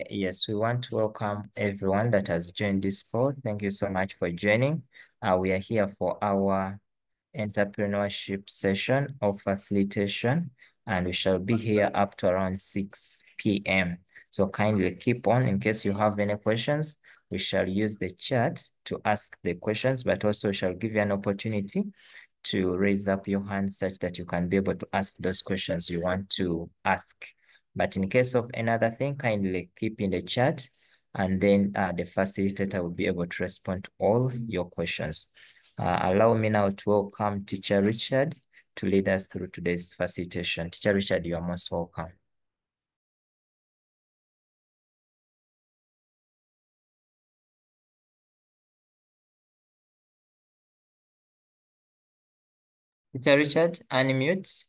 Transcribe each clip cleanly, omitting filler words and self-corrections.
Yes, we want to welcome everyone that has joined this call. Thank you so much for joining. We are here for our entrepreneurship session of facilitation, and we shall be here up to around 6 p.m. So kindly keep on in case you have any questions. We shall use the chat to ask the questions, but also shall give you an opportunity to raise up your hand such that you can be able to ask those questions you want to ask. But in case of another thing, kindly keep in the chat, and then the facilitator will be able to respond to all your questions. Allow me now to welcome Teacher Richard to lead us through today's facilitation. Teacher Richard, you are most welcome. Teacher Richard, unmute.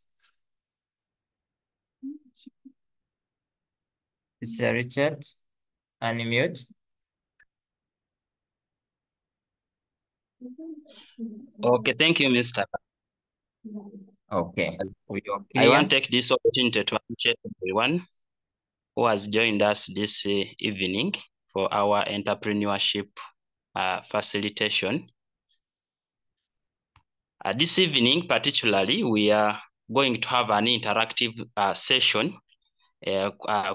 Teacher Richard, unmute. Okay, thank you, Mr. Okay, we are I want clear. to take this opportunity to appreciate everyone who has joined us this evening for our entrepreneurship facilitation. This evening, particularly, we are going to have an interactive session,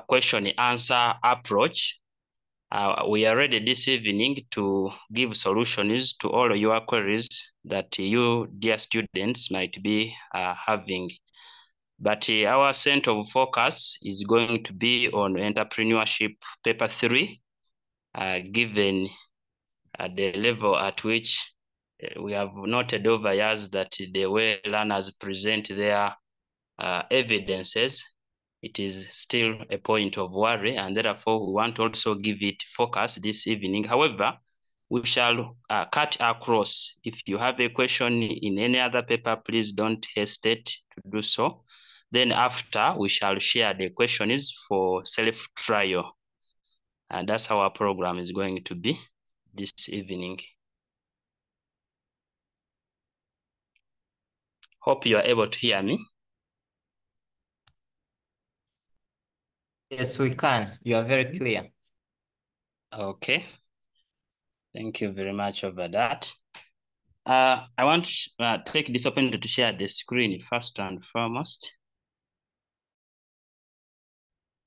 question and answer approach. We are ready this evening to give solutions to all your queries that you, dear students, might be having. But our center of focus is going to be on entrepreneurship paper 3, given the level at which we have noted over years that the way learners present their evidences, it is still a point of worry, and therefore we want to also give it focus this evening. However, we shall cut across. If you have a question in any other paper, please don't hesitate to do so. Then after, we shall share the questions for self-trial. And that's how our program is going to be this evening. Hope you are able to hear me. Yes, we can. You are very clear. Okay. Thank you very much over that. I want to take this opportunity to share the screen first and foremost.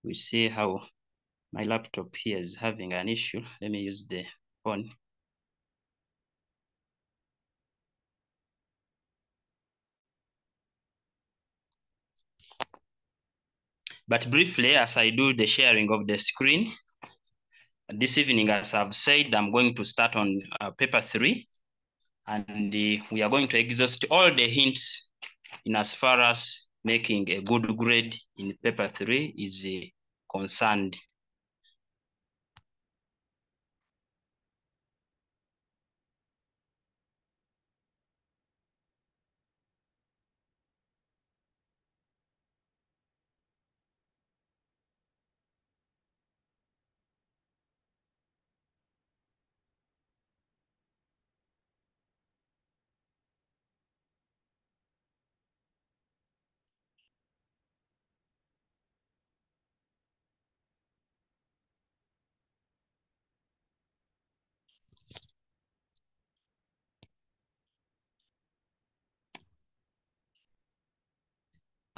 We see how my laptop here is having an issue. Let me use the phone. But briefly, as I do the sharing of the screen, this evening, as I've said, I'm going to start on paper 3, and we are going to exhaust all the hints in as far as making a good grade in paper 3 is concerned.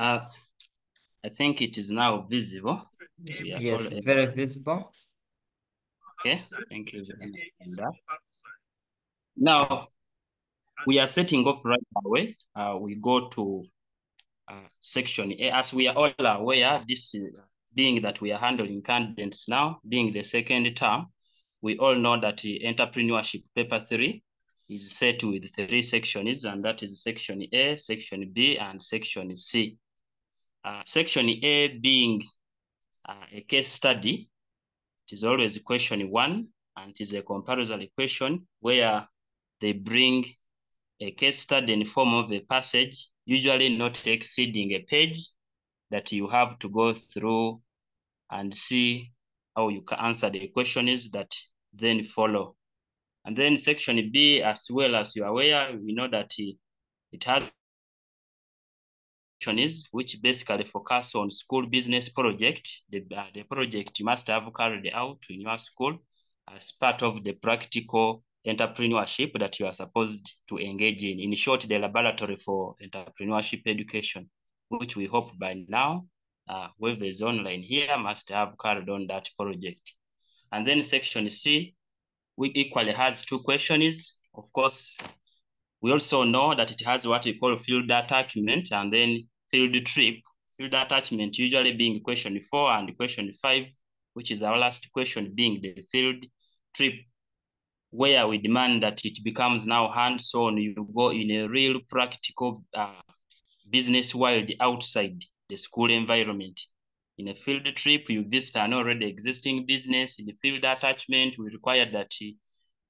I think it is now visible. Yes, very visible. Okay, thank you very much for that. Now, we are setting off right away. We go to section A. As we are all aware, this being that we are handling candidates now, being the second term, we all know that the entrepreneurship paper 3 is set with 3 sections, and that is section A, section B, and section C. Section A being a case study, it is always question 1, and it is a compulsory question where they bring a case study in the form of a passage, usually not exceeding a page, that you have to go through and see how you can answer the questions that then follow. And then section B, as well as you are aware, we know that it has is, which basically focus on school business project. The project you must have carried out in your school as part of the practical entrepreneurship that you are supposed to engage in. In short, the laboratory for entrepreneurship education, which we hope by now, whoever is online here must have carried on that project. And then section C, we equally has 2 questions. Of course, we also know that it has what we call field attachment and then field trip. Field attachment usually being question 4 and question 5, which is our last question being the field trip, where we demand that it becomes now hands-on. You go in a real practical business world outside the school environment. In a field trip, you visit an already existing business. In the field attachment, we require that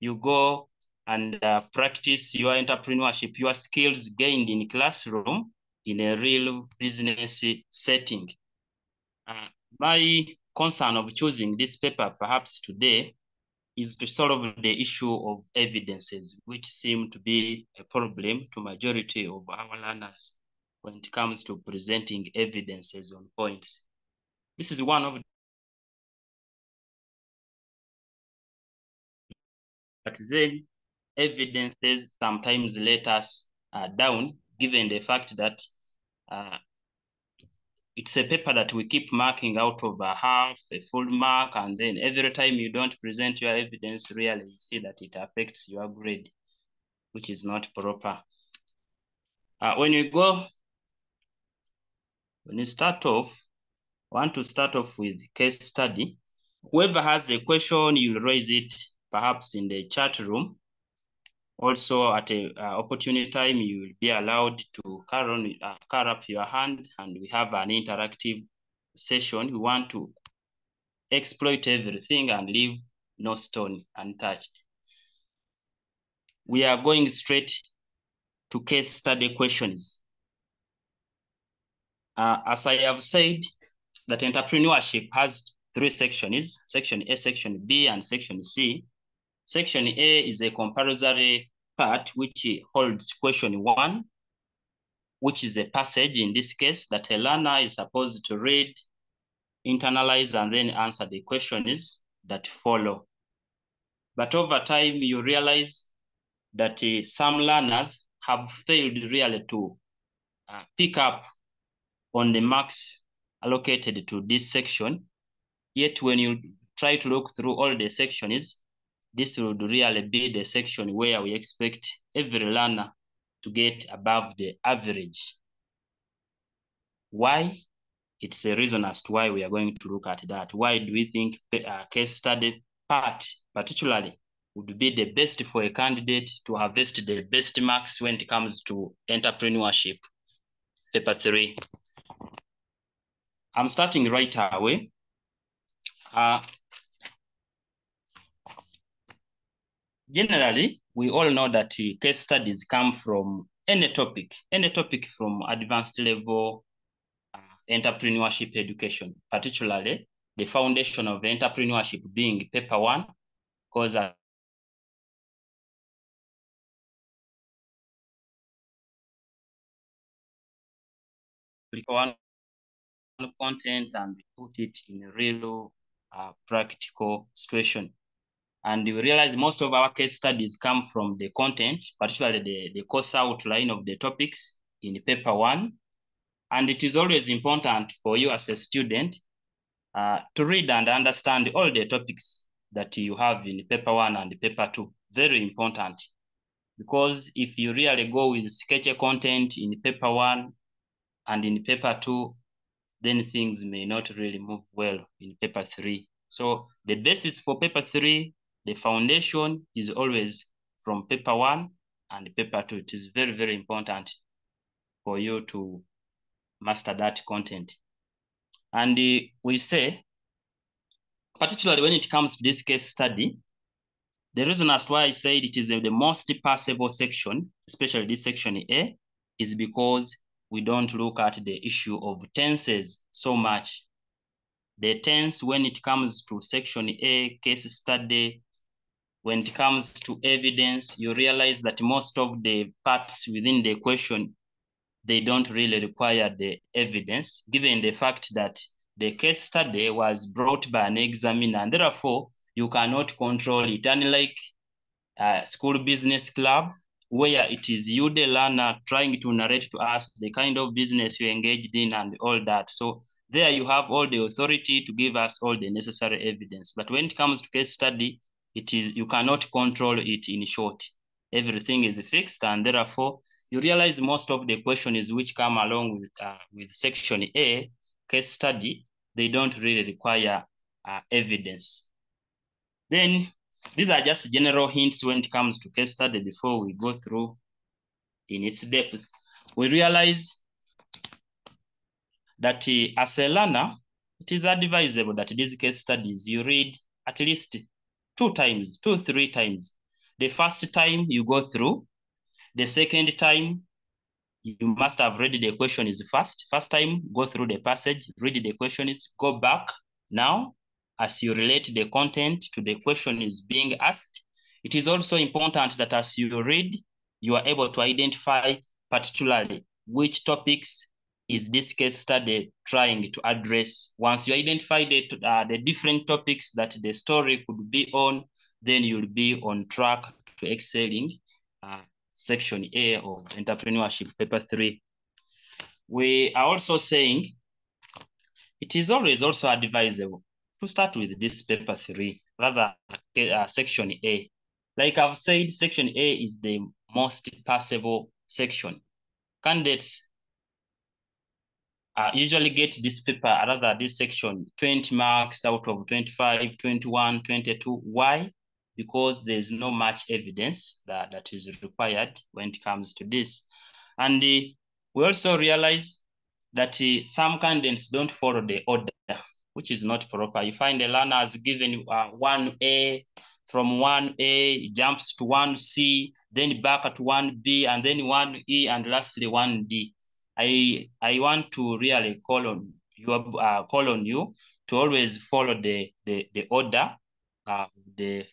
you go and practice your entrepreneurship, your skills gained in classroom in a real business setting. My concern of choosing this paper perhaps today is to solve the issue of evidences, which seem to be a problem to majority of our learners when it comes to presenting evidences on points. This is one of, but then evidences sometimes let us down, given the fact that it's a paper that we keep marking out of a half, a full mark, and then every time you don't present your evidence, really, you see that it affects your grade, which is not proper. When you start off, I want to start off with case study. Whoever has a question, you'll raise it perhaps in the chat room. Also, at a opportune time, you will be allowed to carry up your hand, and we have an interactive session. We want to exploit everything and leave no stone untouched. We are going straight to case study questions. As I have said, that entrepreneurship has 3 sections, section A, section B, and section C. Section A is a compulsory part which holds question 1, which is a passage in this case that a learner is supposed to read, internalize, and then answer the questions that follow. But over time, you realize that some learners have failed really to pick up on the marks allocated to this section. Yet when you try to look through all the sections, this would really be the section where we expect every learner to get above the average. Why? It's a reason as to why we are going to look at that. Why do we think case study part particularly would be the best for a candidate to harvest the best marks when it comes to entrepreneurship? Paper 3. I'm starting right away. Generally, we all know that case studies come from any topic from advanced level entrepreneurship education, particularly the foundation of entrepreneurship being paper 1, because one content and put it in a real practical situation. And you realize most of our case studies come from the content, particularly the course outline of the topics in paper 1. And it is always important for you as a student to read and understand all the topics that you have in paper 1 and paper 2. Very important. Because if you really go with sketchy content in paper 1 and in paper 2, then things may not really move well in paper 3. So the basis for paper 3, the foundation, is always from paper 1 and paper 2. It is very, very important for you to master that content. And we say, particularly when it comes to this case study, the reason as to why I said it is the most passable section, especially this section A, is because we don't look at the issue of tenses so much. The tense, when it comes to section A, case study, when it comes to evidence, you realize that most of the parts within the question they don't really require the evidence, given the fact that the case study was brought by an examiner, and therefore you cannot control it, unlike school business club, where it is you, the learner, trying to narrate to us the kind of business you engaged in and all that. So there you have all the authority to give us all the necessary evidence. But when it comes to case study, you cannot control it. In short, everything is fixed, and therefore you realize most of the questions which come along with section A, case study, they don't really require evidence. Then these are just general hints when it comes to case study before we go through in its depth. We realize that as a learner, it is advisable that these case studies you read at least 2 times, 2-3 times. The first time you go through, the second time you must have read the questions first. First time, go through the passage, read the questions, go back. Now, as you relate the content to the question is being asked, it is also important that as you read, you are able to identify particularly which topics is this case study trying to address. Once you identify the different topics that the story could be on, then you'll be on track to excelling section A of entrepreneurship, paper 3. We are also saying it is always also advisable to start with this paper 3 rather section A. Like I've said, section A is the most passable section. Candidates usually get this paper, rather this section, 20 marks out of 25, 21, 22. Why? Because there's no much evidence that is required when it comes to this. And we also realize that some candidates don't follow the order, which is not proper. You find the learner has given 1A, from 1A, jumps to 1C, then back at 1B, and then 1E, and lastly 1D. I want to really call on you to always follow the order, the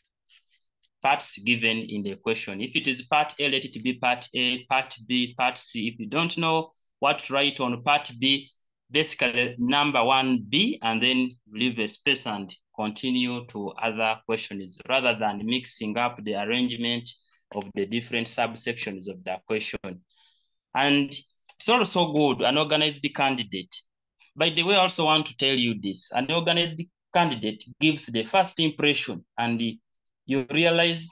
parts given in the question. If it is part A, let it be part A, part B, part C. If you don't know what to write on part B, basically number 1B, and then leave a space and continue to other questions, rather than mixing up the arrangement of the different subsections of the question. And it's also good, an organized candidate. By the way, I also want to tell you this. An organized candidate gives the first impression, and you realize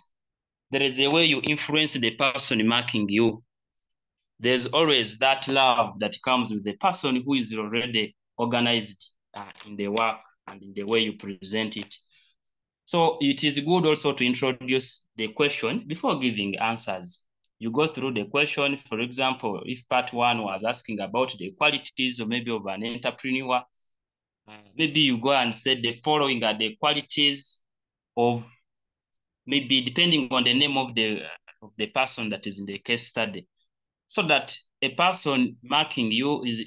there is a way you influence the person marking you. There's always that love that comes with the person who is already organized in the work and in the way you present it. So it is good also to introduce the question before giving answers. You go through the question. For example, if part 1 was asking about the qualities or maybe of an entrepreneur, maybe you go and say the following are the qualities of, maybe depending on the name of the person that is in the case study, so that a person marking you is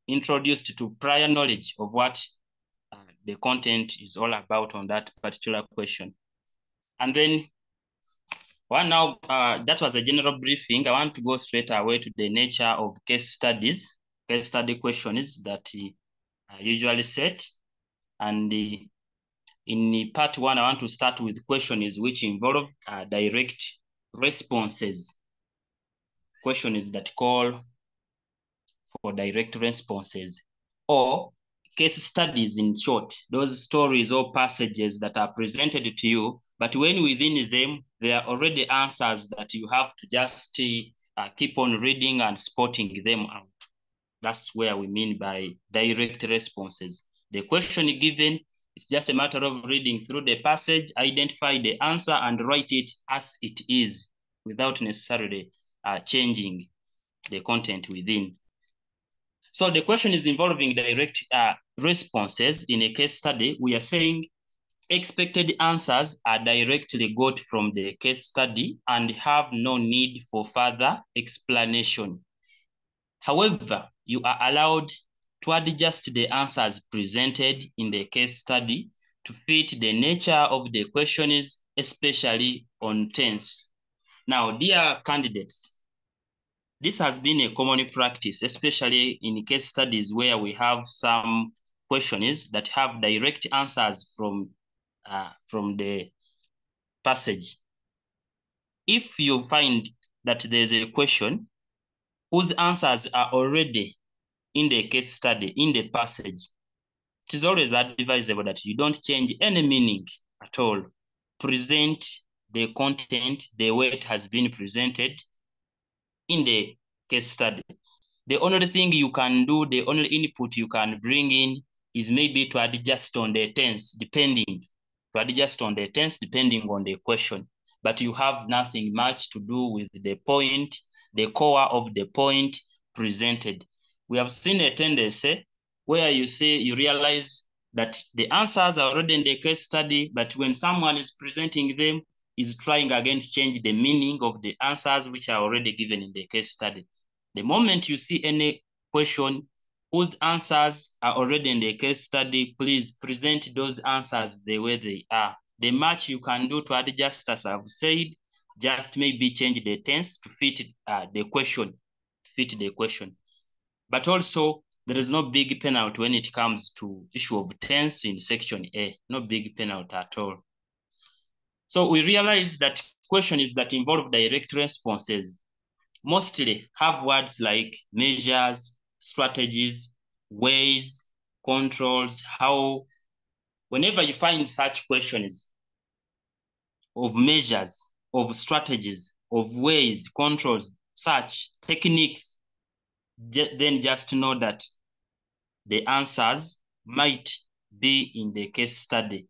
introduced to prior knowledge of what the content is all about on that particular question. And then that was a general briefing. I want to go straight away to the nature of case studies, case study questions that are usually set. And in part 1, I want to start with questions which involve direct responses. Questions that call for direct responses, or case studies in short, those stories or passages that are presented to you, but when within them, there are already answers that you have to just keep on reading and spotting them out. That's where we mean by direct responses. The question given, it's just a matter of reading through the passage, identify the answer, and write it as it is without necessarily changing the content within. So the question is involving direct responses. In a case study, we are saying expected answers are directly got from the case study and have no need for further explanation. However, you are allowed to adjust the answers presented in the case study to fit the nature of the questions, especially on tense. Now, dear candidates, This has been a common practice, especially in case studies where we have some questions that have direct answers from the passage. If you find that there's a question whose answers are already in the case study, in the passage, it is always advisable that you don't change any meaning at all. Present the content the way it has been presented in the case study. The only thing you can do, the only input you can bring in is maybe to adjust on the tense, depending on the question. But you have nothing much to do with the point, the core of the point presented. We have seen a tendency where you realize that the answers are already in the case study, but when someone is presenting them, is trying again to change the meaning of the answers which are already given in the case study. The moment you see any question whose answers are already in the case study, please present those answers the way they are. The much you can do to adjust, as I've said, just maybe change the tense to fit the question, But also, there is no big penalty when it comes to issue of tense in section A. No big penalty at all. So we realize that questions that involve direct responses mostly have words like measures, strategies, ways, controls, how. Whenever you find such questions of measures, of strategies, of ways, controls, such techniques, then just know that the answers might be in the case study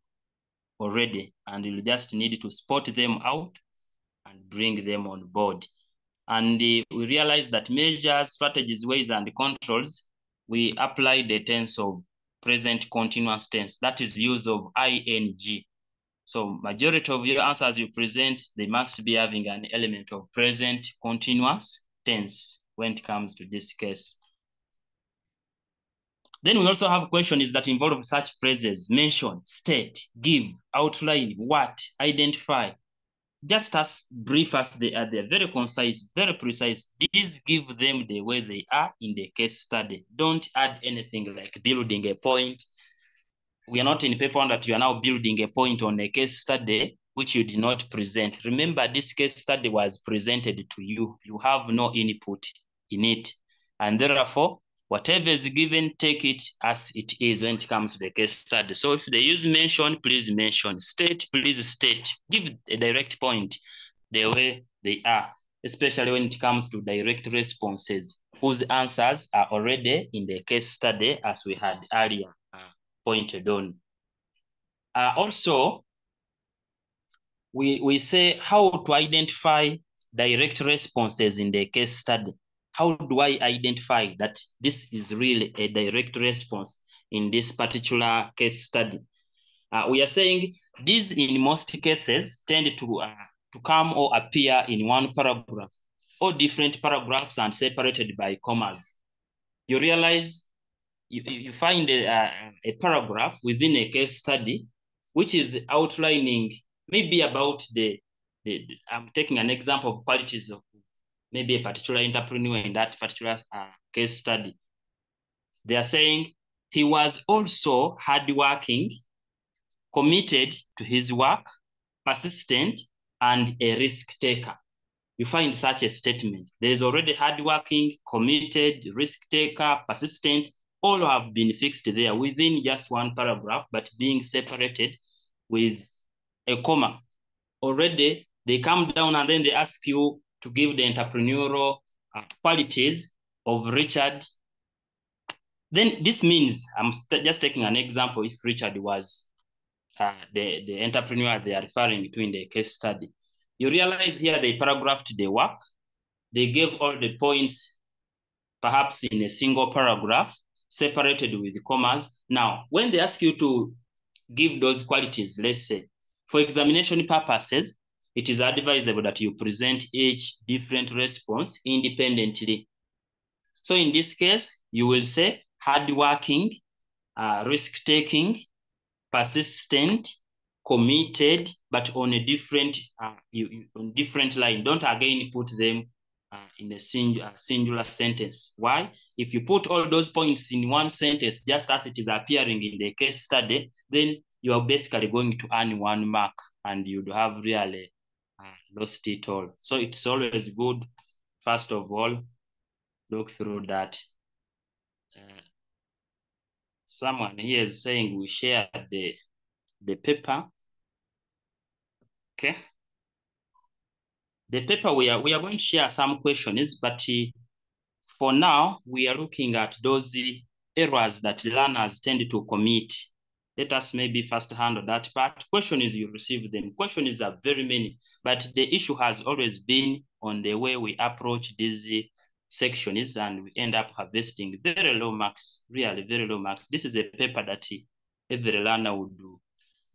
already, and you just need to spot them out and bring them on board. And we realize that measures, strategies, ways, and controls, we apply the tense of present continuous tense. That is use of ing. So majority of your answers you present, they must be having an element of present continuous tense when it comes to this case. Then we also have questions that involve such phrases: mention, state, give, outline, what, identify. Just as brief as they are, they're very concise, very precise. These give them the way they are in the case study. Don't add anything like building a point. We are not in paper that you are now building a point on a case study which you did not present. Remember, this case study was presented to you. You have no input in it. And therefore, whatever is given, take it as it is when it comes to the case study. So if they use mention, please mention. State, please state. Give a direct point the way they are, especially when it comes to direct responses whose answers are already in the case study as we had earlier pointed on. Also, we say how to identify direct responses in the case study. How do I identify that this is really a direct response in this particular case study? We are saying these in most cases tend to come or appear in one paragraph or different paragraphs and separated by commas. You realize you find a paragraph within a case study which is outlining maybe about I'm taking an example of qualities of maybe a particular entrepreneur in that particular case study. They are saying he was also hardworking, committed to his work, persistent, and a risk taker. You find such a statement. There is already hardworking, committed, risk taker, persistent. All have been fixed there within just one paragraph, but being separated with a comma. Already, they come down and then they ask you to give the entrepreneurial qualities of Richard. Then this means, I'm just taking an example, if Richard was the entrepreneur they are referring to in the case study. You realize here they paragraphed the work. They gave all the points perhaps in a single paragraph, separated with commas. Now, when they ask you to give those qualities, let's say, for examination purposes, it is advisable that you present each different response independently. So in this case, you will say hardworking, risk-taking, persistent, committed, but on a different on different line. Don't again put them in a singular sentence. Why? If you put all those points in one sentence, just as it is appearing in the case study, then you are basically going to earn 1 mark and you'd have really lost it all. So it's always good, first of all, look through that. Someone here is saying we share the paper. Okay. The paper we are going to share some questions, but for now we are looking at those errors that learners tend to commit. Let us maybe first handle that part. Questions you receive them. Questions are very many, but the issue has always been on the way we approach these sections, and we end up harvesting very low marks, really very low marks. This is a paper that every learner would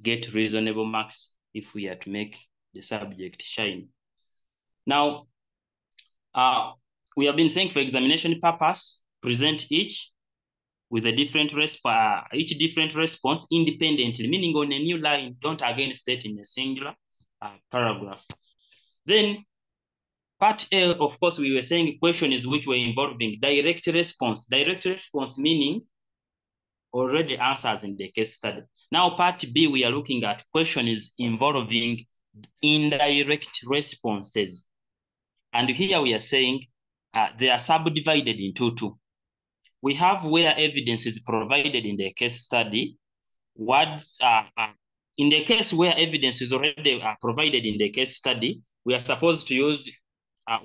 get reasonable marks if we are to make the subject shine. Now, we have been saying for examination purpose, present each with a different response independently, meaning on a new line, don't again state in a singular paragraph. Then part A, of course, we were saying questions which were involving direct response. Direct response meaning already answers in the case study. Now part B, we are looking at questions involving indirect responses. And here we are saying they are subdivided into two. We have where evidence is provided in the case study. Words in the case where evidence is already provided in the case study, we are supposed to use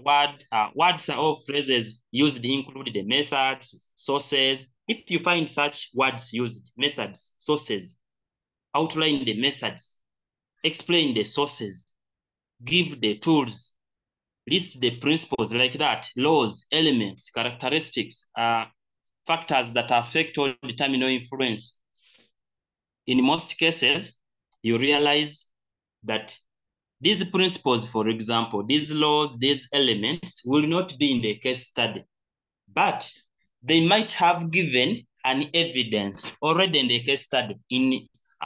words or phrases used include the methods, sources. If you find such words used, methods, sources, outline the methods, explain the sources, give the tools, list the principles like that, laws, elements, characteristics, factors that affect or determine or influence. In most cases, you realize that these principles, for example, these laws, these elements will not be in the case study, but they might have given an evidence already in the case study.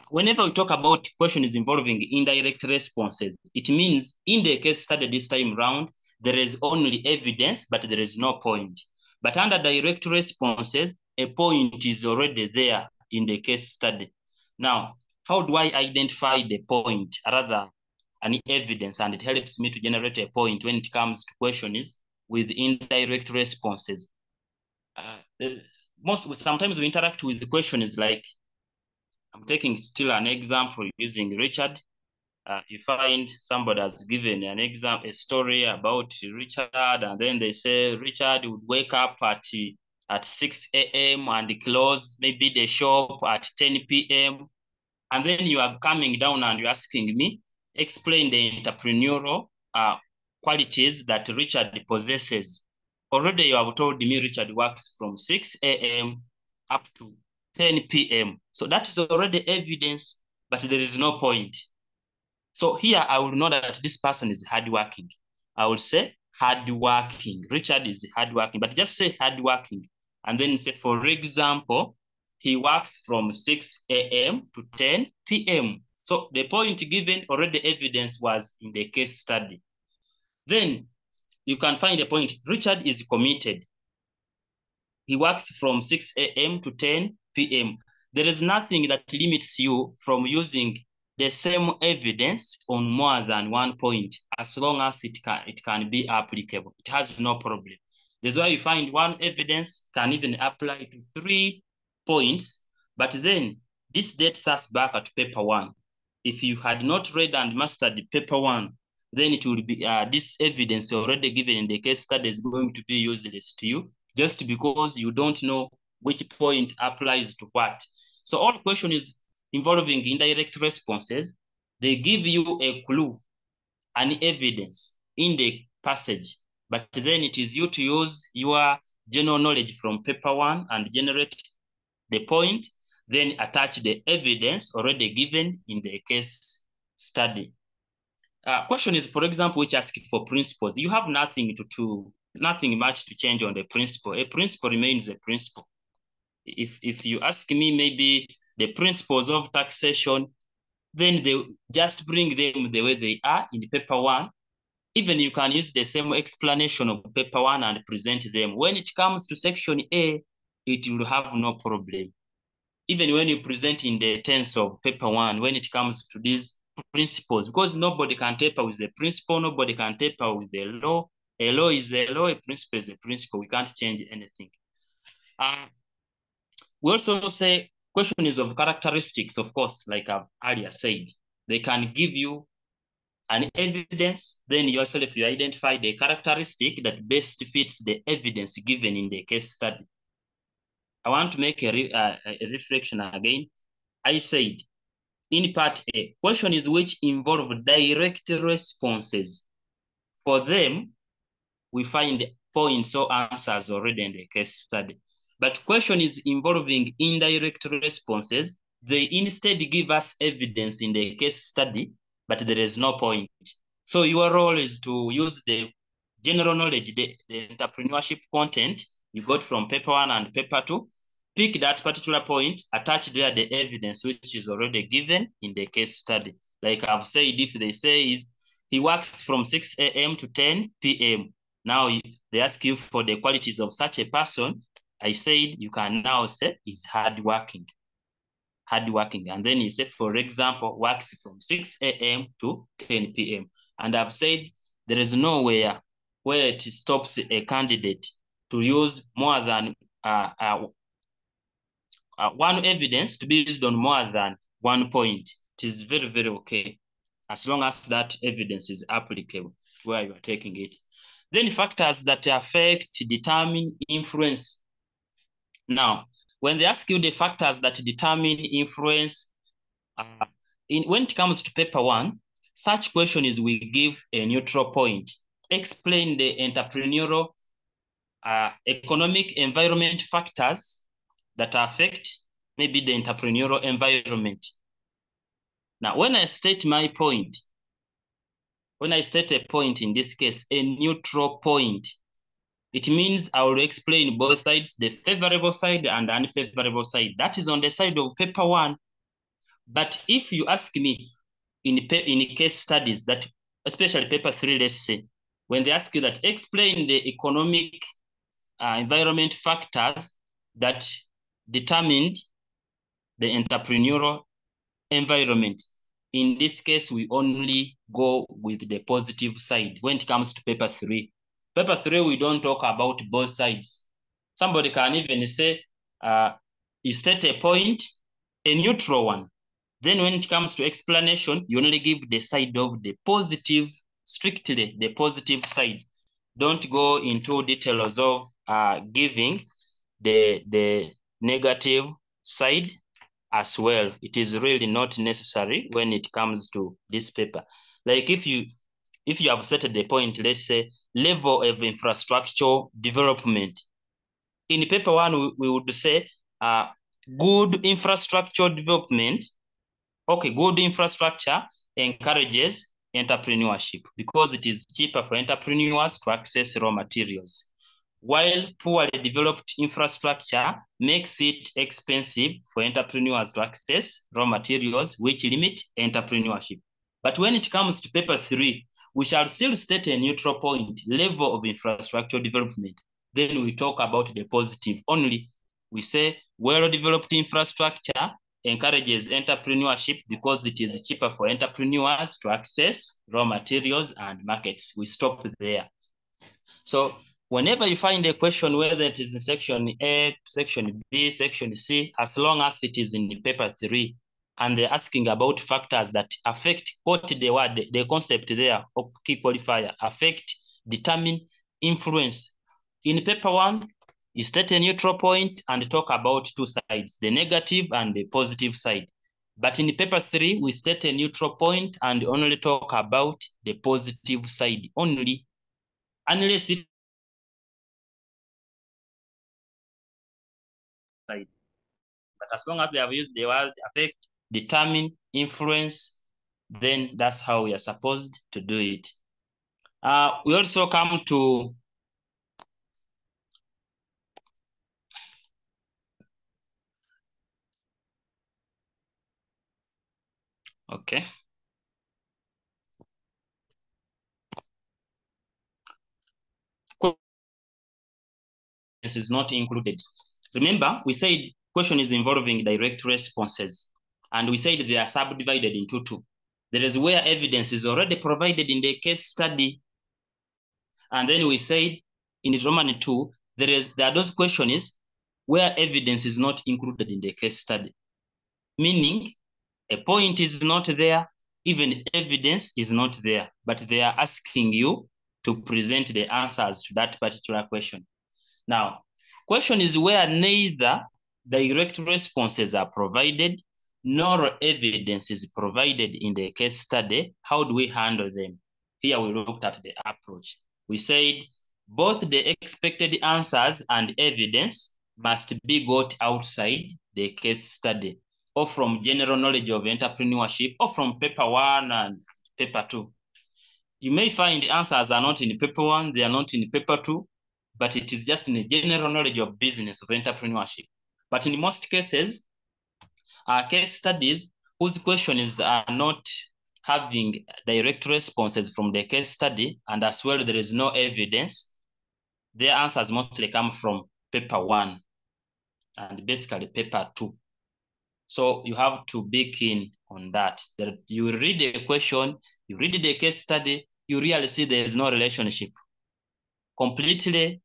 Whenever we talk about questions involving indirect responses, it means in the case study this time round, there is only evidence, but there is no point. But under direct responses, a point is already there in the case study. Now, how do I identify the point rather than evidence? And it helps me to generate a point when it comes to questions with indirect responses. Sometimes we interact with the questions like, I'm taking still an example using Richard. You find somebody has given an example, a story about Richard, and then they say Richard would wake up at 6 a.m. and close maybe the shop at 10 p.m. And then you are coming down and you're asking me, explain the entrepreneurial qualities that Richard possesses. Already you have told me Richard works from 6 a.m. up to 10 p.m. So that is already evidence, but there is no point. So here I will know that this person is hardworking. I will say hardworking. Richard is hardworking, but just say hardworking. And then say, for example, he works from 6 a.m. to 10 p.m. So the point given, already evidence was in the case study. Then you can find a point. Richard is committed. He works from 6 a.m. to 10 p.m. There is nothing that limits you from using the same evidence on more than one point, as long as it can be applicable. It has no problem. That's why you find one evidence can even apply to 3 points, but then this dates us back at paper 1. If you had not read and mastered paper 1, then it will be this evidence already given in the case study is going to be useless to you, just because you don't know which point applies to what. So all questions involving indirect responses, they give you a clue, an evidence in the passage, but then it is you to use your general knowledge from paper 1 and generate the point, then attach the evidence already given in the case study. Question is, for example, which ask for principles. You have nothing much to change on the principle. A principle remains a principle. If you ask me maybe the principles of taxation, then they just bring them the way they are in the paper 1. even you can use the same explanation of paper 1 and present them. When it comes to section A, it will have no problem. Even when you present in the tense of paper 1, when it comes to these principles, because nobody can taper with the principle, nobody can taper with the law. A law is a law, a principle is a principle. We can't change anything. We also say question is of characteristics, of course, like I've earlier said. They can give you an evidence, then yourself you identify the characteristic that best fits the evidence given in the case study. I want to make a reflection again. I said, in part A, question is which involve direct responses. For them, we find points or answers already in the case study. But question is involving indirect responses. They instead give us evidence in the case study, but there is no point. So your role is to use the general knowledge, the entrepreneurship content you got from paper 1 and paper 2, pick that particular point, attach there the evidence which is already given in the case study. Like I've said, if they say is he works from 6 a.m. to 10 p.m. Now they ask you for the qualities of such a person. I said you can now say is hardworking. And then you say, for example, works from 6 a.m. to 10 p.m. And I've said there is nowhere where it stops a candidate to use more than one evidence to be used on more than one point. It is very, very okay, as long as that evidence is applicable to where you are taking it. Then factors that affect, determine, influence. Now, when they ask you the factors that determine, influence, when it comes to paper 1, such question is we give a neutral point. Explain the entrepreneurial, economic, environment factors that affect maybe the entrepreneurial environment. Now, when I state my point, when I state a point, in this case, a neutral point, it means I will explain both sides, the favorable side and the unfavorable side. That is on the side of paper 1. But if you ask me in case studies, that especially paper 3, let's say, when they ask you that explain the economic environment factors that determined the entrepreneurial environment, in this case, we only go with the positive side when it comes to paper 3. Paper 3, we don't talk about both sides. Somebody can even say, you state a point, a neutral one. Then when it comes to explanation, you only give the side of the positive, strictly the positive side. Don't go into details of giving the negative side as well. It is really not necessary when it comes to this paper. Like if you have set the point, let's say level of infrastructure development. In paper 1, we would say good infrastructure development. Okay, good infrastructure encourages entrepreneurship because it is cheaper for entrepreneurs to access raw materials, while poorly developed infrastructure makes it expensive for entrepreneurs to access raw materials, which limit entrepreneurship. But when it comes to paper 3, we shall still state a neutral point, level of infrastructure development. Then we talk about the positive only. We say well-developed infrastructure encourages entrepreneurship because it is cheaper for entrepreneurs to access raw materials and markets. We stop there. So whenever you find a question, whether it is in section A, section B, section C, as long as it is in paper 3, and they're asking about factors that affect what the word, the concept there, of key qualifier, affect, determine, influence. In paper 1, you state a neutral point and talk about two sides, the negative and the positive side. But in paper 3, we state a neutral point and only talk about the positive side only, unless if side. But as long as they have used the word affect, determine, influence, then that's how we are supposed to do it. We also come to okay. is not included. Remember, we said question is involving direct responses, and we said they are subdivided into two. There is where evidence is already provided in the case study. And then we said in Roman 2, there are those questions where evidence is not included in the case study. Meaning, a point is not there, even evidence is not there, but they are asking you to present the answers to that particular question. Now, question is where neither direct responses are provided, nor evidence is provided in the case study. How do we handle them? Here we looked at the approach. We said both the expected answers and evidence must be got outside the case study, or from general knowledge of entrepreneurship, or from paper 1 and paper 2. You may find the answers are not in paper 1, they are not in paper 2, but it is just in the general knowledge of business, of entrepreneurship. But in most cases, case studies whose questions are not having direct responses from the case study, and as well there is no evidence, their answers mostly come from paper 1 and basically paper 2. So you have to be keen on that. That you read the question, you read the case study, you really see there is no relationship. Completely,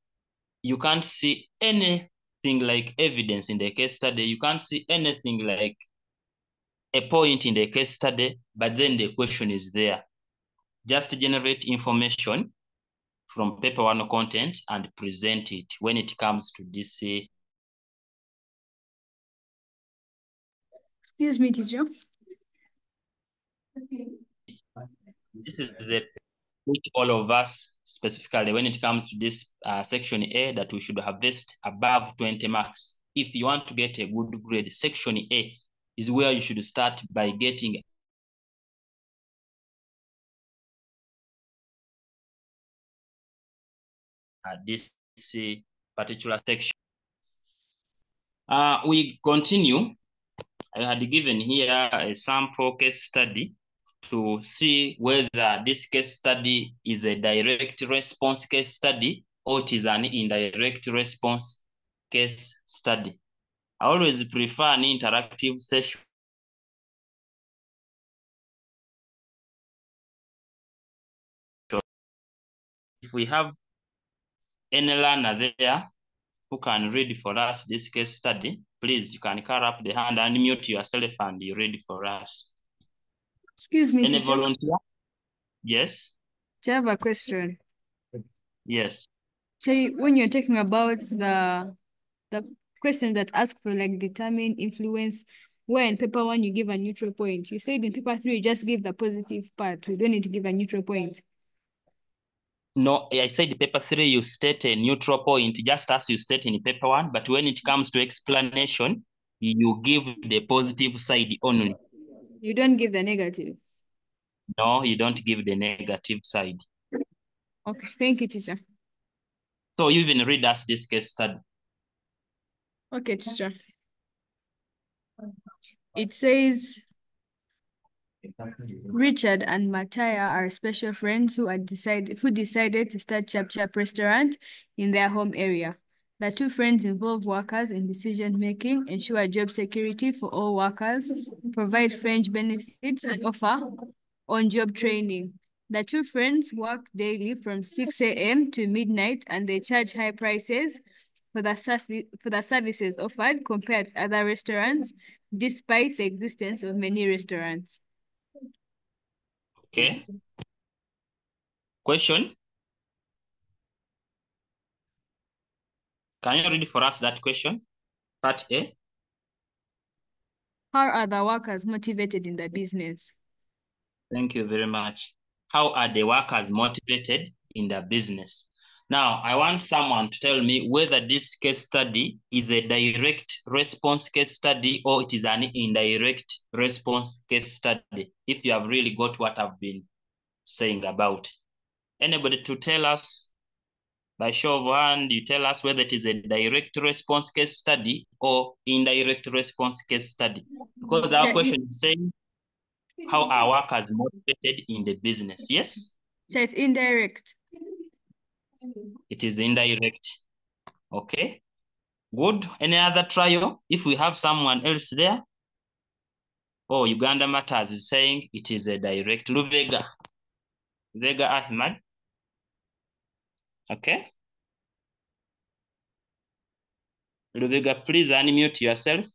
you can't see anything like evidence in the case study. You can't see anything like a point in the case study, but then the question is there. Just generate information from paper 1 content and present it when it comes to this. Excuse me, teacher. This is a which all of us, specifically when it comes to this section A, that we should harvest above 20 marks. If you want to get a good grade, section A is where you should start by getting this particular section. We continue. I had given here a sample case study to see whether this case study is a direct response case study or it is an indirect response case study. I always prefer an interactive session. If we have any learner there who can read for us this case study, please, you can call up the hand and mute yourself and you read for us. Excuse me, Any teacher. volunteer? Yes. I have a question. Yes. So when you're talking about the questions that ask for like determine, influence, where in paper 1 you give a neutral point. You said in paper 3 you just give the positive part. We don't need to give a neutral point. No, I said paper 3 you state a neutral point just as you state in paper 1, but when it comes to explanation, you give the positive side only. You don't give the negatives. No, you don't give the negative side. Okay, thank you, teacher. So you even read us this case study. Okay, teacher. It says Richard and Mattia are special friends who decided to start Chap Chap restaurant in their home area. The two friends involve workers in decision-making, ensure job security for all workers, provide fringe benefits, and offer on-job training. The two friends work daily from 6 a.m. to midnight, and they charge high prices for the services offered compared to other restaurants, despite the existence of many restaurants. Okay. Question? Can you read for us that question? Part A. How are the workers motivated in the business? Thank you very much. How are the workers motivated in the business? Now, I want someone to tell me whether this case study is a direct response case study or it is an indirect response case study, if you have really got what I've been saying about. Anybody to tell us? By show of hand, you tell us whether it is a direct response case study or indirect response case study. Because our question is saying, how are workers motivated in the business? Yes? So it's indirect. It is indirect. Okay, good. Any other trial? If we have someone else there. Oh, Uganda Matters is saying it is a direct. Lubega Ahmad. Okay. Lubega, please unmute yourself.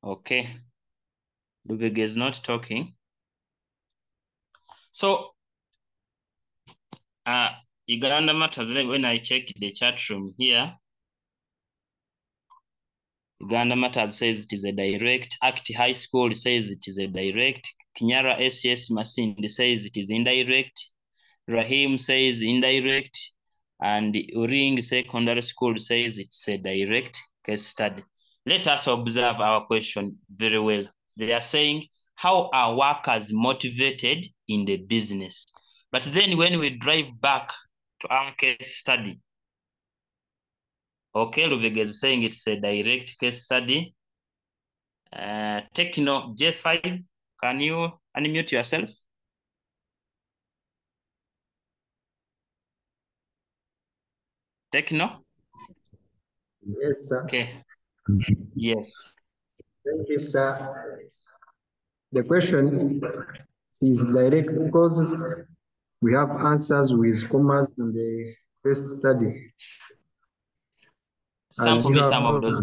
Okay. Lubega is not talking. So, Uganda Matters, when I check the chat room here, Uganda Matters says it is a direct. Act High School says it is a direct. Kinyara SCS Masindi says it is indirect. Rahim says indirect. And Uring Secondary School says it's a direct case study. Let us observe our question very well. They are saying, how are workers motivated in the business? But then when we drive back to our case study, okay, Lubega is saying it's a direct case study. Techno J5, can you unmute yourself? Techno? Yes, sir. Okay. Yes. Thank you, sir. The question is direct because we have answers with commas in the case study. Sample me some of those.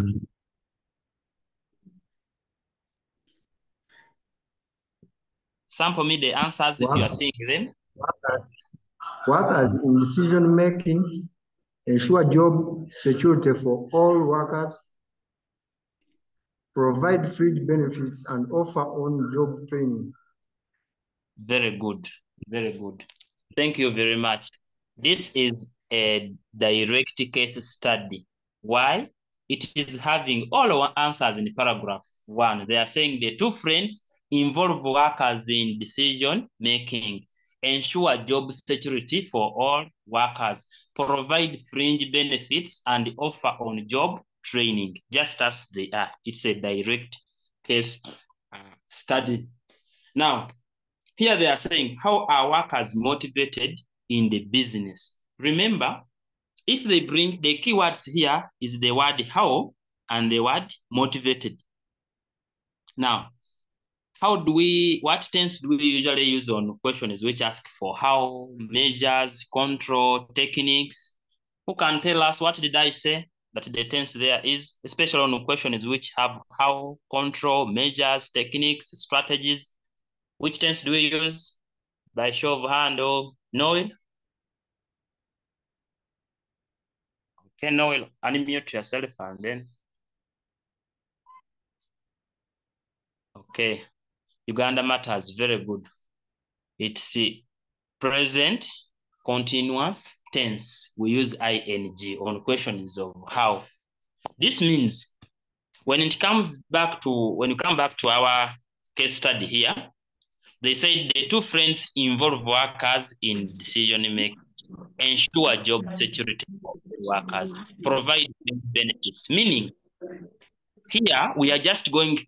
Sample me the answers if you are seeing them. Workers in decision making, ensure job security for all workers, provide fringe benefits, and offer on-job training. Very good. Very good. Thank you very much. This is a direct case study. Why? It is having all our answers in paragraph 1. They are saying the two friends involve workers in decision making, ensure job security for all workers, provide fringe benefits, and offer on-job training, just as they are. It's a direct case study. Now, here they are saying, how are workers motivated in the business? Remember, if they bring the keywords here is the word how and the word motivated. Now, what tense do we usually use on questions which ask for how, measures, control, techniques? Who can tell us what did I say that the tense there is, especially on questions which have how, control, measures, techniques, strategies? Which tense do we use? By show of hand or Noel? Okay, Noel, unmute yourself and then. Okay, Uganda Matters, very good. It's present continuous tense. We use ing on questions of how. This means when you come back to our case study here, they say the two friends involve workers in decision making, ensure job security for workers, provide benefits. Meaning, here we are just going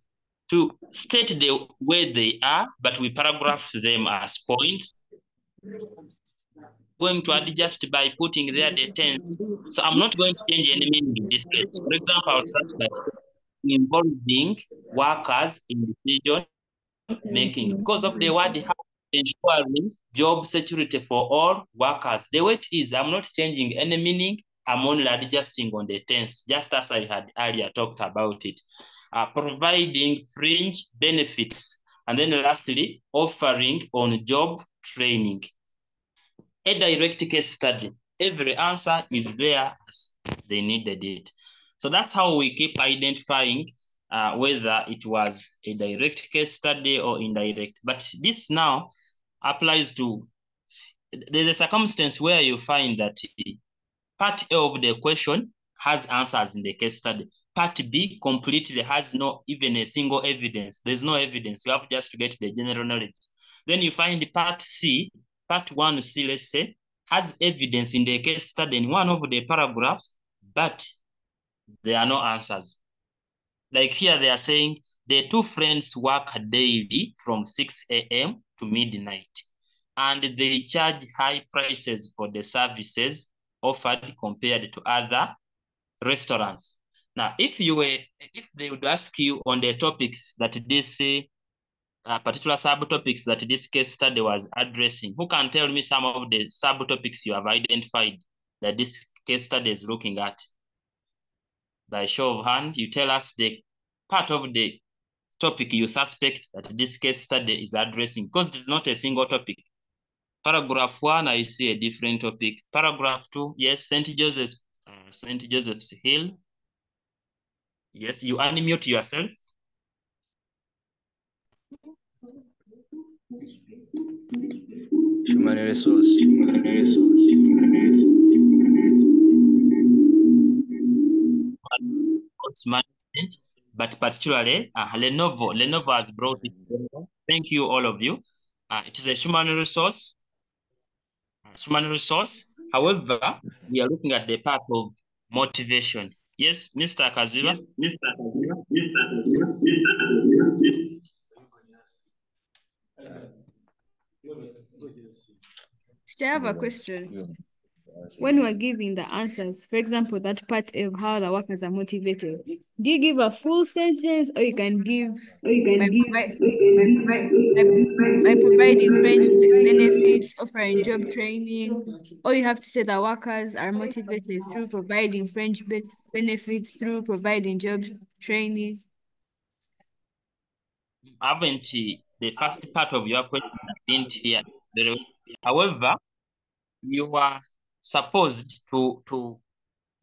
to state the way they are, but we paragraph them as points. Going to adjust by putting there the tense. So I'm not going to change any meaning in this case. For example, I'll start by involving workers in decision making because of the word ensuring job security for all workers. The way it is, I'm not changing any meaning. I'm only adjusting on the tense, just as I had earlier talked about it. Providing fringe benefits. And then lastly, offering on-job training. A direct case study. Every answer is there as they needed it. So that's how we keep identifying whether it was a direct case study or indirect. But this now applies to, there's a circumstance where you find that part A of the question has answers in the case study. Part B completely has no even a single evidence. There's no evidence. You have just to get the general knowledge. Then you find part C, part 1C, let's say, has evidence in the case study in one of the paragraphs, but there are no answers. Like here, they are saying the two friends work daily from 6 a.m. to midnight, and they charge high prices for the services offered compared to other restaurants. Now, if they would ask you on the topics that this particular subtopics that this case study was addressing, who can tell me some of the subtopics you have identified that this case study is looking at? By show of hand, you tell us the part of the topic you suspect that this case study is addressing, because it's not a single topic. Paragraph 1, I see a different topic. Paragraph 2, yes, St. Joseph's Hill. Yes, you unmute yourself. Human resource. Management, but particularly Lenovo has brought it. Thank you, all of you. It is a human resource. However, we are looking at the part of motivation. Yes, Mr. Kaziva. I have a question. When we're giving the answers, for example, that part of how the workers are motivated, do you give a full sentence, or you can give by providing fringe benefits, offering job training, or you have to say the workers are motivated through providing fringe benefits, through providing job training? Haven't the first part of your question I didn't hear very well. However, you are supposed to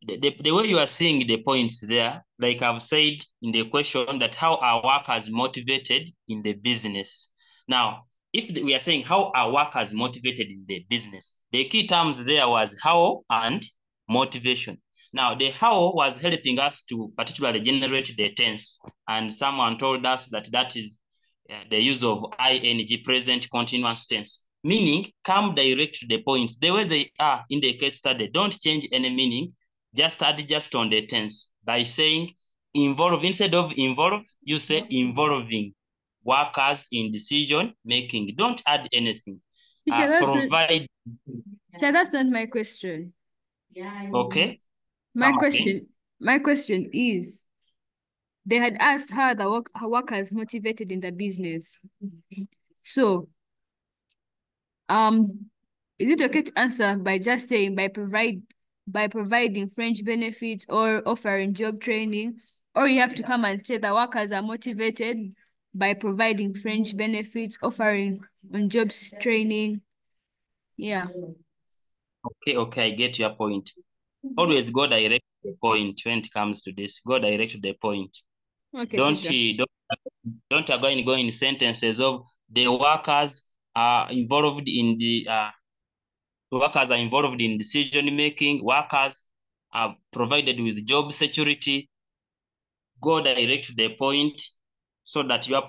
the way you are seeing the points there, like I've said in the question, that how are workers motivated in the business. Now, if we are saying how are workers motivated in the business, the key terms there was how and motivation. Now, the how was helping us to particularly generate the tense, and someone told us that that is the use of ing, present continuous tense, meaning come direct to the points the way they are in the case study. Don't change any meaning, just adjust on the tense by saying involve. Instead of involve, you say involving workers in decision making. Don't add anything. Provide. That's not my question. Okay. My question is, they had asked how the workers motivated in the business. So, is it okay to answer by just saying by providing fringe benefits or offering job training, or you have to come and say the workers are motivated by providing fringe benefits, offering on jobs training? Yeah. Okay, I get your point. Always go direct to the point when it comes to this. Go direct to the point. Okay, don't go in sentences of the workers are involved in decision making. Workers are provided with job security. Go direct to the point so that your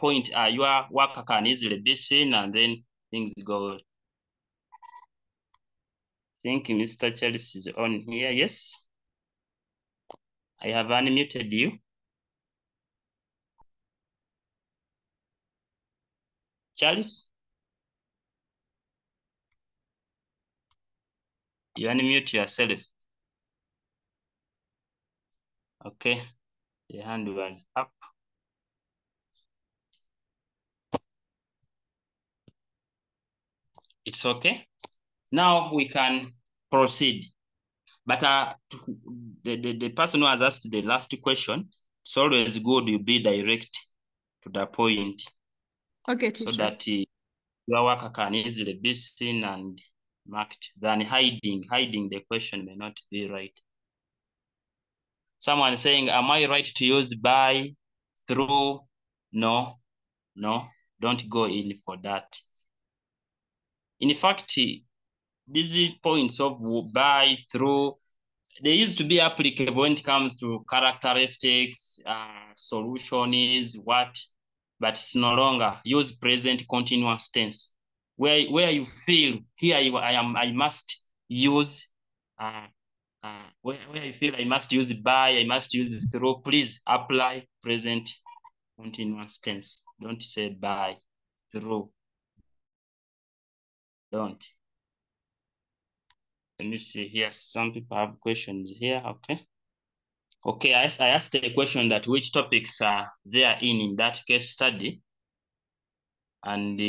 worker can easily be seen, and then things go. I think Mr. Charles is on here. Yes. I have unmuted you. Charles? You unmute yourself. Okay. The hand was up. It's okay. Now we can proceed. But the person who has asked the last question, it's always good you be direct to the point. Okay, teacher. So that your worker can easily be seen and marked than hiding. Hiding the question may not be right. Someone saying, am I right to use by, through? No, don't go in for that. In fact, these points of by, through, they used to be applicable when it comes to characteristics, solution is what, but it's no longer. Use present continuous tense. Where you feel here I must use where you feel I must use by, I must use through, please apply present continuous tense. Don't say by, through. Don't. Let me see here. Some people have questions here. Okay. Okay, I asked a question that which topics are there in that case study. And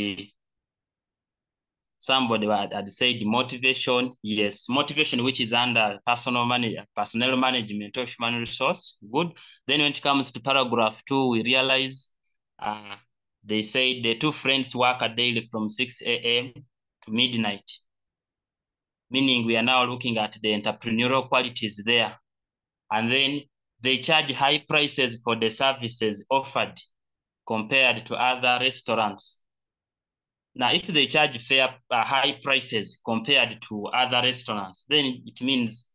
somebody had said motivation. Yes, motivation, which is under personnel management or human resource. Good. Then when it comes to paragraph 2, we realize they say the two friends work daily from 6 a.m. to midnight. Meaning we are now looking at the entrepreneurial qualities there. And then they charge high prices for the services offered compared to other restaurants. Now, if they charge high prices compared to other restaurants, then it means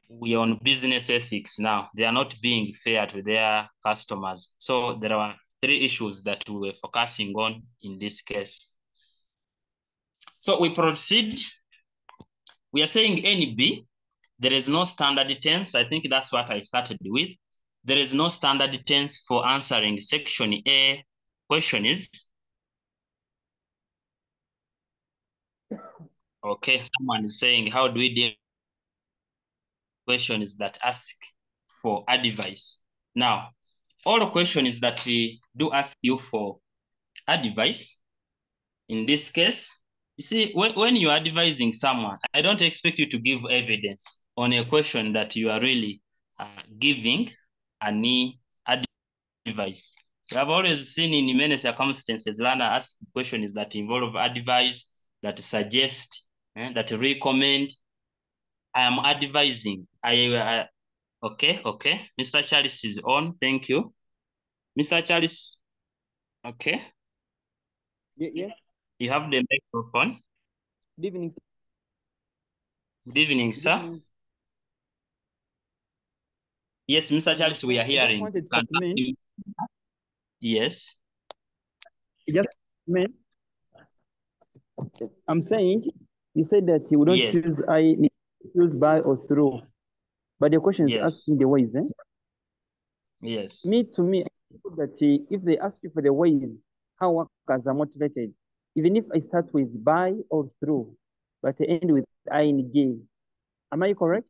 we are on business ethics now. They are not being fair to their customers. So there are 3 issues that we were focusing on in this case. So we proceed. We are saying NB. There is no standard tense. I think that's what I started with. There is no standard tense for answering section A question is. Okay, someone is saying, how do we deal with questions that ask for advice? Now, all questions that we do ask you for advice, in this case, you see, when you are advising someone, I don't expect you to give evidence on a question that you are really giving any advice. We have always seen in many circumstances, learner ask questions that involve advice, that suggest, that recommend. I am advising. Okay. Mr. Charles is on. Thank you. Mr. Charles, okay. Yes. You have the microphone. Good evening. Good evening, Good sir. evening. Yes, Mr. Charles, we are hearing. Yes. Just a minute. I'm saying you said that you don't use by or through, but the question is asking the ways. Yes. To me, I think that if they ask you for the ways, how workers are motivated, even if I start with by or through, but I end with ing, am I correct?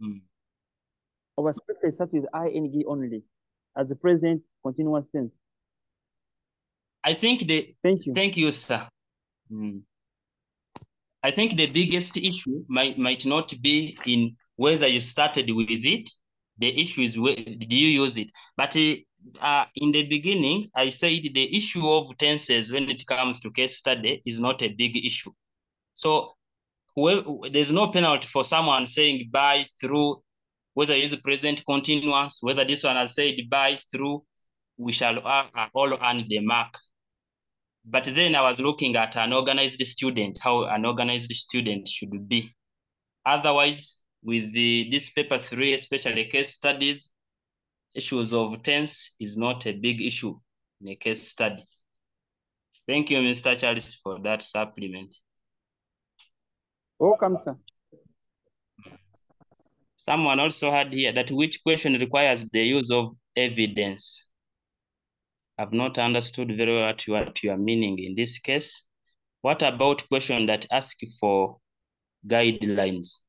Or was I start with ing only as the present continuous tense? I think Thank you, sir. I think the biggest issue might not be in whether you started with it. The issue is where did you use it? But in the beginning, I said the issue of tenses when it comes to case study is not a big issue. So there's no penalty for someone saying by, through, whether it's present continuous, whether this one has said by, through, we shall all earn the mark. But then I was looking at an organized student, how an organized student should be. Otherwise, with this paper 3, especially case studies, issues of tense is not a big issue in a case study. Thank you, Mr. Charles, for that supplement. Welcome, sir. Someone also had here that which question requires the use of evidence. I've not understood very well what you are meaning in this case. What about question that ask for guidelines?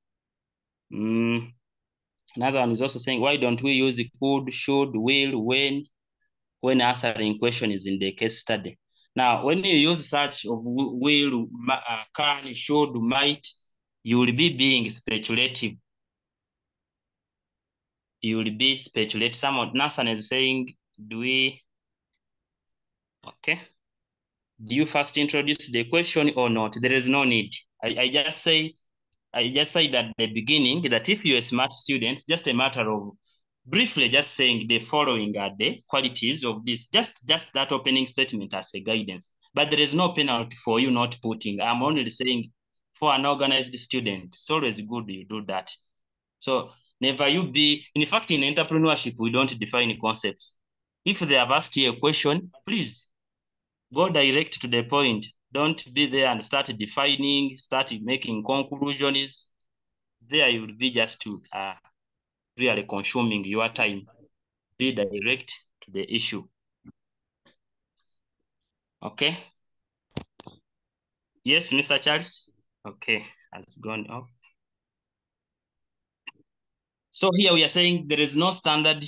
Another one is also saying, why don't we use could, should, will, when answering questions in the case study? Now, when you use such of will, can, should, might, you will be being speculative. You will be speculative. Someone, Nathan is saying, okay. Do you first introduce the question or not? There is no need. I just say at the beginning that if you're a smart student, just a matter of briefly just saying the following are the qualities of this, just that opening statement as a guidance. But there is no penalty for you not putting. I'm only saying for an organized student, it's always good you do that. So never you be, in fact, in entrepreneurship, we don't define concepts. If they have asked you a question, please go direct to the point. Don't be there and start defining, start making conclusions. There you will be just really consuming your time. Be direct to the issue. Okay. Yes, Mr. Charles. Okay, has gone off. So here we are saying there is no standard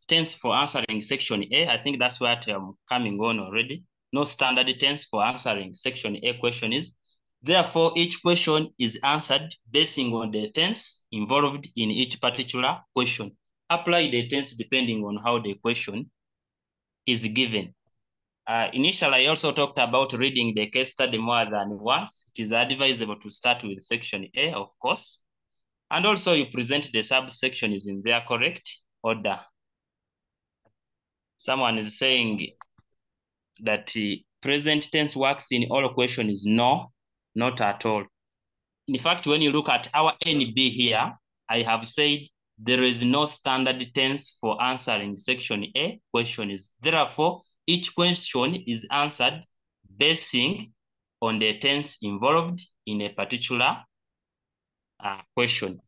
tense for answering section A. I think that's what I'm coming on already. No standard tense for answering section A question is. Therefore, each question is answered basing on the tense involved in each particular question. Apply the tense depending on how the question is given. Initially, I also talked about reading the case study more than once. It is advisable to start with section A, of course. And also you present the subsections in their correct order. Someone is saying that present tense works in all questions. No, not at all. In fact, when you look at our NB here, I have said there is no standard tense for answering section A questions. Therefore, each question is answered basing on the tense involved in a particular question.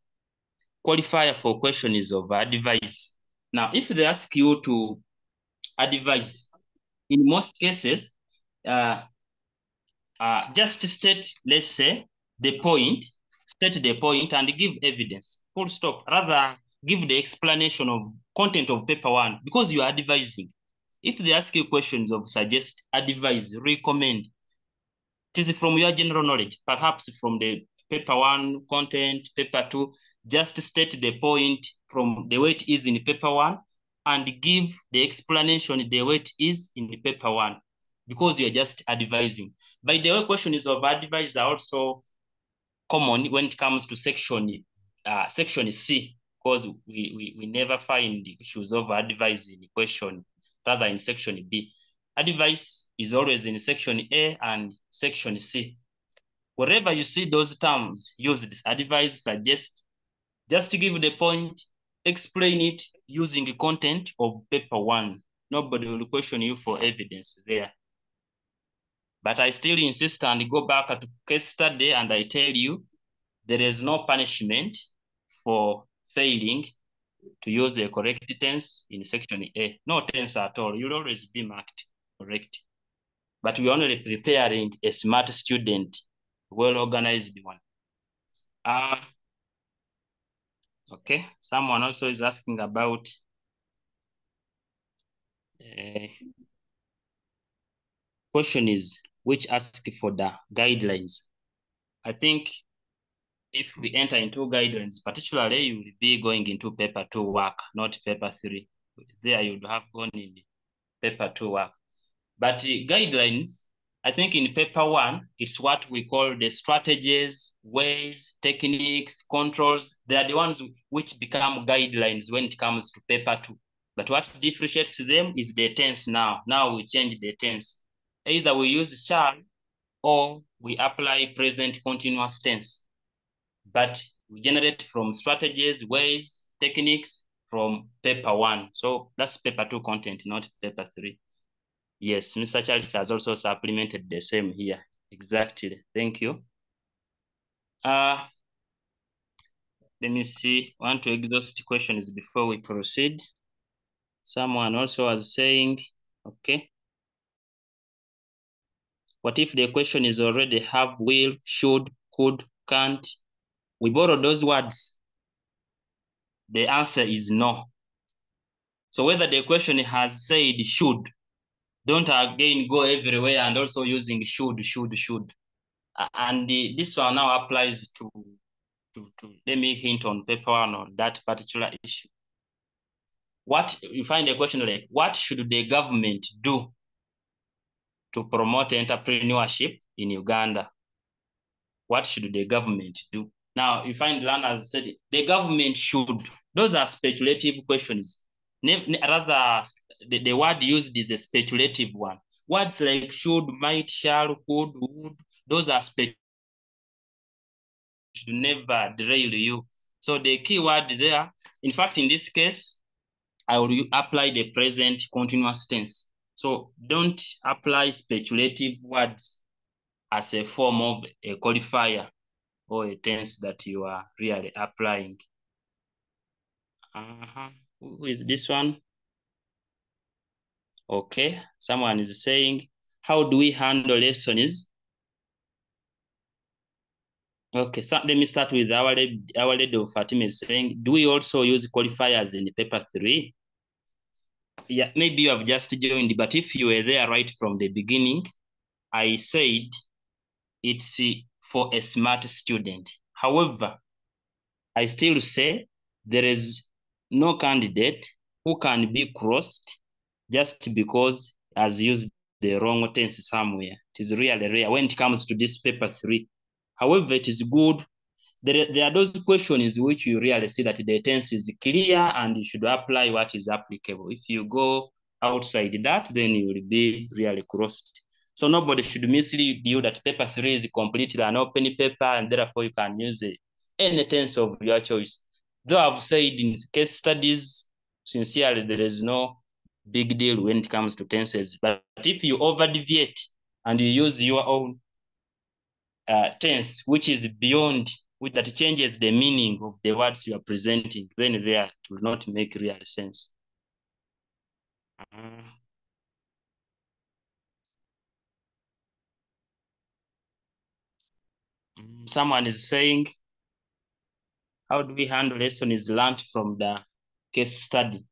Qualifier for question is of advice. Now, if they ask you to advise, in most cases, just state, let's say, the point, state the point and give evidence, full stop. Rather, give the explanation of content of paper one because you are advising. If they ask you questions of suggest, advise, recommend, it is from your general knowledge, perhaps from the paper one content, paper two, just state the point from the way it is in paper one and give the explanation the way it is in the paper one because you're just advising. By the way, questions of advice are also common when it comes to section C because we never find issues of advice in the question, rather in section B. Advice is always in section A and section C. Wherever you see those terms used, advise, suggest, just give the point, explain it using the content of paper one. Nobody will question you for evidence there. But I still insist and go back to case study and I tell you, there is no punishment for failing to use the correct tense in section A. No tense at all. You'll always be marked correct. But we're only preparing a smart student, well-organized one. Okay, someone also is asking about question is which ask for the guidelines. I think if we enter into guidelines, particularly you will be going into paper 2 work, not paper 3. There you would have gone in paper 2 work. But guidelines, I think in paper 1, it's what we call the strategies, ways, techniques, controls. They are the ones which become guidelines when it comes to paper 2. But what differentiates them is the tense now. Now we change the tense. Either we use shall or we apply present continuous tense. But we generate from strategies, ways, techniques from paper 1. So that's paper 2 content, not paper 3. Yes, Mr. Charles has also supplemented the same here. Exactly. Thank you. Let me see. I want to exhaust questions before we proceed. Someone also was saying, okay. What if the question is already have, will, should, could, can't? We borrow those words. The answer is no. So whether the question has said should, don't again go everywhere and also using should. And this one now applies to let me hint on paper one on that particular issue. What you find a question like, what should the government do to promote entrepreneurship in Uganda? What should the government do? Now you find learners said the government should. Those are speculative questions. Rather, the word used is a speculative one. Words like should, might, shall, could, would, those are speculative. Should never derail you. So the key word there, in fact, in this case, I will apply the present continuous tense. So don't apply speculative words as a form of a qualifier or a tense that you are really applying. Who is this one? Okay, someone is saying, How do we handle lessons? Okay, so let me start with our lady of Fatima is saying, do we also use qualifiers in paper 3? Yeah, maybe you have just joined, but if you were there right from the beginning, I said it's for a smart student. However, I still say there is no candidate who can be crossed just because has used the wrong tense somewhere. It is really rare when it comes to this paper 3. However, it is good. There are those questions which you really see that the tense is clear and you should apply what is applicable. If you go outside that, then you will be really crossed. So nobody should mislead you that paper 3 is completely an open paper and therefore you can use any tense of your choice. Though I've said in case studies, sincerely, there is no big deal when it comes to tenses. But if you over deviate and you use your own tense, which is beyond, that changes the meaning of the words you are presenting, then there it will not make real sense. Someone is saying, how do we handle lessons learned from the case study?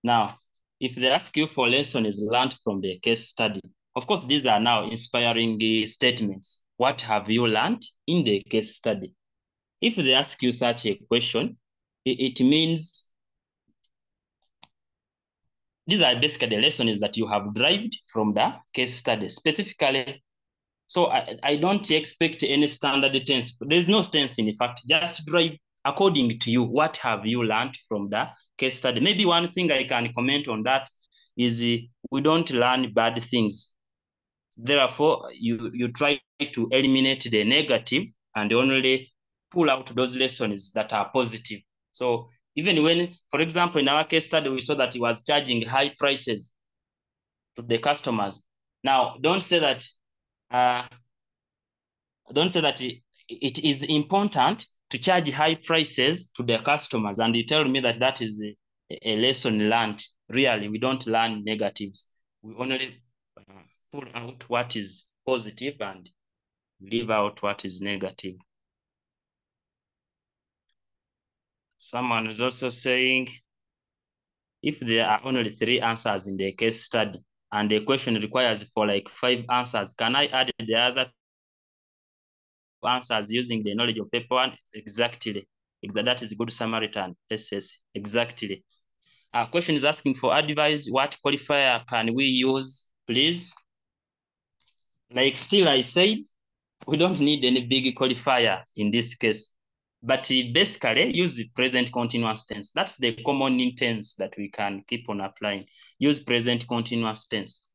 Now, if they ask you for lessons learned from the case study, of course, these are now inspiring statements. What have you learned in the case study? If they ask you such a question, it means these are basically the lessons that you have derived from the case study specifically. So I don't expect any standard tense. There's no tense, in fact, just derive according to you. What have you learned from the case study? Maybe one thing I can comment on that is we don't learn bad things. Therefore, you try to eliminate the negative and only pull out those lessons that are positive. So even when, for example, in our case study, we saw that he was charging high prices to the customers. Now, don't say that it is important to charge high prices to the customers, and you tell me that that is a lesson learned. Really, we don't learn negatives. We only pull out what is positive and leave out what is negative. Someone is also saying, if there are only 3 answers in the case study and the question requires for like 5 answers, can I add the other answers using the knowledge of paper 1? Exactly. That is Good Samaritan SS. Exactly. Question is asking for advice. What qualifier can we use, please? Like still I said, we don't need any big qualifier in this case. But basically use the present continuous tense. That's the common tense that we can keep on applying. Use present continuous tense.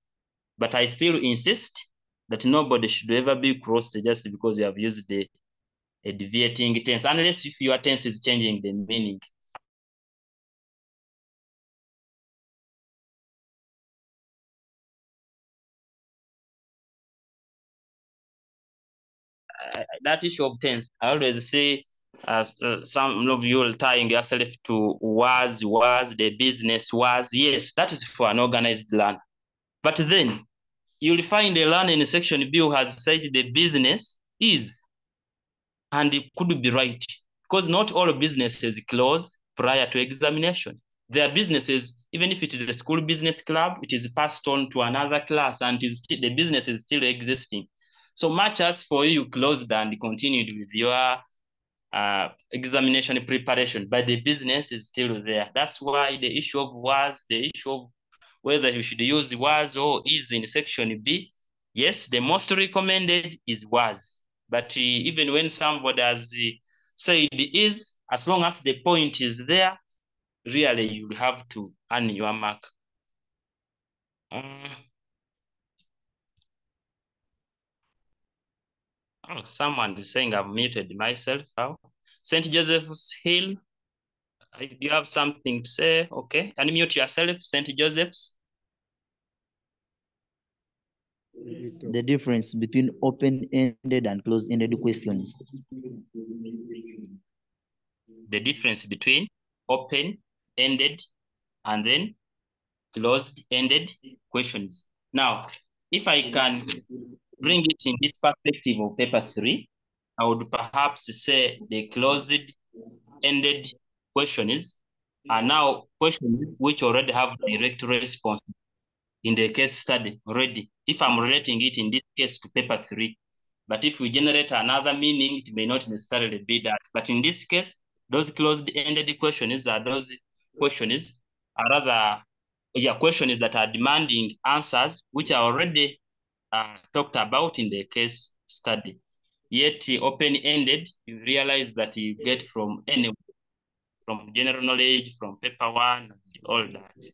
But I still insist that nobody should ever be crossed just because you have used a deviating tense, unless if your tense is changing the meaning. That issue of tense, I always say, some of you are tying yourself to was, the business was. Yes, that is for an organized learner. But then you'll find a learner in section B who has said the business is, and it could be right, because not all businesses close prior to examination. There are businesses, even if it is a school business club, it is passed on to another class and the business is still existing. So much as for you closed and continued with your examination preparation, but the business is still there. That's why the issue of was, the issue of whether you should use was or is in section B, yes, the most recommended is was. But even when somebody has said is, as long as the point is there, really you have to earn your mark. Oh, someone is saying I've muted myself. How? St. Joseph's Hill. Do you have something to say? Okay, unmute yourself, St. Joseph's. The difference between open-ended and closed-ended questions. The difference between open-ended and then closed-ended questions. Now, if I can bring it in this perspective of paper 3, I would perhaps say the closed-ended questions are now questions which already have direct response in the case study already, if I'm relating it in this case to paper 3. But if we generate another meaning, it may not necessarily be that. But in this case, those closed-ended questions are those questions are rather questions that are demanding answers, which are already talked about in the case study. Yet open-ended, you realize that you get from anywhere, from general knowledge, from paper 1, and all that.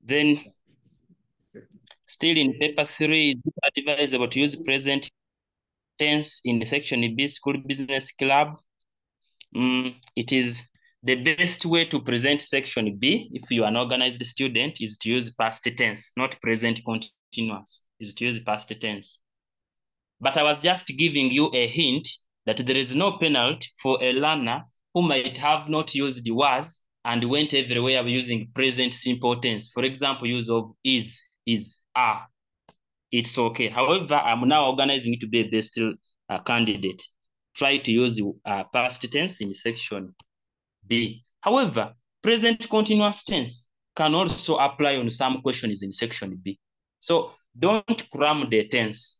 Then, still in paper 3, it's advisable to use present tense in the section B, school business club. It is the best way to present section B, if you are an organized student, is to use past tense, not present continuous, is to use past tense. But I was just giving you a hint that there is no penalty for a learner who might have not used the was and went everywhere using present simple tense. For example, use of is, are. It's okay. However, I'm now organizing it to be a best candidate. Try to use past tense in section B. However, present continuous tense can also apply on some questions in section B. So don't cram the tense,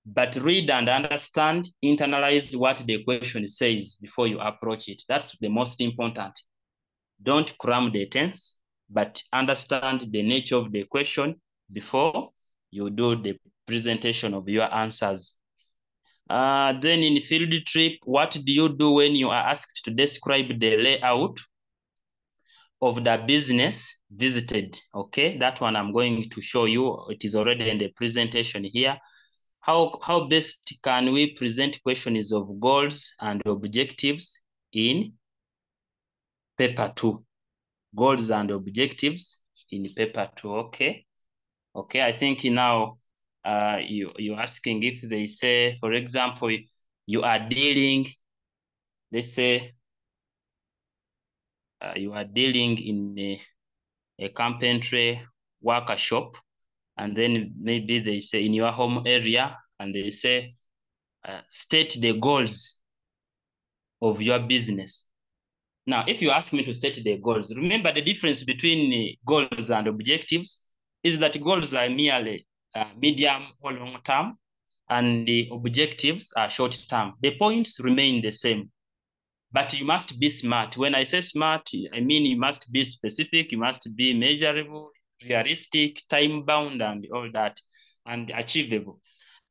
but read and understand, internalize what the question says before you approach it. That's the most important. Don't cram the tense, but understand the nature of the question before you do the presentation of your answers. Then in field trip, what do you do when you are asked to describe the layout of the business visited? Okay, that one I'm going to show you. It is already in the presentation here. How best can we present questions of goals and objectives in paper 2? Goals and objectives in paper 2. Okay. Okay, I think now you're asking if they say, for example, you are dealing, let's say, you are dealing in a carpentry workshop, and then maybe they say in your home area, and they say, state the goals of your business. Now, if you ask me to state the goals, remember the difference between goals and objectives is that goals are merely medium or long term, and the objectives are short term. The points remain the same, but you must be smart. When I say smart, I mean you must be specific, you must be measurable, realistic, time bound, and all that, and achievable.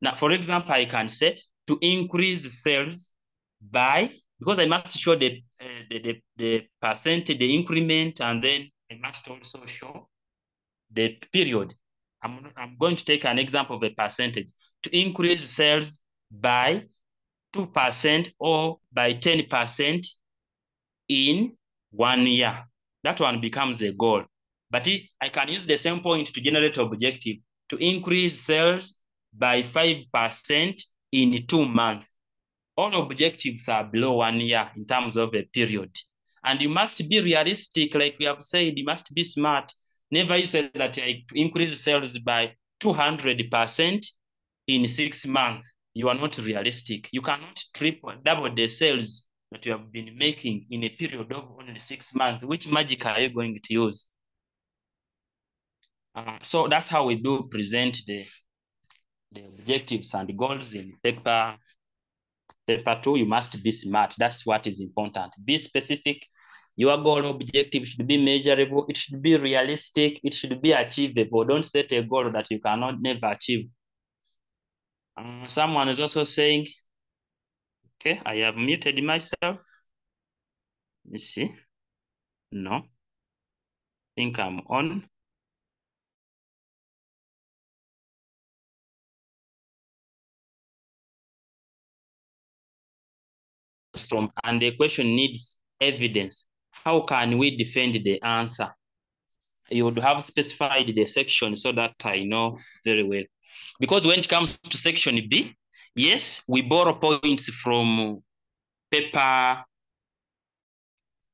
Now, for example, I can say to increase sales by, because I must show the percentage, the increment, and then I must also show the period. I'm going to take an example of a percentage. To increase sales by 2% or by 10% in 1 year. That one becomes a goal. But I can use the same point to generate objective. To increase sales by 5% in 2 months. All objectives are below 1 year in terms of a period. And you must be realistic, like we have said, you must be smart. Never you say that I increase sales by 200% in 6 months. You are not realistic. You cannot double the sales that you have been making in a period of only 6 months. Which magic are you going to use? So that's how we do present the objectives and goals in paper 2. You must be smart. That's what is important. Be specific. Your goal objective should be measurable. It should be realistic. It should be achievable. Don't set a goal that you cannot never achieve. Someone is also saying, okay, I have muted myself. Let me see. No. I think I'm on. And the question needs evidence. How can we defend the answer? You would have specified the section so that I know very well. Because when it comes to section B, yes, we borrow points from paper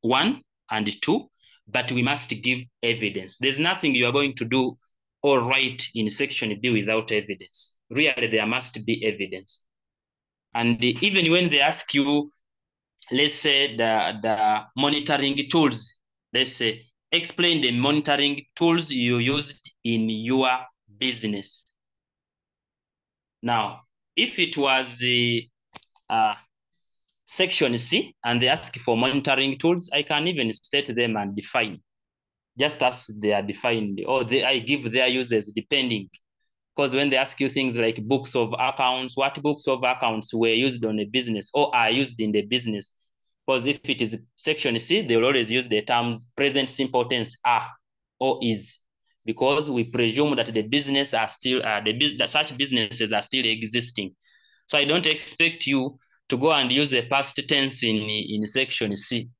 1 and 2, but we must give evidence. There's nothing you are going to do or write in section B without evidence. Really, there must be evidence. And even when they ask you, let's say the monitoring tools, let's say, explain the monitoring tools you used in your business. Now, if it was section C and they ask for monitoring tools, I can even state them and define, just as they are defined, or I give their users depending. Because when they ask you things like books of accounts, what books of accounts were used on a business or are used in the business? Because if it is section C, they will always use the terms present simple tense are or is, because we presume that the business are still such businesses are still existing. So I don't expect you to go and use a past tense in section C.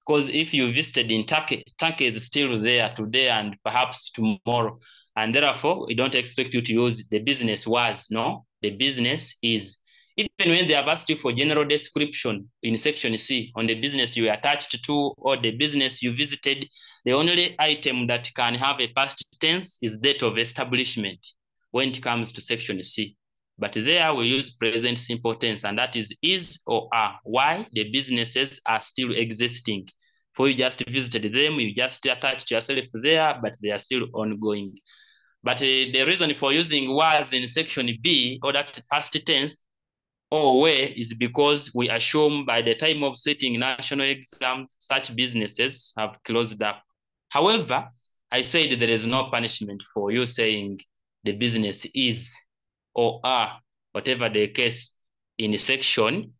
Because if you visited in Turkey, Turkey is still there today and perhaps tomorrow. And therefore, we don't expect you to use the business was. No, the business is. Even when they have asked you for general description in section C on the business you attached to or the business you visited, the only item that can have a past tense is date of establishment when it comes to section C. But there we use present simple tense, and that is or are. Why? The businesses are still existing. For you just visited them, you just attached yourself there, but they are still ongoing. But the reason for using was in section B, or that past tense, or where, is because we assume by the time of setting national exams, such businesses have closed up. However, I said there is no punishment for you saying the business is or are, whatever the case, in section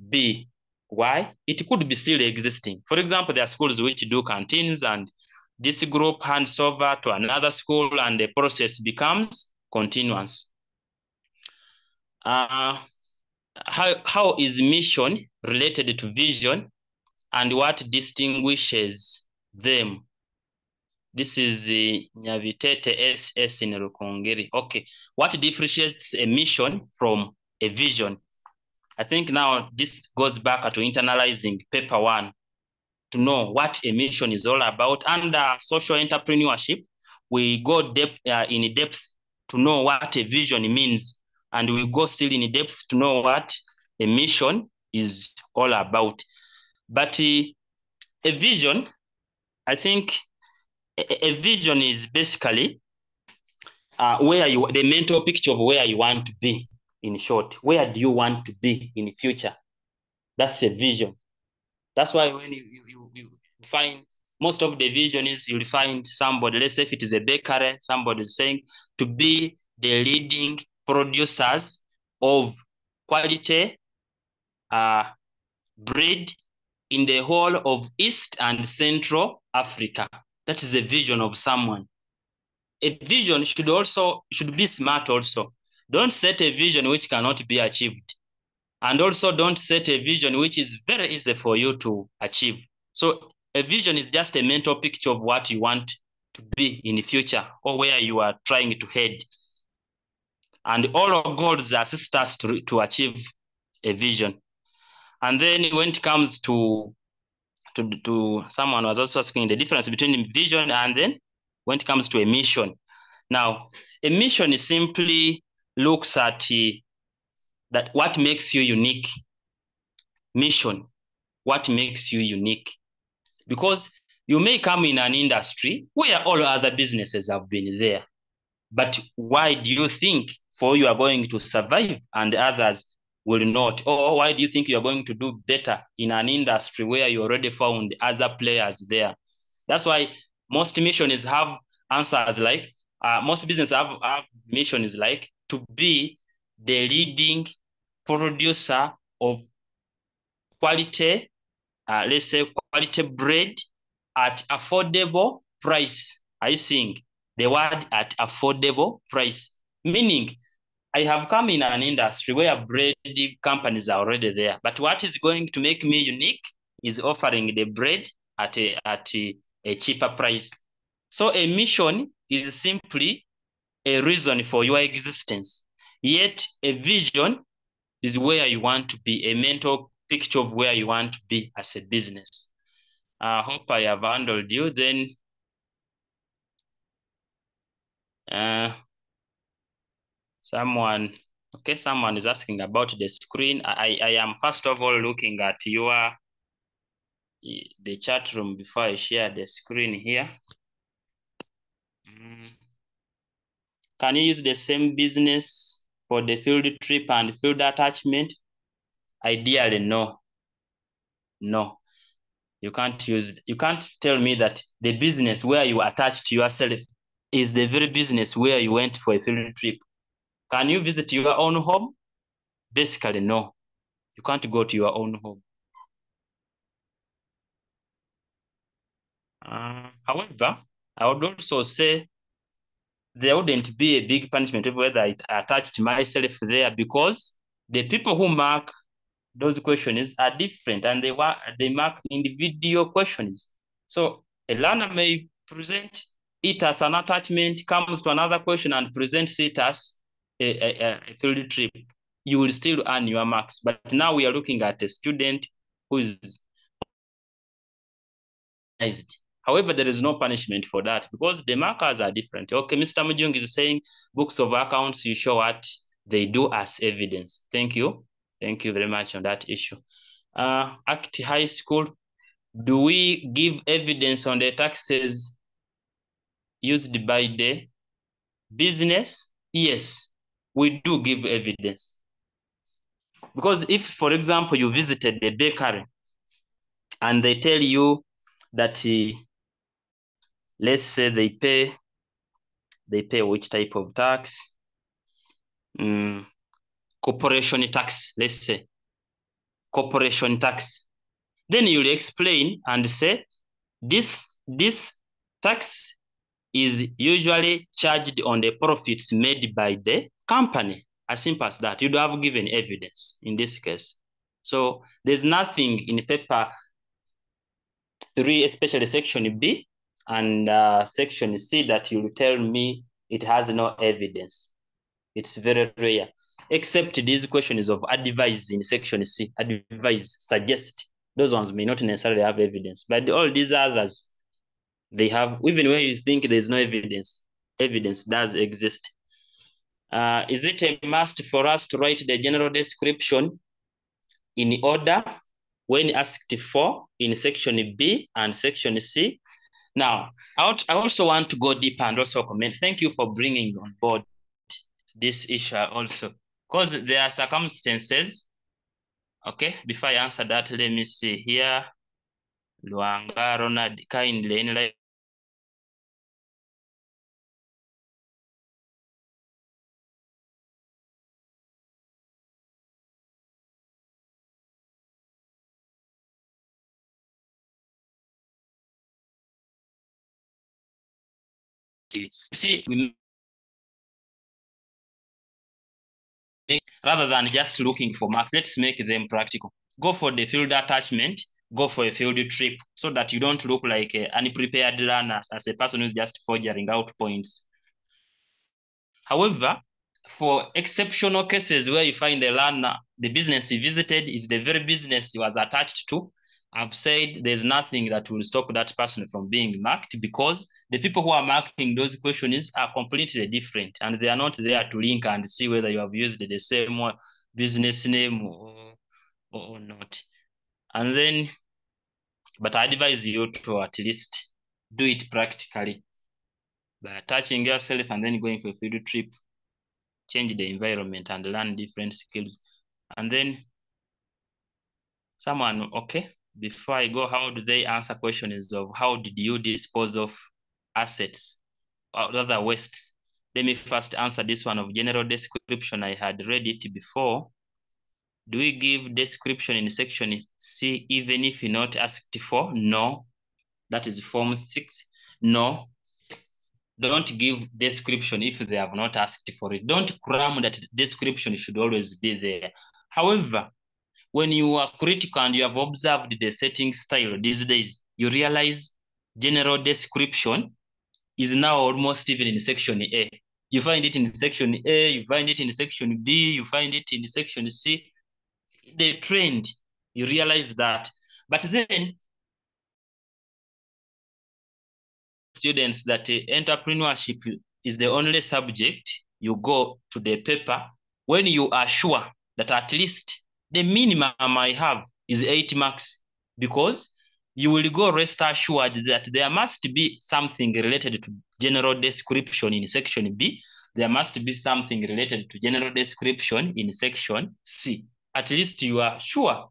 B. Why? It could be still existing. For example, there are schools which do canteens, and this group hands over to another school and the process becomes continuous. How is mission related to vision, and what distinguishes them? This is Nyavitete SS in Rukongeri. Okay, what differentiates a mission from a vision? I think now this goes back to internalizing paper 1 to know what a mission is all about. Under social entrepreneurship, we go in depth to know what a vision means, and we go still in depth to know what a mission is all about. But a vision, I think a vision is basically the mental picture of where you want to be. In short, where do you want to be in the future? That's a vision. That's why when you find most of the vision is, you'll find somebody, let's say if it is a bakery, somebody is saying to be the leading producers of quality bread in the whole of East and Central Africa. That is the vision of someone. A vision should be smart also. Don't set a vision which cannot be achieved. And also don't set a vision which is very easy for you to achieve. So a vision is just a mental picture of what you want to be in the future or where you are trying to head. And all our goals assist us to achieve a vision. And then when it comes to someone was also asking the difference between a vision and then when it comes to a mission. Now, a mission is simply looks at that what makes you unique. Mission, what makes you unique? Because you may come in an industry where all other businesses have been there, but why do you think for you are going to survive and others will not? Or why do you think you are going to do better in an industry where you already found other players there? That's why most missions have answers like, most businesses have missions like to be the leading producer of quality, let's say quality bread at affordable price. Are you seeing the word at affordable price? Meaning, I have come in an industry where bread companies are already there, but what is going to make me unique is offering the bread at a cheaper price. So a mission is simply a reason for your existence. Yet a vision is where you want to be, a mental picture of where you want to be as a business. I hope I have handled you. Then Someone is asking about the screen. I am first of all looking at the chat room before I share the screen here. Can you use the same business for the field trip and field attachment? Ideally, no. No. You can't tell me that the business where you attached yourself is the very business where you went for a field trip. Can you visit your own home? Basically, no. You can't go to your own home. However, I would also say there wouldn't be a big punishment whether I attached myself there, because the people who mark those questions are different and they mark individual questions. So a learner may present it as an attachment, comes to another question and presents it as a field trip. You will still earn your marks. But now we are looking at a student who is organized. However, there is no punishment for that because the markers are different. Okay, Mr. Mujung is saying books of accounts, you show what they do as evidence. Thank you. Thank you very much on that issue. Act High School, do we give evidence on the taxes used by the business? Yes, we do give evidence. Because if, for example, you visited the bakery and they tell you that, let's say they pay which type of tax? Corporation tax, let's say. Corporation tax. Then you'll explain and say, this tax is usually charged on the profits made by the company. As simple as that. You'd have given evidence in this case. So there's nothing in paper 3, especially section B and section C, that you'll tell me it has no evidence. It's very rare, except these questions of advise in section C, advise, suggest. Those ones may not necessarily have evidence, but all these others, they have, even when you think there's no evidence, evidence does exist. Is it a must for us to write the general description in order when asked for in section B and section C? Now, I also want to go deeper and also comment. Thank you for bringing on board this issue also, because there are circumstances. Okay, before I answer that, let me see here. Luanga Ronald, kindly enlighten. See, rather than just looking for marks, let's make them practical. Go for the field attachment, go for a field trip, so that you don't look like an unprepared learner, as a person who's just forging out points. However, for exceptional cases where you find the learner, the business he visited is the very business he was attached to, I've said there's nothing that will stop that person from being marked, because the people who are marking those questions are completely different and they are not there to link and see whether you have used the same business name or not. And then, but I advise you to at least do it practically by attaching yourself and then going for a field trip, change the environment and learn different skills. And then someone, okay, before I go, how do they answer questions of how did you dispose of assets or other wastes? Let me first answer this one of general description. I had read it before. Do we give description in section C even if you're not asked for? No. That is form 6. No. Don't give description if they have not asked for it. Don't cram that description should always be there. However, when you are critical and you have observed the setting style these days, you realize general description is now almost even in section A. You find it in section A, you find it in section B, you find it in section C. The trend, you realize that. But then, students that entrepreneurship is the only subject, you go to the paper when you are sure that at least the minimum I have is 8 marks, because you will go rest assured that there must be something related to general description in section B. There must be something related to general description in section C. At least you are sure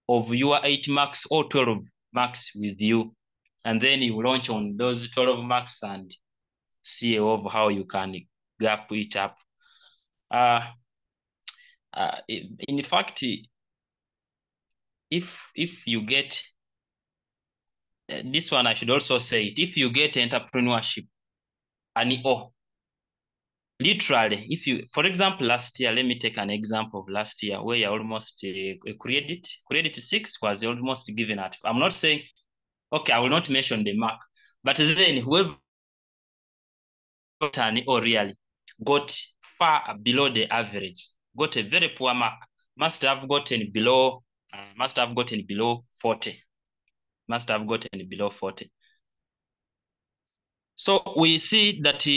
of your 8 marks or 12 marks with you. And then you launch on those 12 marks and see of how you can gap it up. In fact, if you get this one, I should also say it. If you get entrepreneurship, an O, literally, if you, for example, last year, let me take an example of last year where you almost credit 6 was almost given at. I'm not saying, okay, I will not mention the mark, but then whoever got an O really got far below the average, got a very poor mark, must have gotten below 40. Must have gotten below 40. So we see that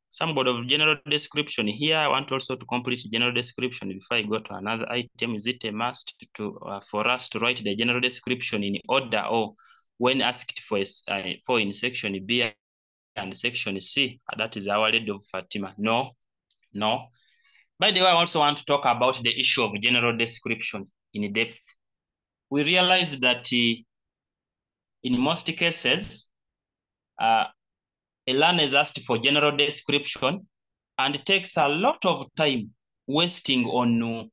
somewhat of general description here. I want also to complete general description before I go to another item. Is it a must to for us to write the general description in order, or when asked for in section B and section C? That is our Lady of Fatima. No. By the way, I also want to talk about the issue of general description in depth. We realize that in most cases, a learner is asked for general description and it takes a lot of time wasting on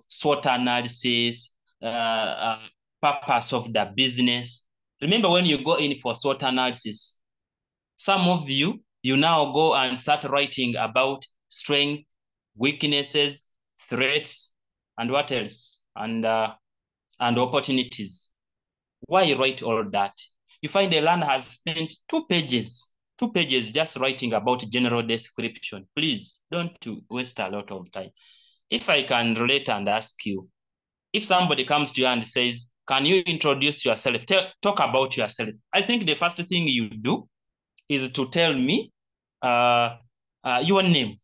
SWOT analysis, purpose of the business. Remember, when you go in for SWOT analysis, some of you now go and start writing about strength, weaknesses, threats, and what else? And opportunities. Why write all that? You find the learner has spent 2 pages just writing about general description. Please don't waste a lot of time. If I can relate and ask you, if somebody comes to you and says, can you introduce yourself? Talk about yourself. I think the first thing you do is to tell me your name.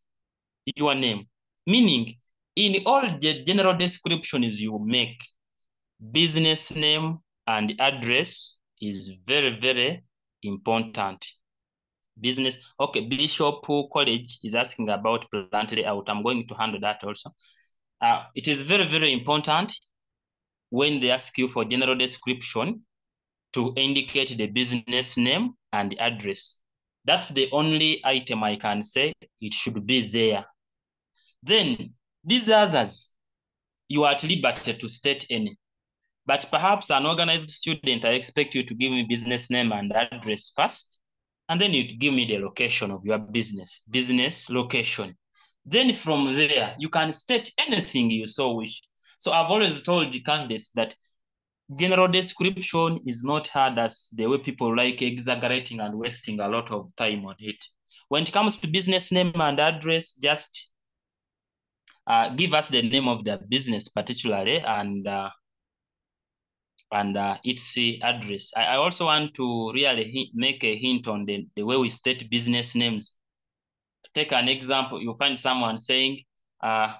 Meaning, in all the general descriptions you make, business name and address is very, very important. Business, okay, Bishop College is asking about plant layout. I'm going to handle that also. It is very, very important when they ask you for general description to indicate the business name and address. That's the only item I can say it should be there. Then these others, you are at liberty to state any. But perhaps an organized student, I expect you to give me business name and address first, and then you give me the location of your business location. Then from there, you can state anything you so wish. So I've always told the candidates that general description is not hard as the way people like exaggerating and wasting a lot of time on it. When it comes to business name and address, just give us the name of the business particularly and its address. I also want to really make a hint on the way we state business names. Take an example. You find someone saying, let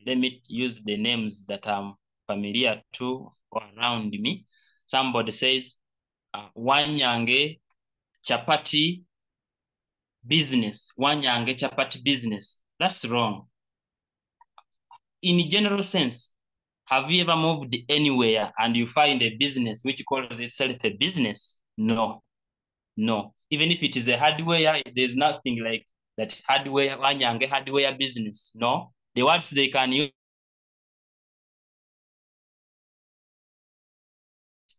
me use the names that I'm familiar to or around me. Somebody says, Wanyange Chapati business. Wanyange Chapati business. That's wrong. In general sense, have you ever moved anywhere and you find a business which calls itself a business? No. Even if it is a hardware, there's nothing like that hardware, Wanyange hardware business. No. The words they can use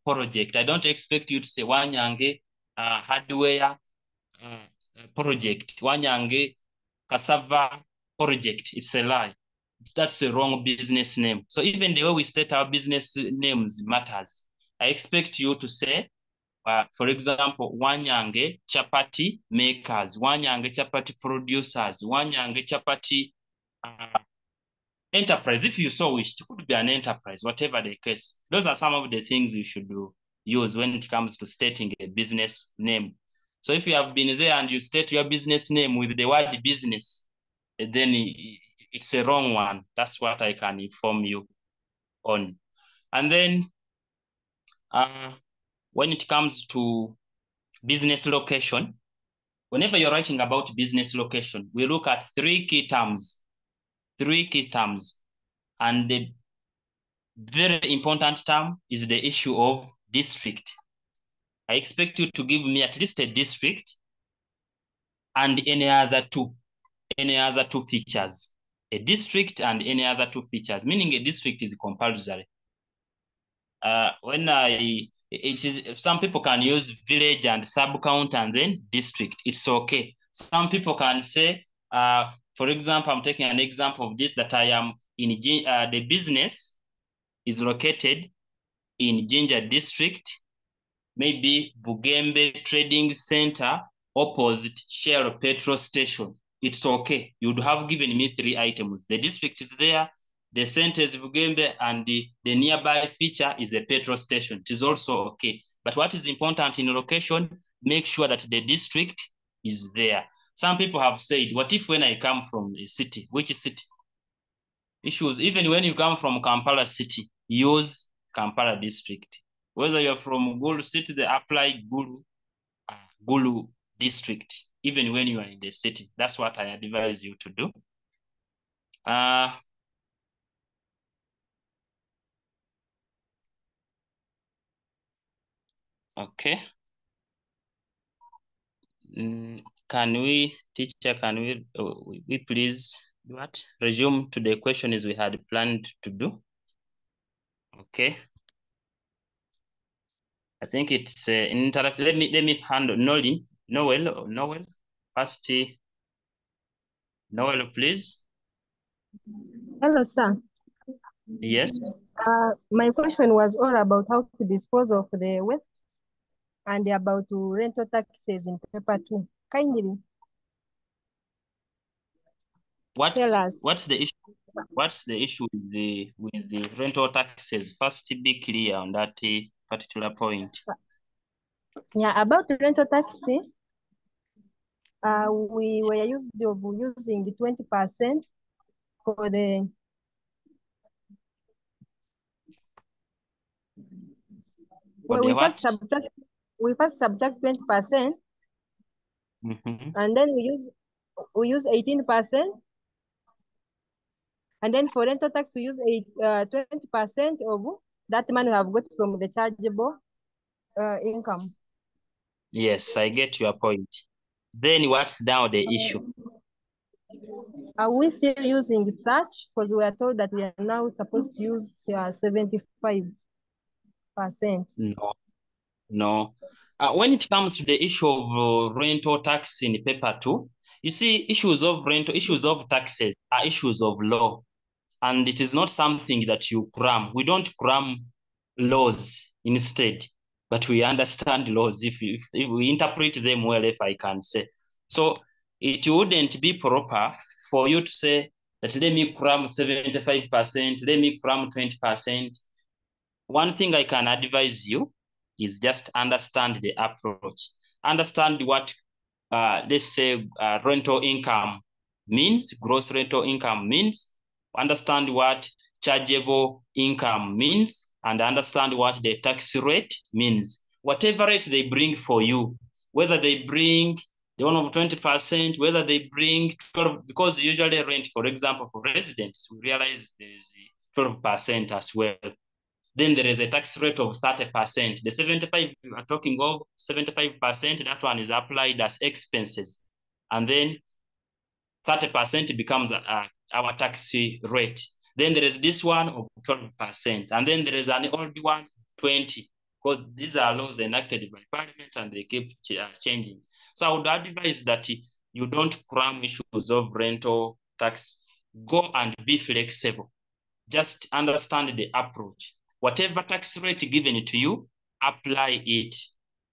project. I don't expect you to say Wanyange hardware project, Wanyange cassava project. It's a lie. That's a wrong business name. So even the way we state our business names matters. I expect you to say, for example, Wanyange Chapati makers, Wanyange Chapati producers, Wanyange Chapati enterprise. If you so wish, it could be an enterprise, whatever the case. Those are some of the things you should use when it comes to stating a business name. So if you have been there and you state your business name with the word business, then it's a wrong one. That's what I can inform you on. And then when it comes to business location, whenever you're writing about business location, we look at three key terms. And the very important term is the issue of district. I expect you to give me at least a district and any other two features. A district and any other two features, meaning a district is compulsory. Some people can use village and sub-count and then district. It's okay. Some people can say, for example, I'm taking an example of this, that I am in the business is located in Jinja district, maybe Bugembe Trading Center, opposite Shell petrol station. It's okay. You would have given me three items. The district is there, the center is Bugembe, and the nearby feature is a petrol station. It is also okay. But what is important in location, make sure that the district is there. Some people have said, what if when I come from a city? Which city? Issues, even when you come from Kampala city, use Kampala district. Whether you're from Gulu city, they apply Gulu district, even when you are in the city. That's what I advise you to do. Okay. Can we, teacher, can we please what? Resume to the questions we had planned to do? Okay. I think it's interactive. Let me handle Noel. First, Noel, please. Hello, sir. Yes. My question was all about how to dispose of the wastes and about rental taxes in paper 2. Kindly tell us. What's the issue? What's the issue with the rental taxes? First, be clear on that particular point. Yeah, about the rental tax, we were using the 20% for the we first subtract 20%, and then we use 18%, and then for rental tax we use 20% of that money we have got from the chargeable income. Yes, I get your point. Then what's now the issue? Are we still using such? Because we are told that we are now supposed to use 75%. No. When it comes to the issue of rental tax in paper 2, you see, issues of taxes are issues of law, and it is not something that you cram. We don't cram laws instead, but we understand laws if we interpret them well, if I can say. So it wouldn't be proper for you to say that let me cram 75%, let me cram 20%. One thing I can advise you is just understand the approach. Understand what, let's say, rental income means, gross rental income means. Understand what chargeable income means, and understand what the tax rate means. Whatever rate they bring for you, whether they bring the one of 20%, whether they bring 12%, because usually rent, for example, for residents, we realize there is 12% as well. Then there is a tax rate of 30%. The 75, we are talking of 75%, that one is applied as expenses. And then 30% becomes our tax rate. Then there is this one of 12%. And then there is an old one, 20%, because these are laws enacted by Parliament and they keep changing. So I would advise that you don't cram issues of rental tax. Go and be flexible. Just understand the approach. Whatever tax rate given to you, apply it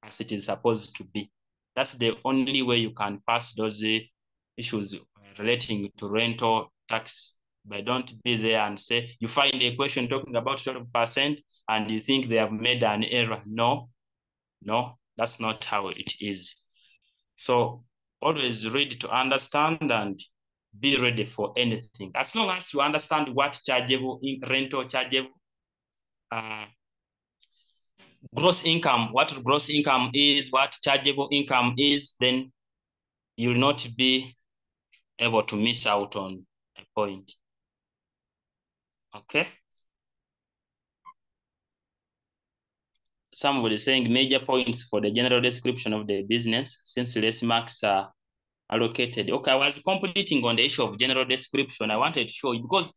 as it is supposed to be. That's the only way you can pass those issues relating to rental tax. But don't be there and say, you find a question talking about 12% and you think they have made an error. No, that's not how it is. So always ready to understand and be ready for anything. As long as you understand what chargeable, rental chargeable, gross income, what gross income is, what chargeable income is, then you'll not be able to miss out on a point. Okay. Somebody saying major points for the general description of the business since less marks are allocated. Okay, I was completing on the issue of general description. I wanted to show you because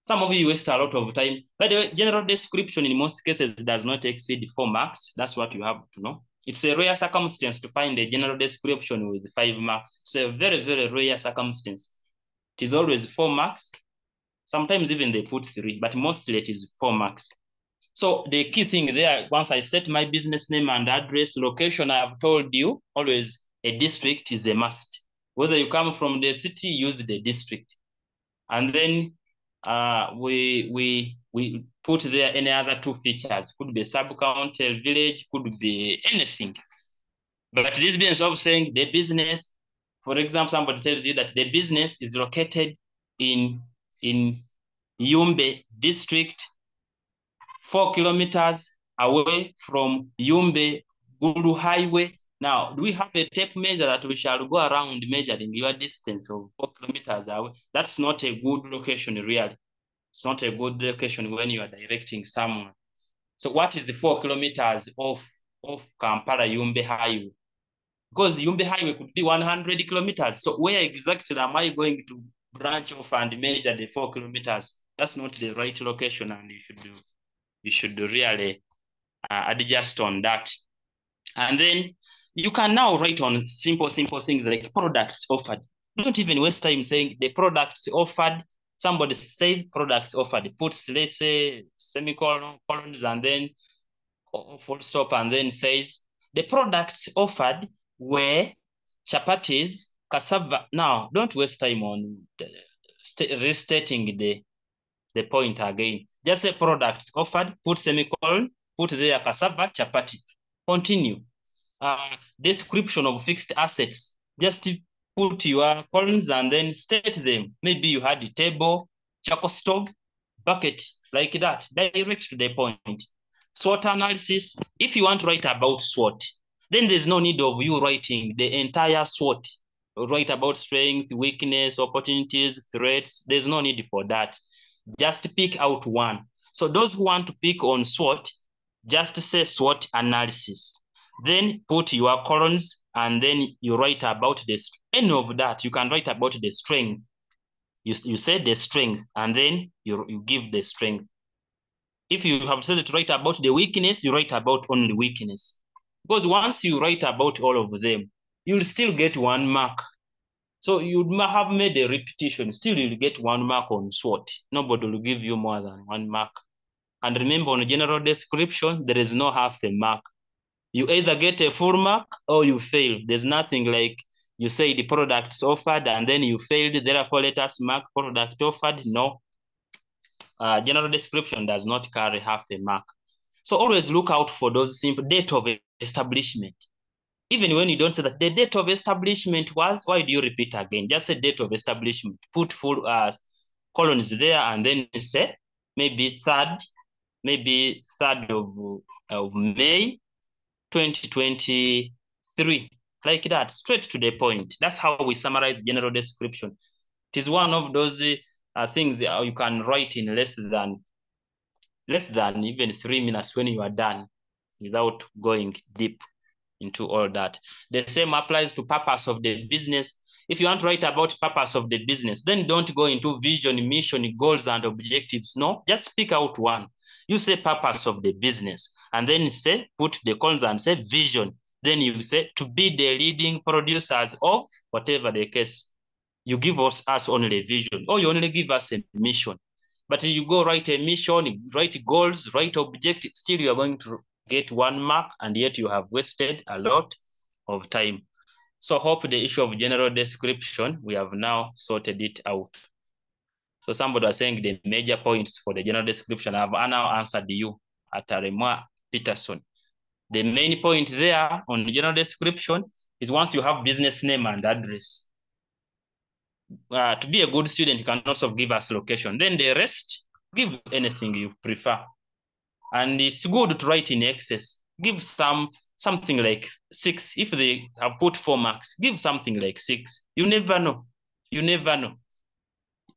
some of you waste a lot of time. By the way, general description in most cases does not exceed 4 marks. That's what you have to know. It's a rare circumstance to find a general description with 5 marks. It's a very, very rare circumstance. It is always 4 marks. Sometimes even they put 3, but mostly it is 4 marks. So the key thing there, once I state my business name and address, location, I have told you, always a district is a must. Whether you come from the city, use the district. And then we put there any other 2 features. Could be sub-county, village, could be anything. But this means of saying the business, for example, somebody tells you that the business is located in Yumbe district, 4 kilometers away from Yumbe Gulu Highway. Now, do we have a tape measure that we shall go around measuring your distance of 4 kilometers away? That's not a good location, really. It's not a good location when you are directing someone. So what is the 4 kilometers of Kampala Yumbe Highway? Because Yumbe Highway could be 100 kilometers. So where exactly am I going to branch off and measure the 4 kilometers? That's not the right location, and you should really adjust on that. And then you can now write on simple things like products offered. Don't even waste time saying the products offered. Somebody says products offered, puts, let's say, semicolons, and then full stop, and then says the products offered were chapatis, cassava. Now, don't waste time on restating the point again. Just say products offered, put semicolon, put there cassava, chapati. Continue. Description of fixed assets. Just put your columns and then state them. Maybe you had a table, charcoal stove, bucket, like that. Direct to the point. SWOT analysis. If you want to write about SWOT, then there's no need of you writing the entire SWOT. Write about strength, weakness, opportunities, threats. There's no need for that. Just pick out one. So those who want to pick on SWOT, just say SWOT analysis. Then put your columns and then you write about this. Any of that, you can write about the strength. You say the strength and then you give the strength. If you have said to write about the weakness, you write about only weakness. Because once you write about all of them, you'll still get 1 mark. So you have made a repetition, still you'll get 1 mark on SWOT. Nobody will give you more than 1 mark. And remember, on a general description, there is no half a mark. You either get a full mark or you fail. There's nothing like you say the products offered and then you failed, therefore let us mark product offered. No. General description does not carry half a mark. So always look out for those simple date of establishment. Even when you don't say that the date of establishment was, why do you repeat again? Just say date of establishment. Put full colons there and then say maybe 3rd of May 2023. Like that, straight to the point. That's how we summarize general description. It is one of those things you can write in less than even 3 minutes when you are done without going deep into all that. The same applies to purpose of the business. If you want to write about purpose of the business, then don't go into vision, mission, goals, and objectives. No, just pick out one. You say purpose of the business, and then say, put the columns and say vision. Then you say to be the leading producers of whatever the case. You give us only a vision, or you only give us a mission. But you go write a mission, write goals, write objectives, still you are going to get 1 mark, and yet you have wasted a lot of time. So hope the issue of general description, we have now sorted it out. So somebody was saying the major points for the general description. I have now answered you at Aremwa Peterson. The main point there on the general description is once you have business name and address. To be a good student, you can also give us location. Then the rest, give anything you prefer. And it's good to write in excess. Give something like 6. If they have put 4 marks, give something like 6. You never know. You never know.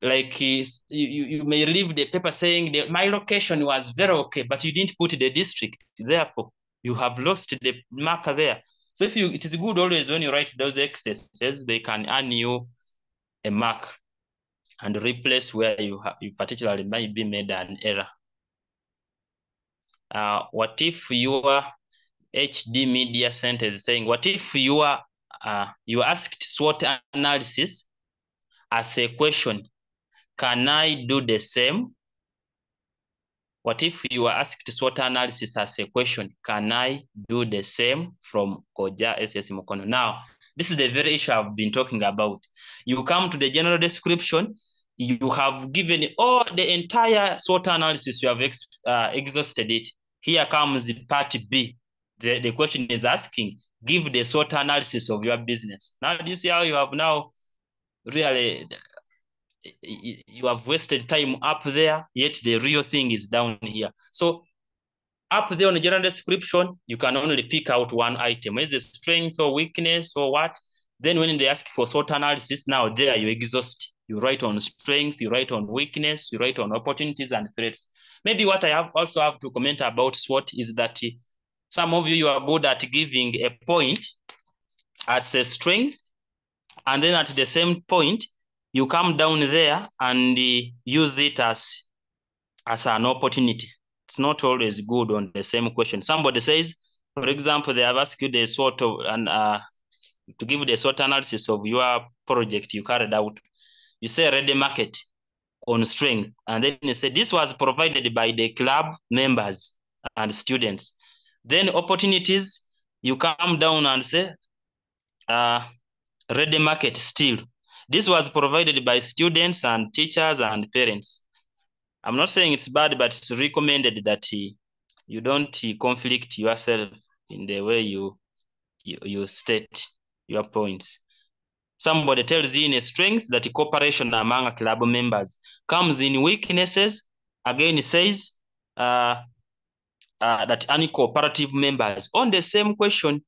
Like you may leave the paper saying my location was very okay, but you didn't put the district. Therefore, you have lost the marker there. So it is good always when you write those excesses, they can earn you a mark and replace where you particularly might be made an error. What if your HD Media Center is saying, what if you asked SWOT analysis as a question? Can I do the same? What if you are asked SWOT analysis as a question? Can I do the same from Koja SS Mukono? Now, this is the very issue I've been talking about. You come to the general description, you have given all the entire SWOT analysis, you have exhausted it. Here comes part B. The question is asking, give the SWOT analysis of your business. Now, do you see how you have now really, you have wasted time up there, yet the real thing is down here. So up there on the general description, you can only pick out one item. Is it strength or weakness or what? Then when they ask for SWOT analysis, now there you exhaust. You write on strength, you write on weakness, you write on opportunities and threats. Maybe what I also have to comment about SWOT is that some of you are good at giving a point as a strength, and then at the same point, you come down there and use it as an opportunity. It's not always good on the same question. Somebody says, for example, they have asked you the SWOT of, to give the SWOT analysis of your project you carried out. You say ready market on strength, and then you say this was provided by the club members and students. Then opportunities, you come down and say ready market still. This was provided by students and teachers and parents. I'm not saying it's bad, but it's recommended that you don't conflict yourself in the way you state your points. Somebody tells you in a strength that cooperation among club members comes in weaknesses. Again, it says that uncooperative members. On the same question,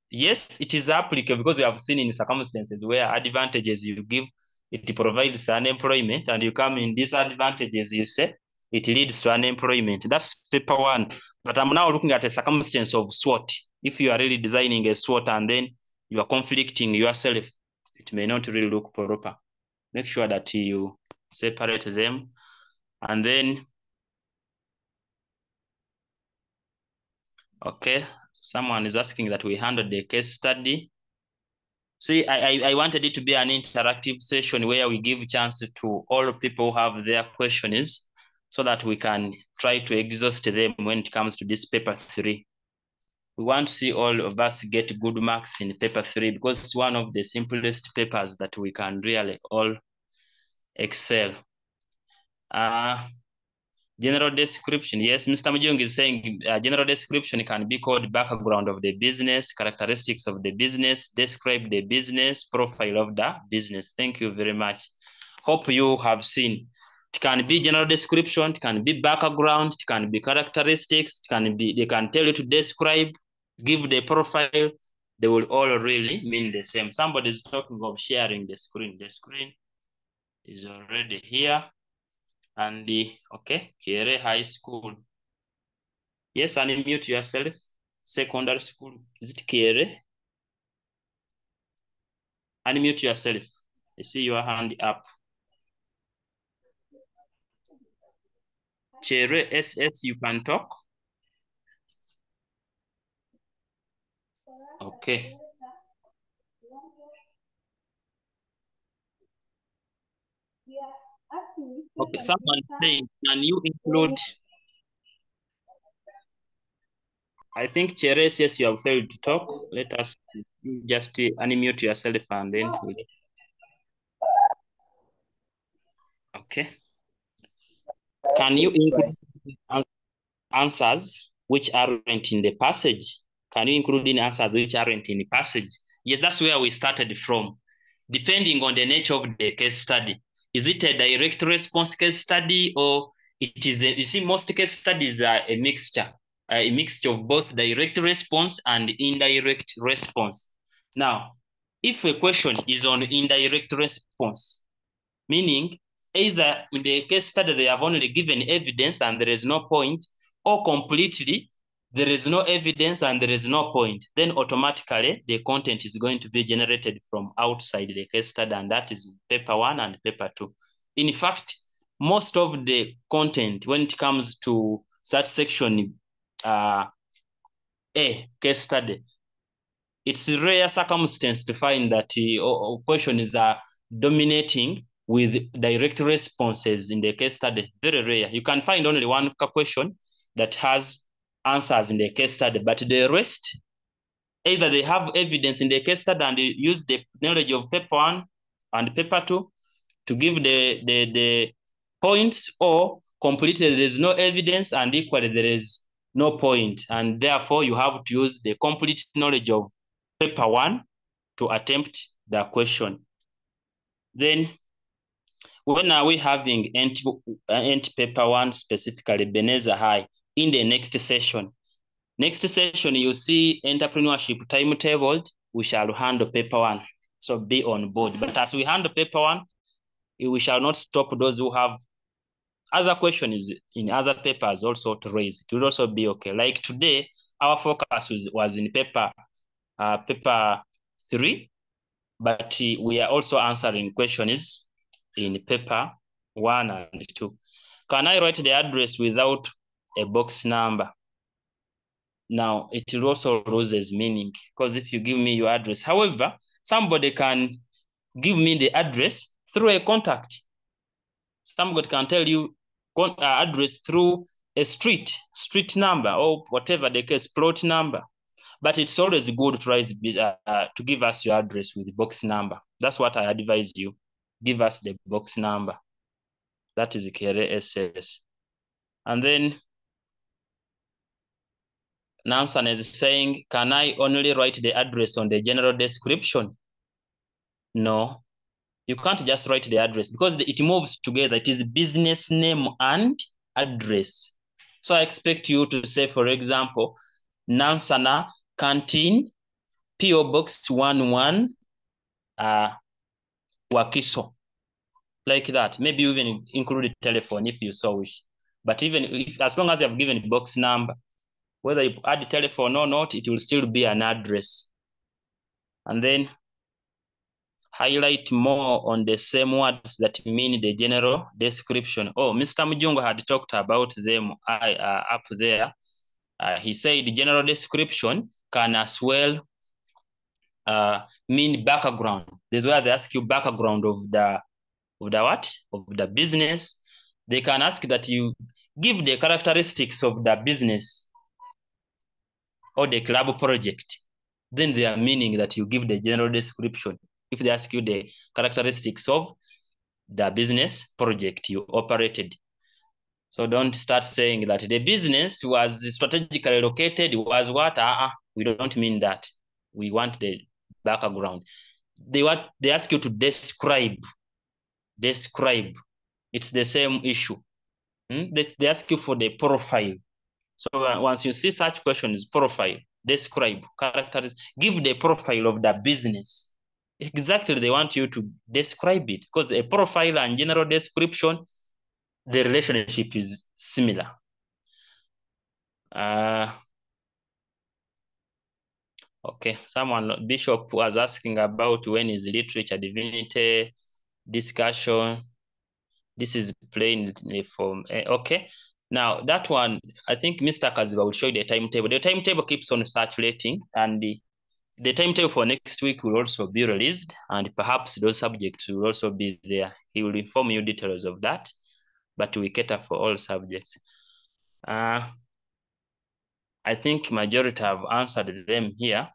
yes, it is applicable because we have seen in circumstances where advantages you give, it provides unemployment, and you come in disadvantages, you say, it leads to unemployment. That's paper 1. But I'm now looking at a circumstance of SWOT. If you are really designing a SWOT and then you are conflicting yourself, it may not really look proper. Make sure that you separate them. And then, okay, someone is asking that we handle the case study. See, I wanted it to be an interactive session where we give chance to all people who have their questions so that we can try to exhaust them when it comes to this paper 3. We want to see all of us get good marks in paper 3 because it's one of the simplest papers that we can really all excel. General description. Yes, Mr. Mujung is saying general description can be called background of the business, characteristics of the business, describe the business, profile of the business. Thank you very much. Hope you have seen. It can be general description, it can be background, it can be characteristics, it can be, they can tell you to describe, give the profile. They will all really mean the same. Somebody is talking of sharing the screen. The screen is already here. And okay, Kiere High School. Yes, unmute yourself. Secondary school. Is it Kiere? Unmute yourself. I see your hand up. Kiere SS, you can talk. Okay. Okay, someone saying, can you include? I think Cheres, yes, you have failed to talk. Let us just unmute yourself and then we. Okay. Can you include answers which aren't in the passage? Can you include in answers which aren't in the passage? Yes, that's where we started from. Depending on the nature of the case study. Is it a direct response case study, or it is you see, most case studies are a mixture of both direct response and indirect response. Now, if a question is on indirect response, meaning either in the case study they have only given evidence and there is no point, or completely there is no evidence and there is no point, then automatically the content is going to be generated from outside the case study, and that is paper 1 and paper 2. In fact, most of the content when it comes to such section A, case study, it's a rare circumstance to find that questions are dominating with direct responses in the case study. Very rare. You can find only one question that has answers in the case study, but the rest, either they have evidence in the case study and they use the knowledge of paper 1 and paper 2 to give the points, or completely there is no evidence and equally there is no point, and therefore you have to use the complete knowledge of paper 1 to attempt the question. Then when are we having NT paper 1, specifically Beneza High, in the next session? Next session, you see entrepreneurship timetable, we shall handle paper 1. So be on board. But as we handle paper 1, we shall not stop those who have other questions in other papers also to raise. It will also be okay. Like today, our focus was in paper 3, but we are also answering questions in paper 1 and 2. Can I write the address without a box number? Now, it will also loses meaning, because if you give me your address, however, somebody can give me the address through a contact. Somebody can tell you address through a street number, or whatever the case, plot number. But it's always good to give us your address with the box number. That's what I advise you. Give us the box number. That is KRSS. And then Nansan is saying, can I only write the address on the general description? No, you can't just write the address, because it moves together. It is business name and address. So I expect you to say, for example, Nansana Canteen, PO Box 11, Wakiso, like that. Maybe even include a telephone if you so wish. But even if, as long as you have given box number, whether you add the telephone or not, it will still be an address. And then highlight more on the same words that mean the general description. Oh, Mr. Mujungo had talked about them up there. He said the general description can as well mean background. This is where they ask you background of the what? Of the business. They can ask that you give the characteristics of the business or the club project. Then they are meaning that you give the general description. If they ask you the characteristics of the business project you operated. So don't start saying that the business was strategically located, was what? We don't mean that. We want the background. They ask you to describe. Describe. It's the same issue. They ask you for the profile. So once you see such questions, profile, describe, characteristics, give the profile of the business. Exactly, they want you to describe it, because a profile and general description, the relationship is similar. Okay, Bishop was asking about when is literature divinity discussion. This is plainly from, okay. Now that one, I think Mr. Kaziba will show you the timetable. The timetable keeps on circulating, and the timetable for next week will also be released, and perhaps those subjects will also be there. He will inform you details of that, but we cater for all subjects. I think majority have answered them here.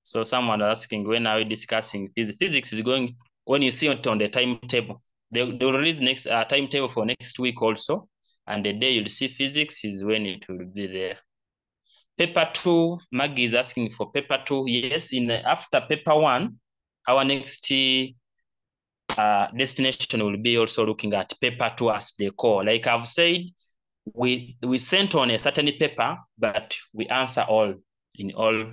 So someone asking, when are we discussing physics? Physics is going, when you see it on the timetable, they will release next timetable for next week also, and the day you'll see physics is when it will be there. Paper 2, Maggie is asking for paper 2. Yes, after paper 1, our next destination will be also looking at paper 2 as the core. Like I've said, we sent on a certain paper, but we answer all in all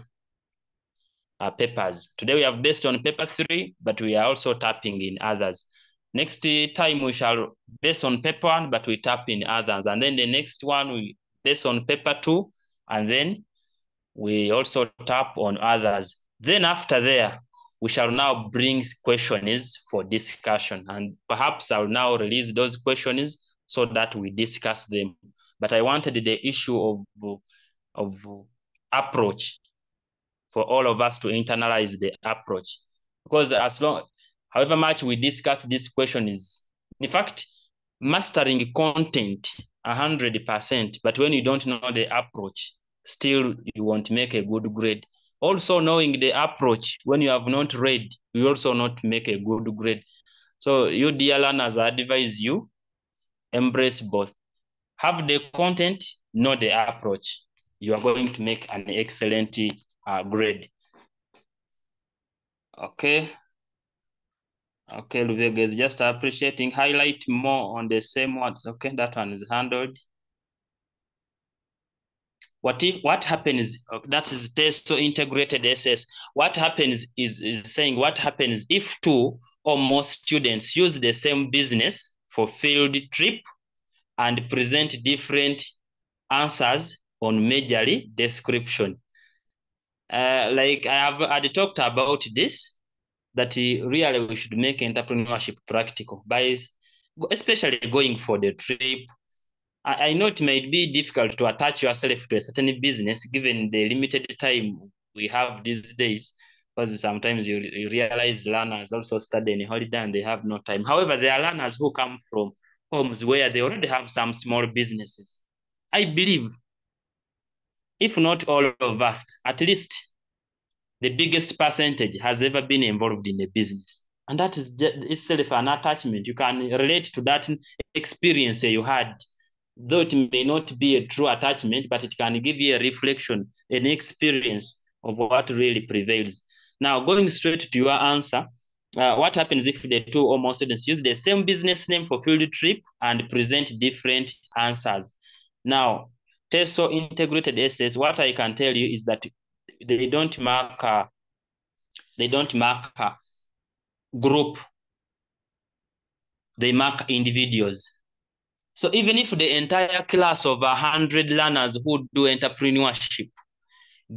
papers. Today we have based on paper 3, but we are also tapping in others. Next time we shall base on paper 1, but we tap in others. And then the next one we base on paper 2, and then we also tap on others. Then after there, we shall now bring questions for discussion. And perhaps I'll now release those questions so that we discuss them. But I wanted the issue of approach for all of us to internalize the approach. Because however much we discuss this question is, in fact, mastering content 100%, but when you don't know the approach, still you won't make a good grade. Also knowing the approach, when you have not read, you also not make a good grade. So you dear learners, I advise you, embrace both. Have the content, know the approach. You are going to make an excellent grade. Okay. Okay, Luvega is just appreciating. Highlight more on the same words. Okay, that one is handled. What happens, that is TESOL integrated SS. What happens is saying what happens if 2 or more students use the same business for field trip and present different answers on majorly description. Like I had talked about this, that really we should make entrepreneurship practical by especially going for the trip. I know it might be difficult to attach yourself to a certain business given the limited time we have these days, because sometimes you realize learners also study in holiday and they have no time. However, there are learners who come from homes where they already have some small businesses. I believe, if not all of us, at least the biggest percentage has ever been involved in a business. And that is itself an attachment. You can relate to that experience you had, though it may not be a true attachment, but it can give you a reflection, an experience of what really prevails. Now, going straight to your answer, what happens if the 2 or more students use the same business name for field trip and present different answers? Now, TESOL integrated essays, what I can tell you is that they don't mark group, they mark individuals. So even if the entire class of 100 learners who do entrepreneurship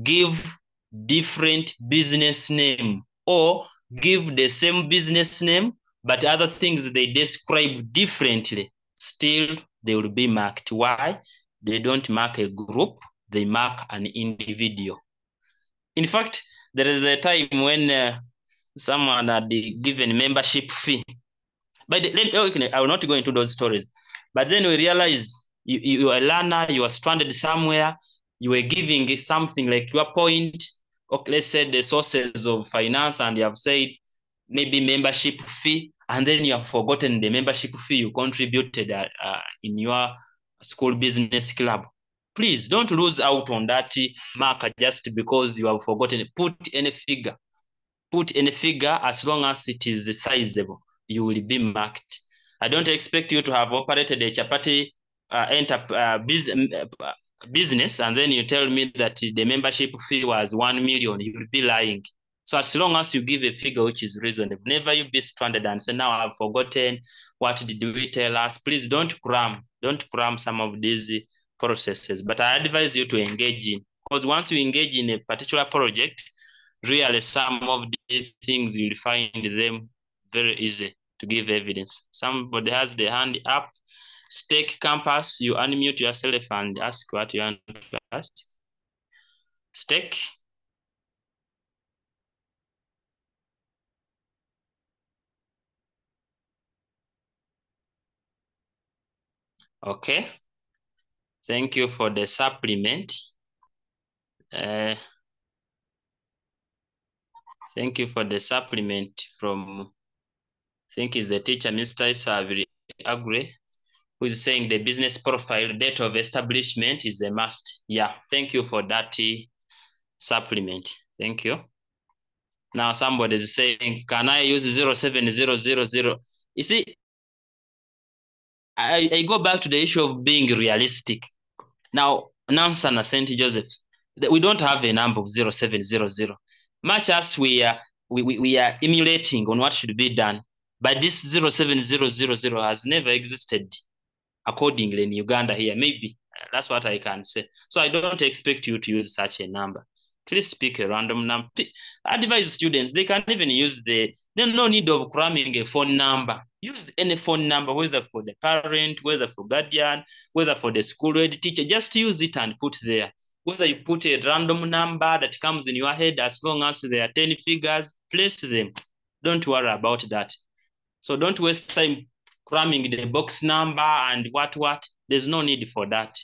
give different business name or give the same business name, but other things they describe differently, still they will be marked. Why? They don't mark a group, they mark an individual. In fact, there is a time when someone had given membership fee. But I will not go into those stories. But then we realize you are a learner, you are stranded somewhere, you were giving something like your point, or let's say the sources of finance, and you have said maybe membership fee, and then you have forgotten the membership fee you contributed in your school business club. Please don't lose out on that marker just because you have forgotten. Put any figure. Put any figure as long as it is sizable, you will be marked. I don't expect you to have operated a chapati business and then you tell me that the membership fee was 1 million. You will be lying. So as long as you give a figure which is reasonable, never you be stranded and say, now I've forgotten, what did we tell us? Please don't cram some of these processes. But I advise you to engage in, because once you engage in a particular project, really some of these things you'll find them very easy to give evidence. Somebody has the hand up. Stake Campus, you unmute yourself and ask what you want to ask. Stake. Okay. Thank you for the supplement. Thank you for the supplement from, I think is the teacher, Mr. Isaviri Agre, who is saying the business profile, date of establishment is a must. Yeah, thank you for that supplement. Thank you. Now somebody is saying, can I use 07000? You see, I go back to the issue of being realistic. Now, Nansen and St. Joseph, we don't have a number of 0700. Much as we are emulating on what should be done, but this 07000 has never existed accordingly in Uganda here. Maybe that's what I can say. So I don't expect you to use such a number. Please pick a random number. Advise students, they can even use there's no need of cramming a phone number. Use any phone number, whether for the parent, whether for guardian, whether for the school head teacher. Just use it and put there. Whether you put a random number that comes in your head, as long as there are 10 figures, place them. Don't worry about that. So don't waste time cramming the box number and what. There's no need for that,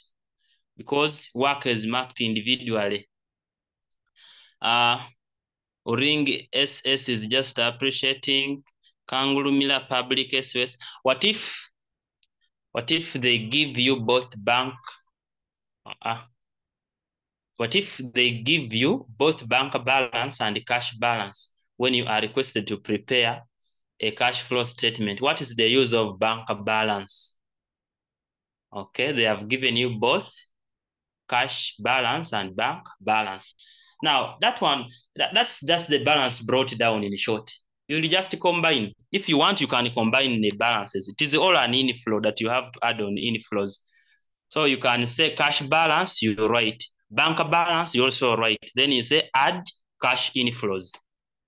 because work is marked individually. Ring SS is just appreciating. Kangaroo Miller Public SOS. What if they give you both bank? What if they give you both bank balance and cash balance when you are requested to prepare a cash flow statement? What is the use of bank balance? Okay, they have given you both cash balance and bank balance. Now, that one, that's just the balance brought down in short. You'll just combine. If you want, you can combine the balances. It is all an inflow that you have to add on inflows. So you can say cash balance, you write. Bank balance, you also write. Then you say add cash inflows.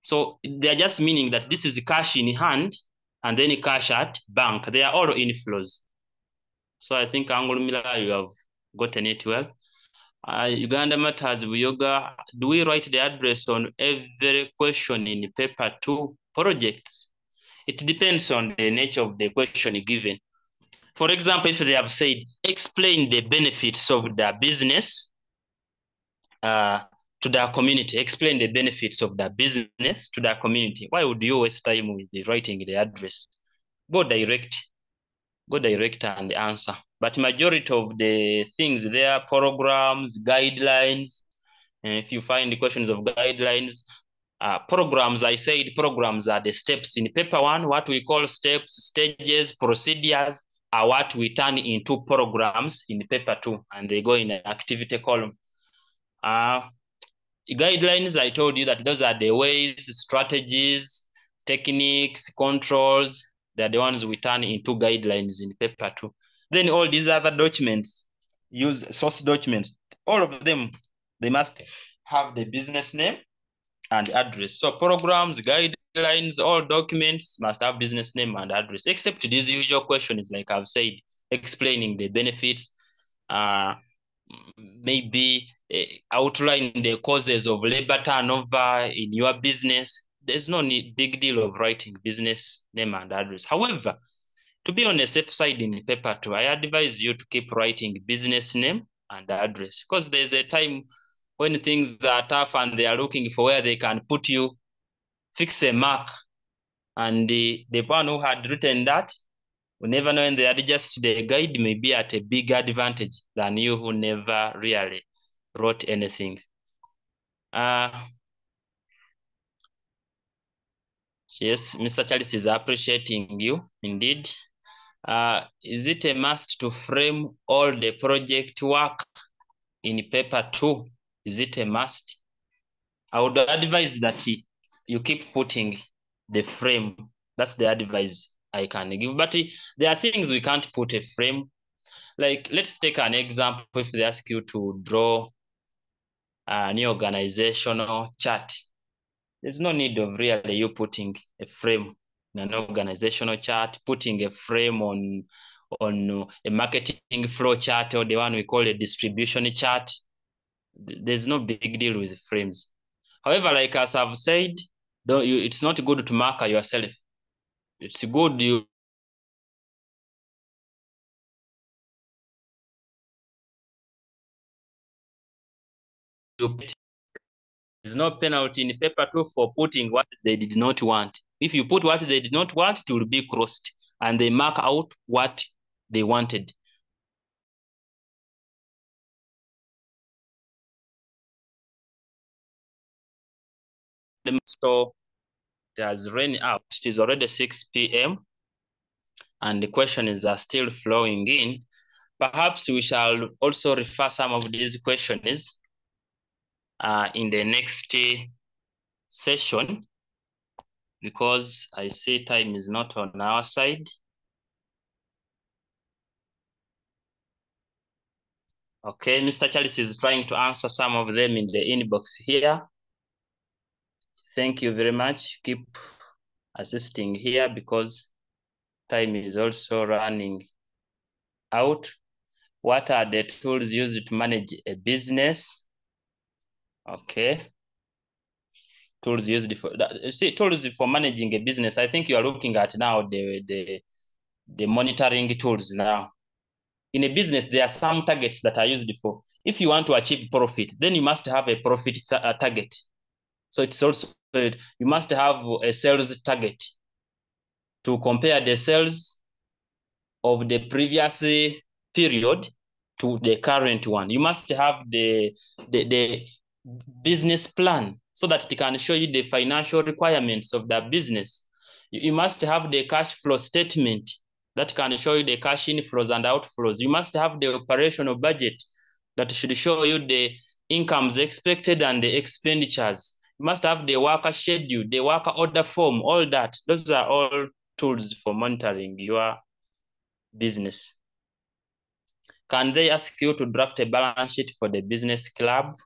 So they're just meaning that this is cash in hand and then cash at bank. They are all inflows. So I think Anglo Miller, you have gotten it well. Uganda Matters Yoga, do we write the address on every question in paper 2 projects? It depends on the nature of the question given. For example, if they have said, explain the benefits of the business to the community, explain the benefits of the business to the community, why would you waste time with the writing the address? Go direct and answer. But majority of the things there, programs, guidelines, and if you find the questions of guidelines, programs, I said programs are the steps in paper 1. What we call steps, stages, procedures are what we turn into programs in paper 2, and they go in an activity column. Guidelines, I told you that those are the ways, strategies, techniques, controls. They're the ones we turn into guidelines in paper 2. Then all these other documents, use source documents, all of them, they must have the business name and address. So programs, guidelines, all documents must have business name and address, except these usual questions, like I've said, explaining the benefits, maybe outline the causes of labor turnover in your business. There's no big deal of writing business name and address. However, to be on the safe side in paper 2, I advise you to keep writing business name and address, because there's a time when things are tough and they are looking for where they can put you, fix a mark, and the one who had written that, we never know when they adjust the guide, may be at a bigger advantage than you who never really wrote anything. Yes, Mr. Charles is appreciating you, indeed. Is it a must to frame all the project work in paper 2? Is it a must? I would advise that you keep putting the frame. That's the advice I can give. But there are things we can't put a frame. Like, let's take an example. If they ask you to draw a new organizational chart, there's no need of really you putting a frame in an organizational chart, putting a frame on a marketing flow chart, or the one we call a distribution chart. There's no big deal with frames. However, like as I've said, it's not good to mark yourself. It's good you there's no penalty in paper 2 for putting what they did not want. If you put what they did not want, it will be crossed, and they mark out what they wanted. So it has rained out. It is already 6 p.m. and the questions are still flowing in. Perhaps we shall also refer some of these questions in the next session, because I see time is not on our side. Okay, Mr. Charles is trying to answer some of them in the inbox here. Thank you very much. Keep assisting here because time is also running out. What are the tools used to manage a business? Okay. Tools used for tools for managing a business. I think you are looking at now the monitoring tools now. In a business, there are some targets that are used for. If you want to achieve profit, then you must have a profit target. So it's also, you must have a sales target to compare the sales of the previous period to the current one. You must have the business plan so that it can show you the financial requirements of the business. You must have the cash flow statement that can show you the cash inflows and outflows. You must have the operational budget that should show you the incomes expected and the expenditures. You must have the worker schedule, the worker order form, all that. Those are all tools for monitoring your business. Can they ask you to draft a balance sheet for the business club?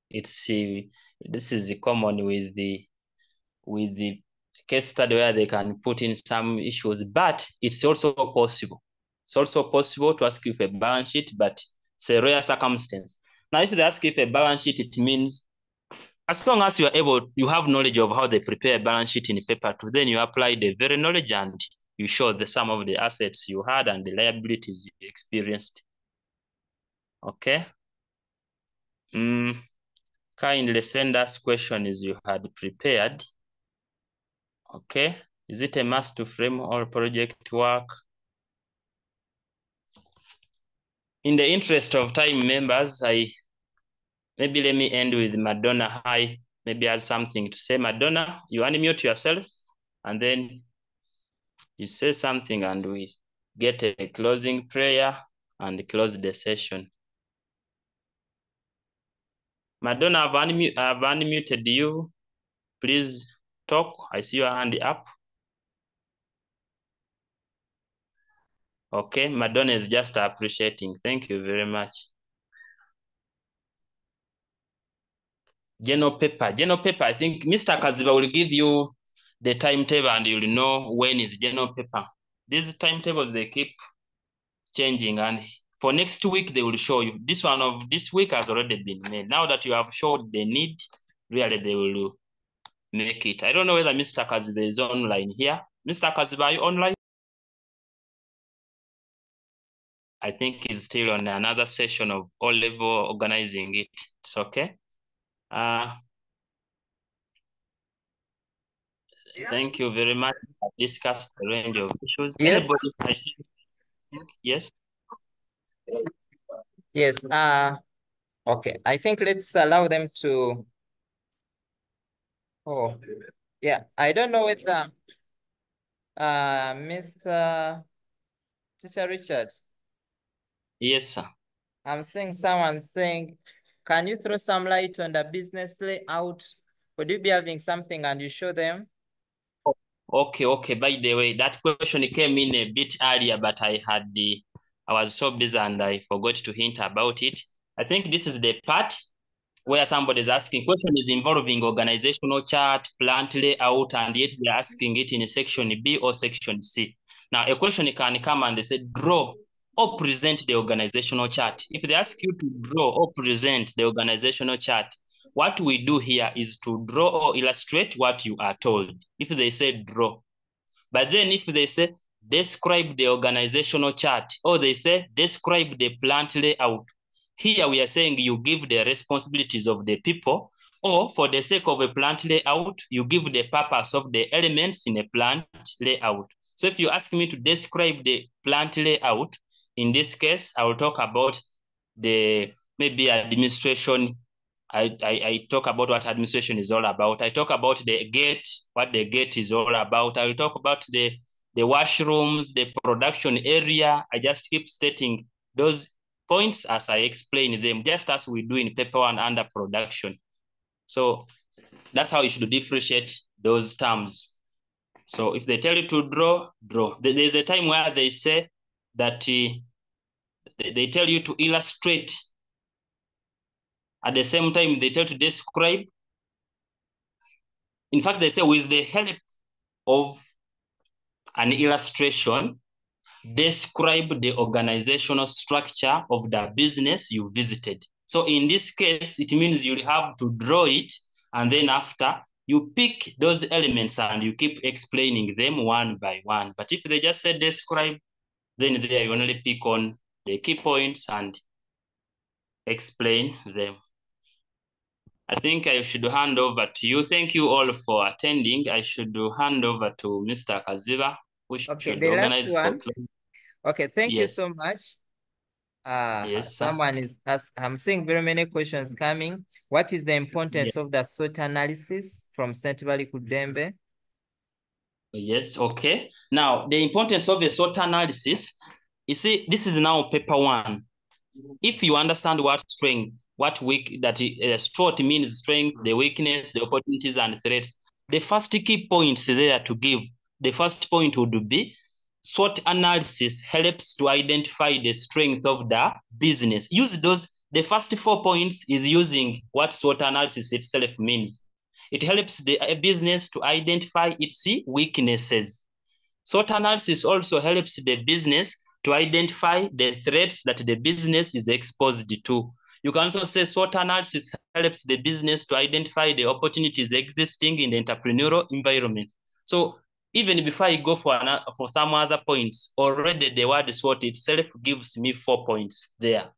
It's this is common with the case study where they can put in some issues, but it's also possible. It's also possible to ask you for a balance sheet, but it's a rare circumstance. Now, if they ask you for a balance sheet, it means as long as you are able, you have knowledge of how they prepare a balance sheet in paper 2, then you apply the very knowledge and you show the sum of the assets you had and the liabilities you experienced. Okay. Kindly send us questions you had prepared. Okay. Is it a must to frame all project work? In the interest of time, members, maybe let me end with Madonna. Hi, maybe has something to say. Madonna, you unmute yourself and then you say something and we get a closing prayer and close the session. Madonna, I've unmuted you. Please talk. I see your hand up. Okay, Madonna is just appreciating. Thank you very much. General paper, I think Mr. Kaziba will give you the timetable and you'll know when is general paper. These timetables, they keep changing, and for next week, they will show you. This one of this week has already been made. Now that you have showed the need, really they will make it. I don't know whether Mr. Kaziba is online here. Mr. Kaziba, are you online? I think he's still on another session of O-level organizing it. It's okay. Thank you very much. I discussed a range of issues. Yes. Anybody? Yes. Yes. Okay. I think let's allow them to. Oh, yeah. I don't know whether Mr. Teacher Richard. Yes, sir. I'm seeing someone saying, can you throw some light on the business layout? Would you be having something and you show them? Okay. By the way, that question came in a bit earlier, but I was so busy and I forgot to hint about it. I think this is the part where somebody is asking questions involving organizational chart, plant layout, and yet they're asking it in section B or section C. Now, a question can come and they say, draw or present the organizational chart. If they ask you to draw or present the organizational chart, what we do here is to draw or illustrate what you are told. If they say draw, but then if they say describe the organizational chart, or they say describe the plant layout, here we are saying you give the responsibilities of the people, or for the sake of a plant layout, you give the purpose of the elements in a plant layout. So if you ask me to describe the plant layout, in this case, I will talk about the maybe administration. I talk about what administration is all about. I talk about the gate, what the gate is all about. I will talk about the washrooms, the production area. I just keep stating those points as I explain them, just as we do in paper one under production. So that's how you should differentiate those terms. So if they tell you to draw, draw. There's a time where they say that they tell you to illustrate. At the same time, they tell you to describe. In fact, they say with the help of an illustration, describe the organizational structure of the business you visited. So in this case, it means you have to draw it, and then after you pick those elements and you keep explaining them one by one. But if they just say describe, then there you only pick on the key points and explain them. I think I should hand over to you. Thank you all for attending. I should hand over to Mr. Kaziba, who Okay, should the organize last one. Okay, thank you Yes. so much. Yes, sir. Someone is asking, I'm seeing very many questions coming. What is the importance of the SWOT analysis from St. Valley Kudembe? Yes, okay. Now, the importance of a SWOT analysis, you see, this is now paper one. If you understand what strength, what weak, that SWOT means strength, the weakness, the opportunities and threats, the first key points there to give, the first point would be SWOT analysis helps to identify the strength of the business. Use those, the first 4 points is using what SWOT analysis itself means. It helps the business to identify its weaknesses. SWOT analysis also helps the business to identify the threats that the business is exposed to. You can also say SWOT analysis helps the business to identify the opportunities existing in the entrepreneurial environment. So even before I go for some other points, already the word SWOT itself gives me 4 points there.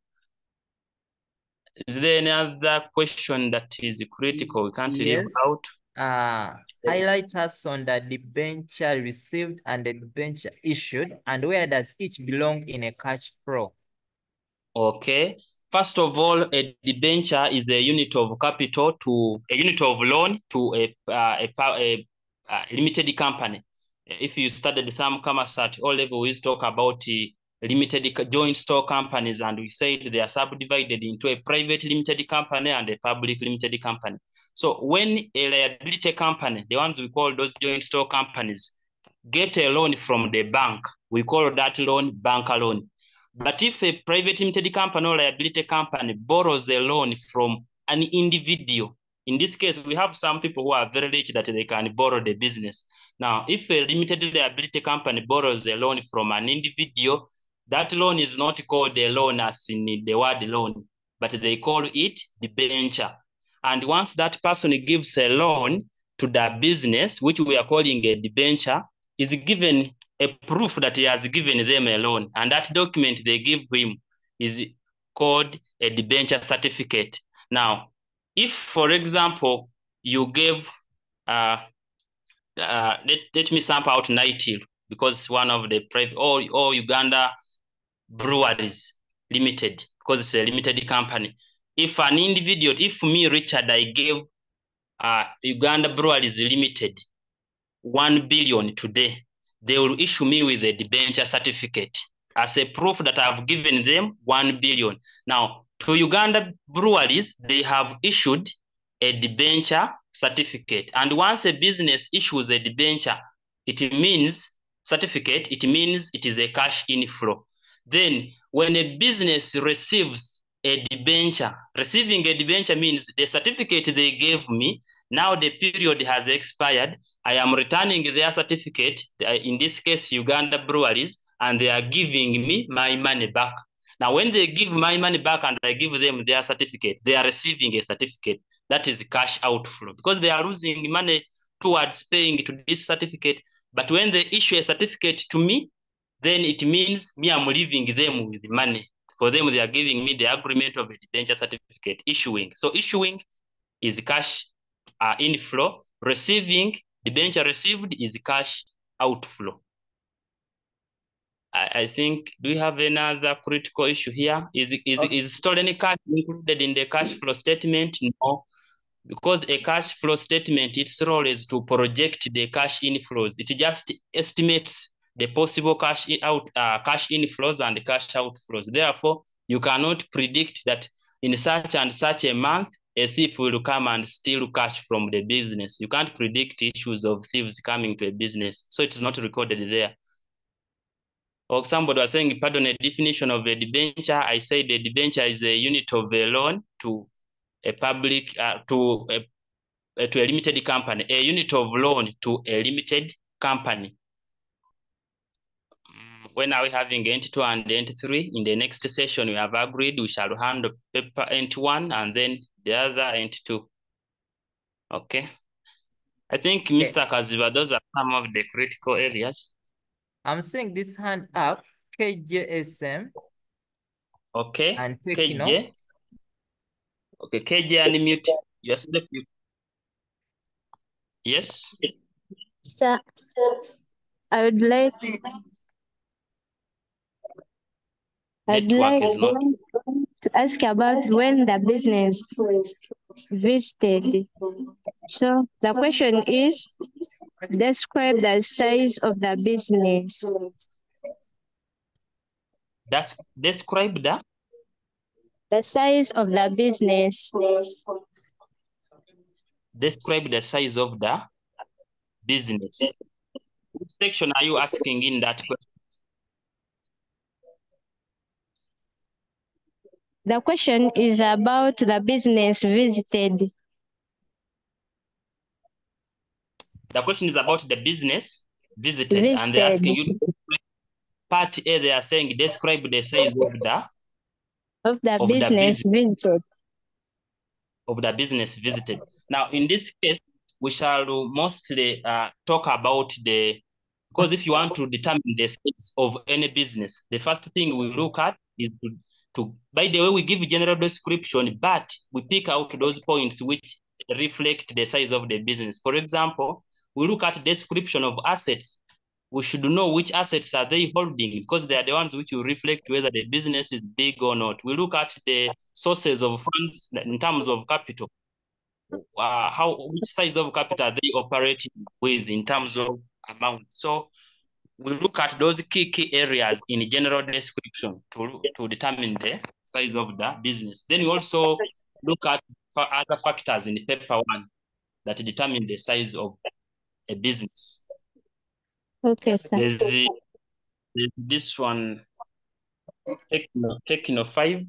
Is there any other question that is critical we can't leave out? Highlight us on the debenture received and the debenture issued, and where does each belong in a cash flow? Okay. First of all, a debenture is a unit of capital to a unit of loan to a limited company. If you studied some commerce at all level, we talk about limited joint stock companies, and we said they are subdivided into a private limited company and a public limited company. So when a liability company, the ones we call those joint stock companies, get a loan from the bank, we call that loan banker loan. But if a private limited company or liability company borrows a loan from an individual, in this case, we have some people who are very rich that they can borrow the business. Now, if a limited liability company borrows a loan from an individual, that loan is not called a loan as in the word loan, but they call it debenture. And once that person gives a loan to the business, which we are calling a debenture, is given a proof that he has given them a loan, and that document they give him is called a debenture certificate. Now, if, for example, you gave, let me sample out Nightil, because one of the private, or Uganda Breweries Limited, because it's a limited company. If an individual, if me, Richard, I gave Uganda Breweries Limited 1 billion today, they will issue me with a debenture certificate as a proof that I've given them 1 billion. Now, to Uganda Breweries, they have issued a debenture certificate. And once a business issues a debenture, it means certificate, it means it is a cash inflow. Then when a business receives a debenture, receiving a debenture means the certificate they gave me, now the period has expired. I am returning their certificate, in this case, Uganda Breweries, and they are giving me my money back. Now, when they give my money back and I give them their certificate, they are receiving a certificate. That is cash outflow, because they are losing money towards paying to this certificate. But when they issue a certificate to me, then it means me, I'm leaving them with money. For them, they are giving me the agreement of a debenture certificate issuing. So issuing is cash inflow. Receiving, debenture received, is cash outflow. I think, do we have another critical issue here? Is stolen cash included in the cash flow statement? No, because a cash flow statement, its role is to project the cash inflows. It just estimates the possible cash inflows and cash outflows. Therefore, you cannot predict that in such and such a month, a thief will come and steal cash from the business. You can't predict issues of thieves coming to a business. So it is not recorded there. Or somebody was saying, pardon, a definition of a debenture. I say the debenture is a unit of a loan to a public, to a limited company, a unit of loan to a limited company. When are we having Ent 2 and Ent 3? In the next session, we have agreed we shall handle paper Ent 1 and then the other Ent 2. Okay. I think, Mr. Kaziba, those are some of the critical areas. I'm seeing this hand up, KJSM. Okay. And KJ. Okay, KJ, unmute yourself. Yes. Sir, I would like to ask about when the business visited. So the question is, describe the size of the business. Describe the size of the business. Describe the size of the business. Which section are you asking in that question? The question is about the business visited. The question is about the business visited. And they're asking you to part A, they are saying describe the size of the business visited. Of the business visited. Now, in this case, we shall mostly talk about because if you want to determine the size of any business, the first thing we look at is by the way, we give a general description, but we pick out those points which reflect the size of the business. For example, we look at description of assets. We should know which assets are they holding, because they are the ones which will reflect whether the business is big or not. We look at the sources of funds in terms of capital. Which size of capital are they operating with in terms of amount? So we look at those key areas in general description to determine the size of the business. Then we also look at other factors in paper 1 that determine the size of a business. Okay, sir. There's this one, Techno 5,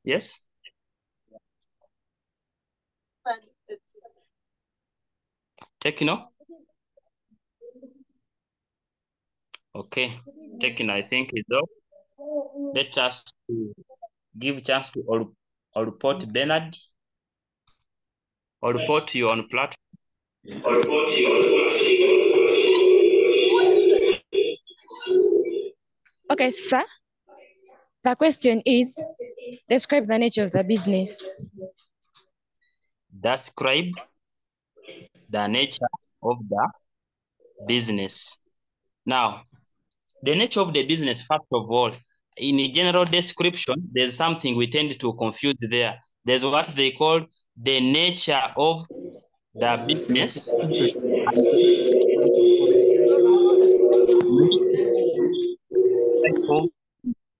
yes? Techno? Okay, Techno, I think is up. Let us give chance to report Bernard. Or report you on platform. Okay, sir. The question is, describe the nature of the business. Describe the nature of the business. Now, the nature of the business, first of all, in a general description, there's something we tend to confuse there. There's what they call the nature of the business.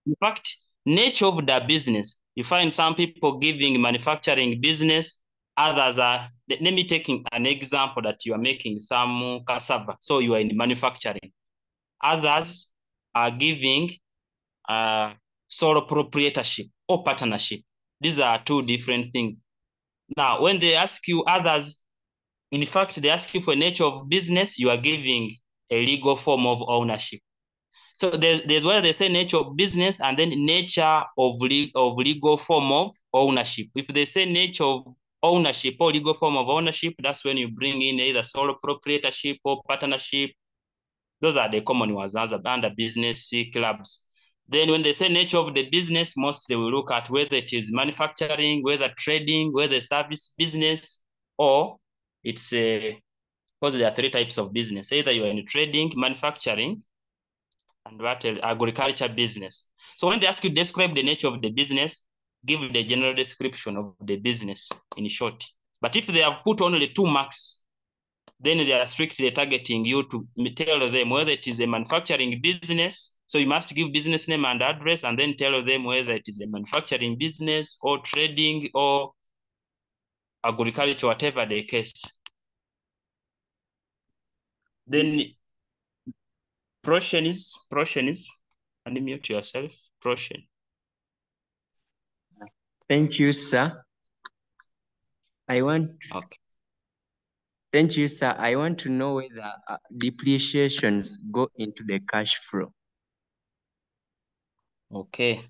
In fact, nature of the business, you find some people giving manufacturing business, others are, let me take an example that you are making some cassava, so you are in manufacturing. Others are giving sole proprietorship or partnership. These are two different things. Now, when they ask you others, in fact, they ask you for nature of business, you are giving a legal form of ownership. So there's where they say nature of business and then nature of legal form of ownership. If they say nature of ownership or legal form of ownership, that's when you bring in either sole proprietorship or partnership. Those are the common ones under business clubs. Then when they say nature of the business, mostly we look at whether it is manufacturing, whether trading, whether service business, or it's because there are 3 types of business. Either you are in trading, manufacturing, and what else? Agriculture business. So when they ask you describe the nature of the business, give the general description of the business in short. But if they have put only 2 marks, then they are strictly targeting you to tell them whether it is a manufacturing business. So you must give business name and address, and then tell them whether it is a manufacturing business or trading or agriculture, whatever the case. Then Proshen, unmute yourself, Proshen. Thank you, sir. Okay. Thank you, sir. I want to know whether depreciations go into the cash flow. Okay.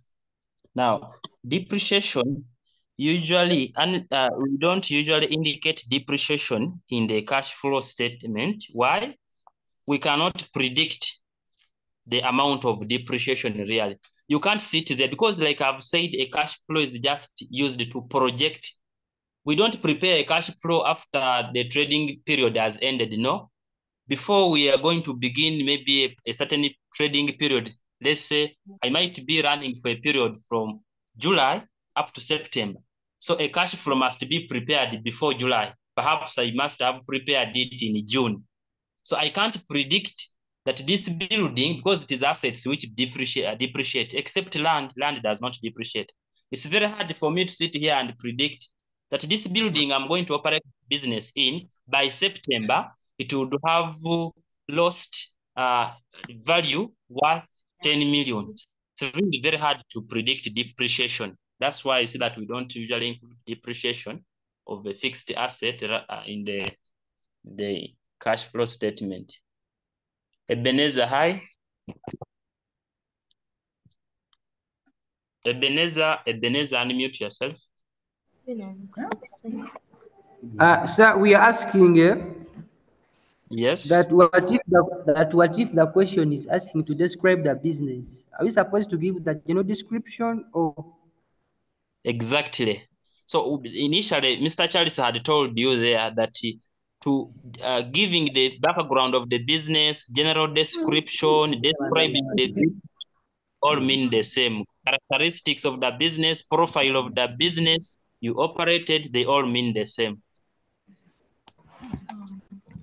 Now, depreciation usually, and we don't usually indicate depreciation in the cash flow statement. Why? We cannot predict the amount of depreciation really. You can't sit there because, like I've said, a cash flow is just used to project. We don't prepare a cash flow after the trading period has ended, no. Before we are going to begin maybe a certain trading period, let's say I might be running for a period from July up to September. So a cash flow must be prepared before July. Perhaps I must have prepared it in June. So I can't predict that this building, because it is assets which depreciate, except land does not depreciate. It's very hard for me to sit here and predict that this building I'm going to operate business in, by September, it would have lost value worth 10 million. It's really very hard to predict depreciation. That's why I see that we don't usually include depreciation of a fixed asset in the cash flow statement. Ebenezer, hi. Ebenezer, unmute yourself. Sir, we are asking yes, that what if the question is asking to describe the business? Are we supposed to give the general description or? Exactly. So initially, Mr. Charles had told you there that giving the background of the business, general description, describing the business, all mean the same. Characteristics of the business, profile of the business you operated, they all mean the same.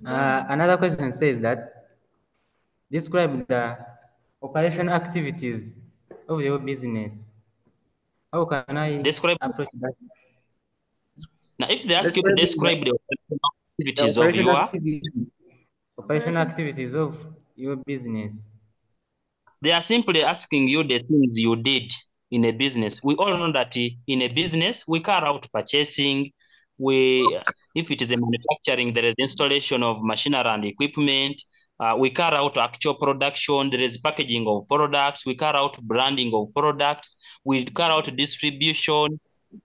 Another question says that describe the operation activities of your business. How can I approach that? Now, if they ask you to describe the operation activities of your business, they are simply asking you the things you did in a business. We all know that in a business, we carry out purchasing. If it is a manufacturing, there is installation of machinery and equipment. We carry out actual production. There is packaging of products. We carry out branding of products. We carry out distribution.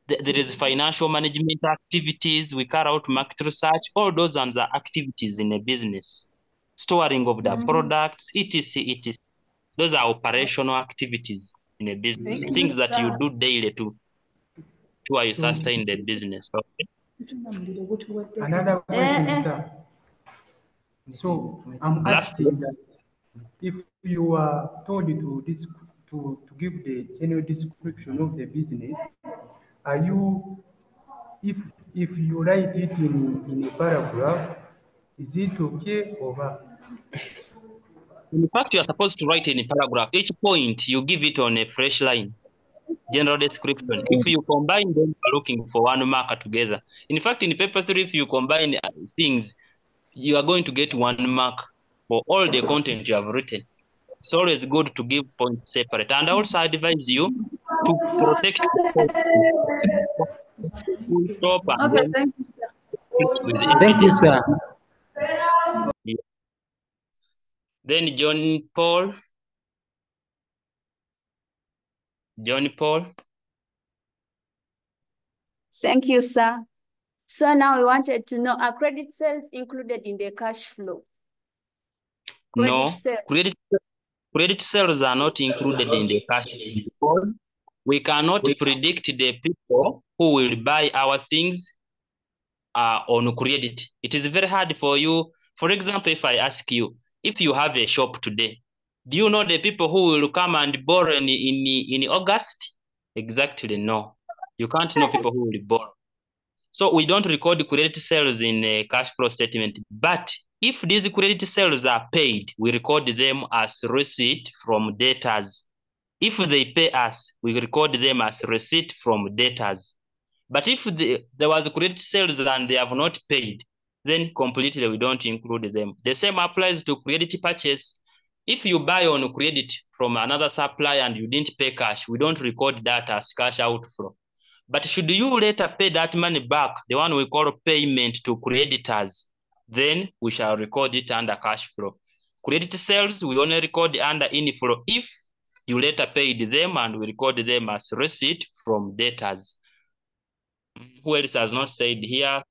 There is financial management activities. We carry out market research. All those are activities in a business. Storing of the products, etc., etc. Those are operational activities in a business. Things that you do daily to you sustain the business. Okay. Another question, sir. So I'm asking that if you are told to give the general description of the business, are you, if you write it in a paragraph, is it okay or not? In fact, you are supposed to write in a paragraph. Each point you give it on a fresh line. General description. If you combine them, you're looking for 1 marker together. In fact, in paper 3, if you combine things, you are going to get 1 mark for all the content you have written. It's always good to give points separate. And also, I advise you to protect Thank you, sir. Yeah. Then John Paul. Thank you, sir. So now we wanted to know, are credit sales included in the cash flow? No, credit sales are not included in the cash flow. We cannot predict the people who will buy our things on credit. It is very hard for you. For example, if I ask you, if you have a shop today, Do you know the people who will come and borrow in August? Exactly, no. You can't know people who will borrow. So we don't record credit sales in a cash flow statement. But if these credit sales are paid, we record them as receipt from debtors. If they pay us, we record them as receipt from debtors. But if there was credit sales and they have not paid, then completely we don't include them. The same applies to credit purchase. If you buy on credit from another supplier and you didn't pay cash, we don't record that as cash outflow. But should you later pay that money back, the one we call payment to creditors, then we shall record it under cash flow. Credit sales, we only record under inflow if you later paid them, and we record them as receipt from debtors. Who else has not said here?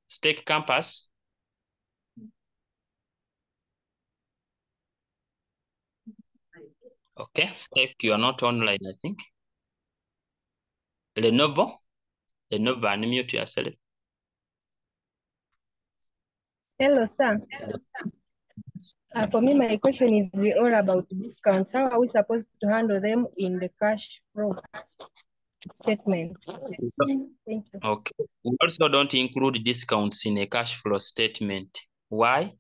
Stake campus. Okay, Stake, you are not online, I think. Lenovo, unmute yourself. Hello, sir. For me, my question is all about discounts. How are we supposed to handle them in the cash flow statement? Thank you. Okay. We also don't include discounts in a cash flow statement. Why?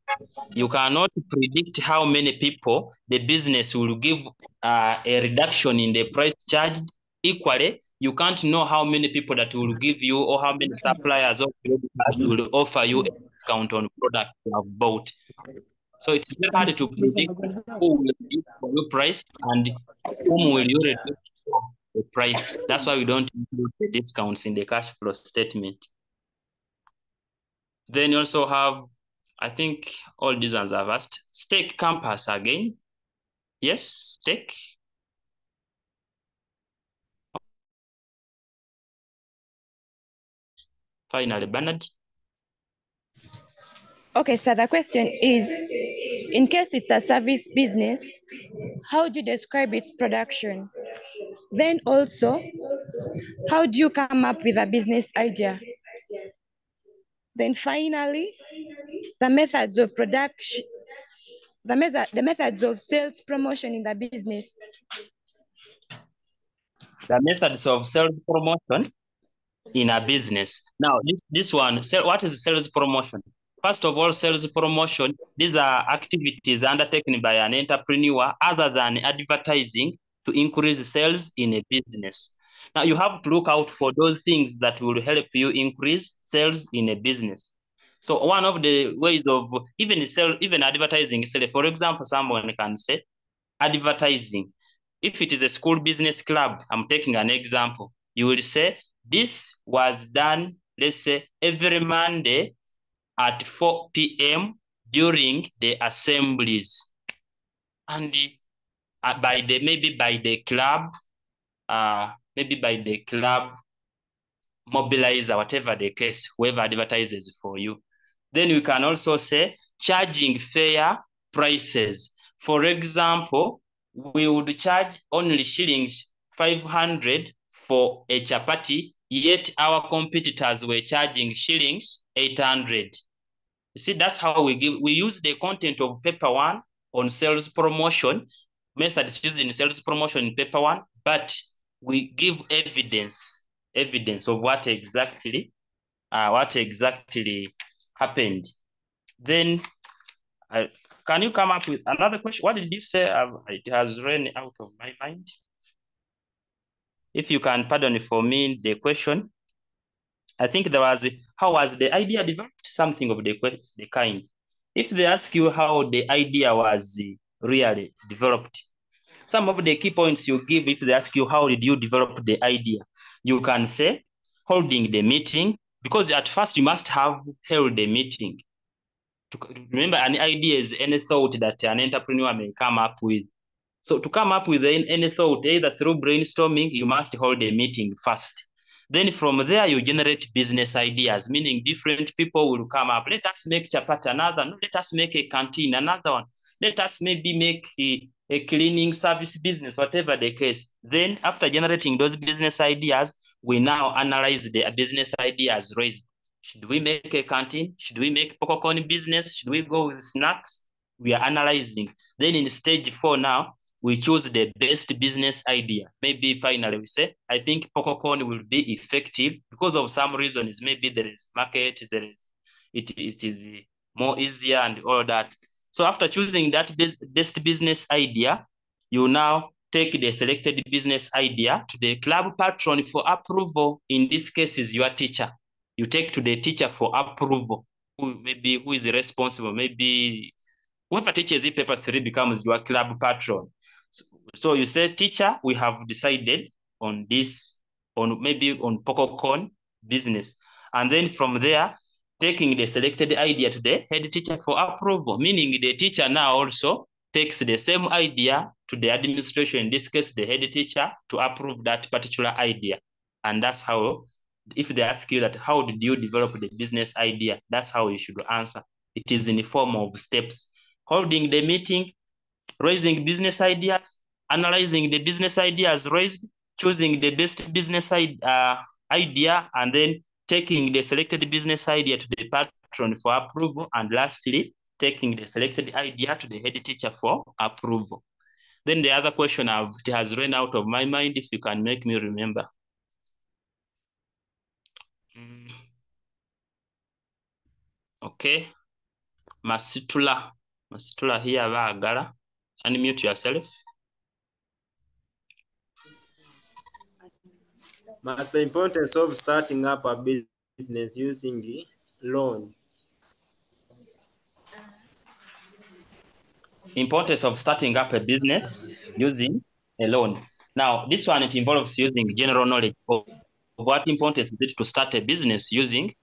You cannot predict how many people the business will give a reduction in the price charged. Equally, you can't know how many people that will give you, or how many suppliers or will offer you a discount on product you have bought. So it's very hard to predict who will give for your price and whom will you reduce the price. That's why we don't include the discounts in the cash flow statement. Then you also have, I think all these ones I've asked. Stake campus again. Yes, Stake. Finally, Bernard. Okay, so the question is, in case it's a service business, how do you describe its production? Then also, how do you come up with a business idea? Then finally, the methods of production, the methods of sales promotion in the business. The methods of sales promotion in a business. Now, this one, what is sales promotion? First of all, sales promotion, these are activities undertaken by an entrepreneur other than advertising to increase sales in a business. Now, you have to look out for those things that will help you increase sales in a business. So one of the ways of even advertising, for example, someone can say advertising. If it is a school business club, I'm taking an example, you will say, this was done, let's say, every Monday at 4 p.m. during the assemblies. And maybe by the club mobilizer, whatever the case, whoever advertises for you. Then we can also say charging fair prices. For example, we would charge only shillings 500 for a chapati, yet our competitors were charging shillings 800. You see, that's how we use the content of paper one on sales promotion, methods used in sales promotion in paper one, but we give evidence of what exactly happened. Then can you come up with another question? What did you say? It has run out of my mind. If you can pardon for me the question. I think there was, how was the idea developed? Something of the kind. If they ask you how the idea was really developed, some of the key points you give, if they ask you how did you develop the idea, you can say holding the meeting, because at first you must have held the meeting. Remember, an idea is any thought that an entrepreneur may come up with. So to come up with any thought, either through brainstorming, you must hold a meeting first. Then from there, you generate business ideas, meaning different people will come up. Let us make chapati, another. No, let us make a canteen, another one. Let us maybe make a cleaning service business, whatever the case. Then after generating those business ideas, we now analyze the business ideas raised. Should we make a canteen? Should we make popcorn business? Should we go with snacks? we are analyzing. Then in stage 4 now, we choose the best business idea. Maybe finally we say, I think PocoCon will be effective because of some reasons. Maybe there is market, it is more easier and all that. So after choosing that best business idea, you now take the selected business idea to the club patron for approval. In this case is your teacher. You take to the teacher for approval. Who is responsible? Maybe whoever teaches it paper 3 becomes your club patron. So you say, teacher, we have decided on this, maybe on PocoCon business. And then from there, taking the selected idea to the head teacher for approval, meaning the teacher now also takes the same idea to the administration, in this case, the head teacher, to approve that particular idea. And that's how, if they ask you that, how did you develop the business idea? That's how you should answer. It is in the form of steps. Holding the meeting, raising business ideas, analyzing the business ideas raised, choosing the best business idea, and then taking the selected business idea to the patron for approval, and lastly, taking the selected idea to the head teacher for approval. Then the other question it has run out of my mind, if you can make me remember. Okay. Masitula here, Bagala. Unmute yourself. Master, importance of starting up a business using the loan. Importance of starting up a business using a loan. Now, this one, it involves using general knowledge of what importance is it to start a business using.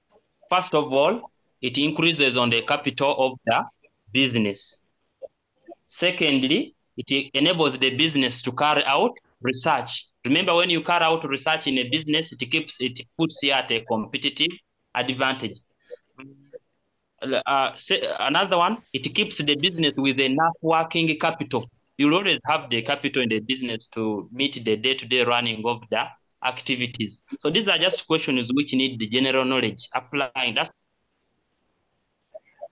First of all, it increases on the capital of the business. Secondly, it enables the business to carry out research. Remember, when you carry out research in a business, it puts you at a competitive advantage. Another one, it keeps the business with enough working capital. You'll always have the capital in the business to meet the day-to-day running of the activities. So these are just questions which need the general knowledge applying. That's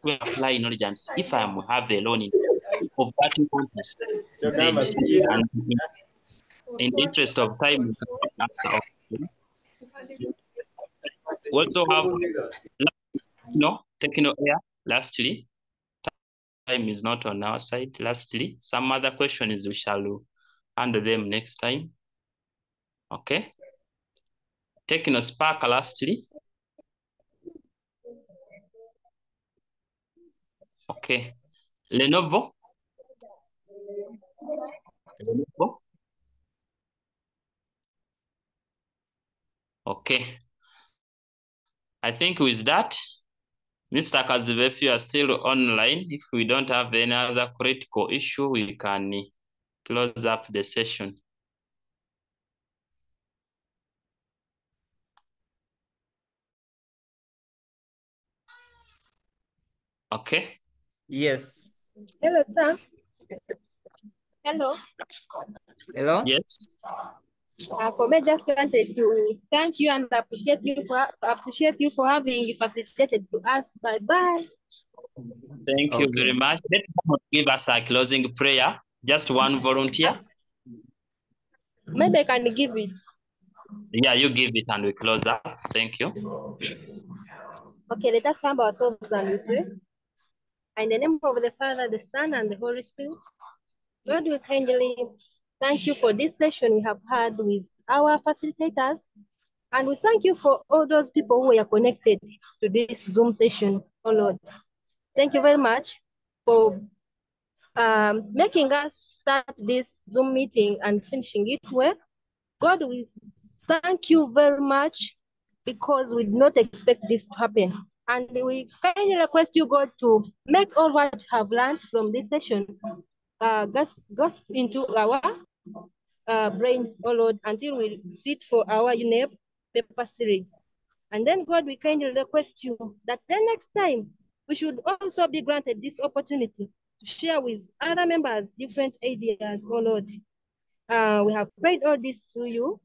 we apply knowledge, and if I have a loan of 30 contest, and in the interest of time, we also have techno air. Lastly, time is not on our side. Lastly, some other questions we shall handle them next time. Okay. Techno Spark lastly. Okay. Lenovo. Okay. I think with that, Mr. Kazibe, if you are still online, if we don't have any other critical issue, we can close up the session. Okay. Yes. Hello, sir. Hello. Hello. Yes. I just wanted to thank you and appreciate you for having facilitated to us. Bye-bye. Thank you very much. Let me give us a closing prayer. Just one volunteer. Maybe I can give it. Yeah, you give it and we close up. Thank you. Okay, let us humble ourselves and we pray. In the name of the Father, the Son, and the Holy Spirit, Lord, we kindly thank you for this session we have had with our facilitators. And we thank you for all those people who are connected to this Zoom session, oh Lord. Thank you very much for making us start this Zoom meeting and finishing it well. God, we thank you very much because we did not expect this to happen. And we kindly request you, God, to make all what we have learned from this session gasp into our brains, oh Lord, until we sit for our UNEP paper series. And then, God, we kindly request you that the next time we should also be granted this opportunity to share with other members different ideas, oh Lord. We have prayed all this through you.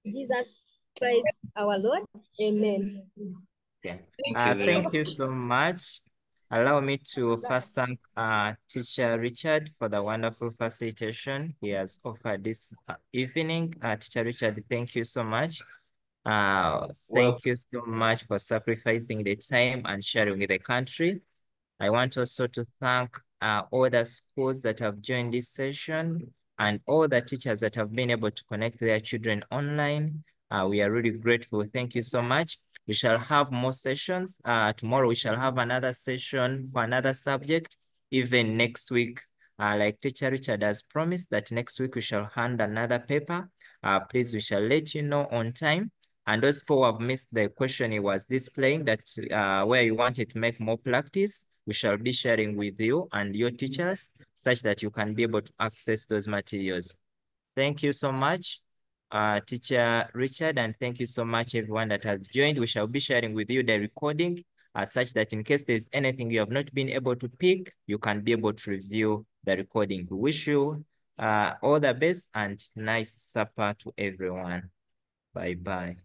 Jesus Christ, our Lord. Amen. Yeah. Thank you so much. Allow me to first thank Teacher Richard for the wonderful facilitation he has offered this evening. Teacher Richard, thank you so much. Thank you so much for sacrificing the time and sharing with the country. I want also to thank all the schools that have joined this session and all the teachers that have been able to connect their children online. We are really grateful. Thank you so much. We shall have more sessions. Tomorrow we shall have another session for another subject. Even next week, like Teacher Richard has promised that next week we shall hand another paper. Please, we shall let you know on time. And those who have missed the question he was displaying that where you wanted to make more practice, we shall be sharing with you and your teachers such that you can be able to access those materials. Thank you so much, Teacher Richard, and thank you so much everyone that has joined. We shall be sharing with you the recording such that in case there's anything you have not been able to pick, you can be able to review the recording. We wish you all the best and nice supper to everyone. Bye-bye.